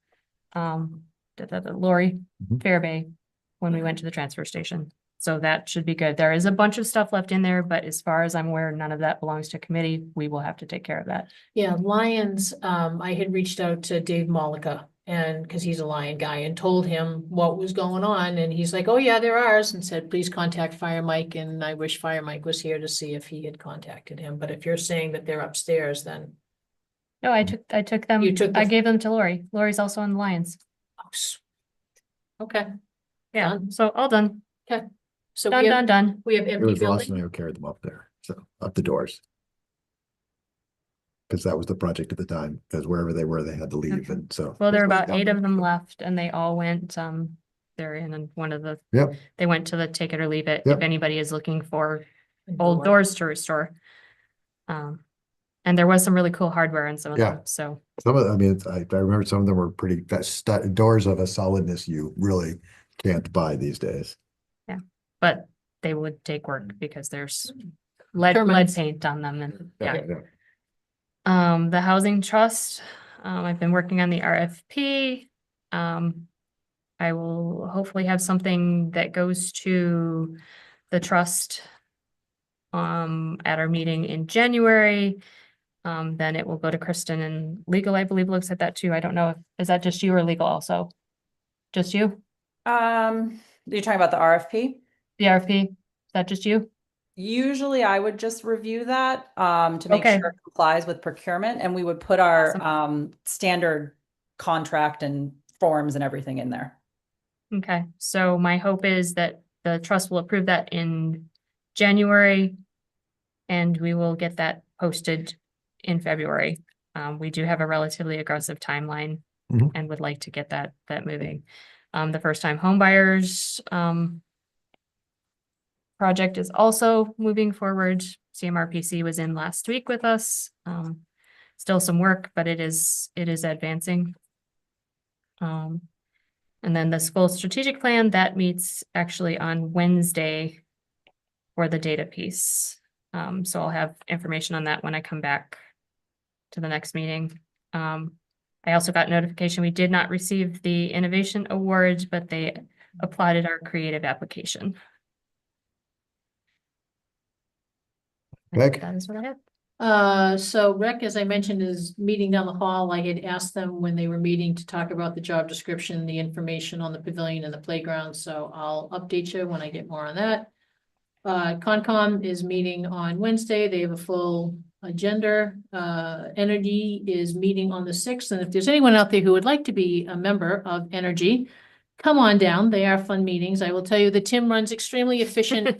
D: Lori
C: Mhm.
D: Fairbay when we went to the transfer station. So that should be good. There is a bunch of stuff left in there, but as far as I'm aware, none of that belongs to a committee. We will have to take care of that.
E: Yeah, Lions, I had reached out to Dave Malika and, because he's a Lion guy, and told him what was going on, and he's like, oh yeah, they're ours, and said, please contact Fire Mike, and I wish Fire Mike was here to see if he had contacted him, but if you're saying that they're upstairs, then.
D: No, I took them,
E: You took the-
D: I gave them to Lori. Lori's also on the Lions.
E: Oh, okay,
D: Yeah,
E: Done.
D: so all done.
E: so
D: Done,
E: we
D: done,
E: have,
D: done.
E: we have
C: It
E: empty
C: was Ross and
E: building.
C: I who carried them up there, so up the doors. Because that was the project at the time, because wherever they were, they had to leave,
D: Okay.
C: and so.
D: Well, there are
C: it was
D: about
C: down
D: 8
C: there.
D: of them left and they all went, they're in one of the,
C: Yep.
D: they went to the take it or leave it.
C: Yep.
D: If anybody is looking for
E: A
D: old
E: door.
D: doors to restore. And there was some really cool hardware in some of
C: Yeah.
D: them, so.
C: Some of, I mean, I remember some of them were pretty, doors of a solidness you really can't buy these days.
D: But they would take work because there's lead
E: Termites.
D: paint on them and, yeah.
C: Yeah.
D: The housing trust, I've been working on the RFP. I will hopefully have something that goes to the trust at our meeting in January. Then it will go to Kristen, and legal, I believe, looks at that too. I don't know if, is that just you or legal also? Just you?
A: You're talking about the RFP?
D: The RFP? Is that just you?
A: Usually I would just review that to make
D: Okay.
A: sure it complies with procurement, and we would put our
D: Awesome.
A: standard contract and forms and everything in there.
D: Okay, so my hope is that the trust will approve that in January. And we will get that posted in February. We do have a relatively aggressive timeline
C: Mhm.
D: and would like to get that moving. The first time home buyers project is also moving forward. CMRPC was in last week with us. Still some work, but it is advancing. And then the school strategic plan that meets actually on Wednesday for the data piece. So I'll have information on that when I come back to the next meeting. I also got notification we did not receive the innovation award, but they applauded our creative application. I think
C: Meg?
D: that is what I have.
E: So Rec, as I mentioned, is meeting down the hall. I had asked them when they were meeting to talk about the job description, the information on the pavilion and the playground, so I'll update you when I get more on that. Concom is meeting on Wednesday. They have a full agenda. Energy is meeting on the 6th, and if there's anyone out there who would like to be a member of Energy, come on down. They are fun meetings. I will tell you that Tim runs extremely efficient,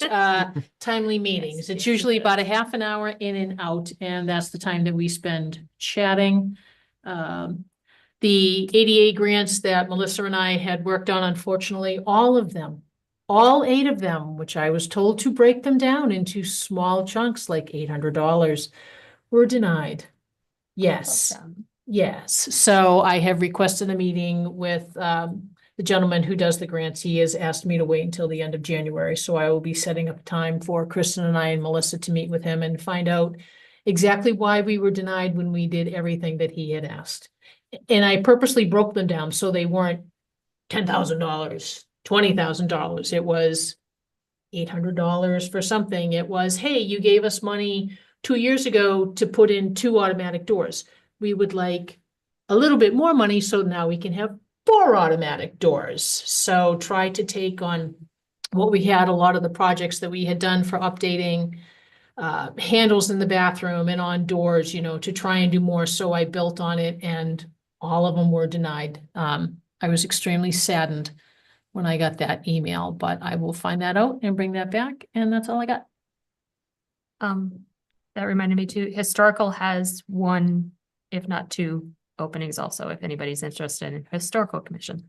E: timely meetings. It's usually about a half an hour in and out, and that's the time that we spend chatting. The ADA grants that Melissa and I had worked on, unfortunately, all of them, all 8 of them, which I was told to break them down into small chunks, like $800, were denied. Yes. Yes, so I have requested a meeting with the gentleman who does the grants. He has asked me to wait until the end of January, so I will be setting up time for Kristen and I and Melissa to meet with him and find out exactly why we were denied when we did everything that he had asked. And I purposely broke them down so they weren't $10,000, $20,000. It was $800 for something. It was, hey, you gave us money 2 years ago to put in 2 automatic doors. We would like a little bit more money, so now we can have 4 automatic doors. So try to take on what we had, a lot of the projects that we had done for updating handles in the bathroom and on doors, you know, to try and do more. So I built on it and all of them were denied. I was extremely saddened when I got that email, but I will find that out and bring that back. And that's all I got.
D: That reminded me too, historical has 1, if not 2 openings also, if anybody's interested in historical commission.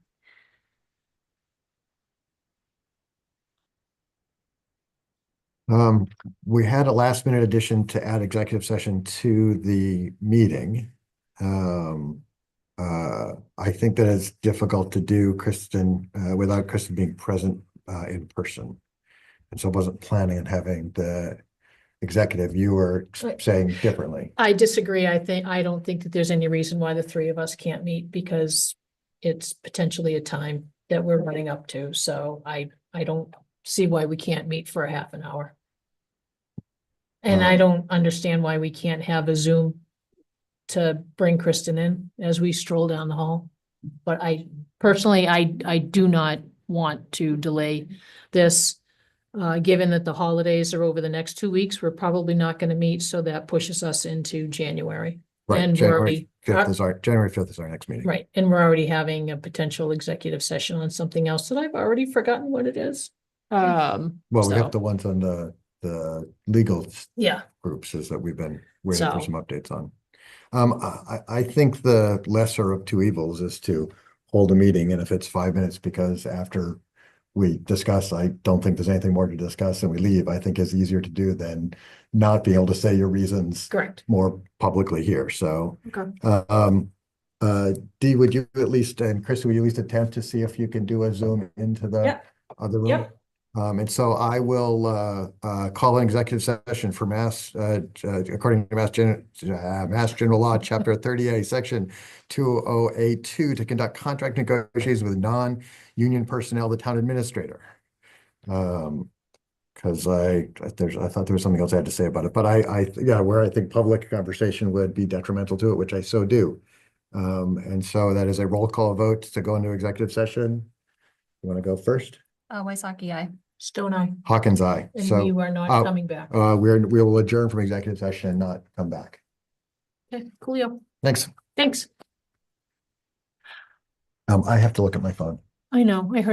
C: We had a last minute addition to add executive session to the meeting. I think that it's difficult to do, Kristen, without Kristen being present in person. And so wasn't planning on having the executive, you were
E: Right.
C: saying differently.
E: I disagree. I don't think that there's any reason why the three of us can't meet because it's potentially a time that we're running up to. So I don't see why we can't meet for a half an hour. And I don't understand why we can't have a Zoom to bring Kristen in as we stroll down the hall. But I do not want to delay this. Given that the holidays are over the next 2 weeks, we're probably not gonna meet, so that pushes us into January.
C: Right,
E: And we're
C: January
E: already,
C: 5th is January 5th is our next meeting.
E: right, and we're already having a potential executive session on something else that I've already forgotten what it is.
C: Well, we
E: So,
C: have the ones on the legal
E: yeah,
C: groups is that we've been waiting for
E: So-
C: some updates on. I think the lesser of two evils is to hold a meeting, and if it's 5 minutes, because after we discuss, I don't think there's anything more to discuss and we leave, I think is easier to do than not be able to say your reasons
E: correct.
C: more publicly here, so.
E: Okay.
C: Dee, would you at least, and Chris, would you at least attempt to see if you can do a Zoom into the
A: Yep.
C: other room?
A: Yep.
C: And so I will call an executive session for according to Mass General Law, Chapter 38, Section 2082, to conduct contract negotiations with non-union personnel, the town administrator. Because I thought there was something else I had to say about it, but where I think public conversation would be detrimental to it, which I so do. And so that is a roll call vote to go into executive session. You want to go first?
D: Waisaki, aye.
E: Stone Eye,
C: Hawkins, aye.
E: and
C: So
E: you are not
C: oh,
E: coming back.
C: we will adjourn from executive session and not come back.
E: Okay, coolio.
C: Thanks.
E: Thanks.
C: I have to look at my phone.
E: I know, I heard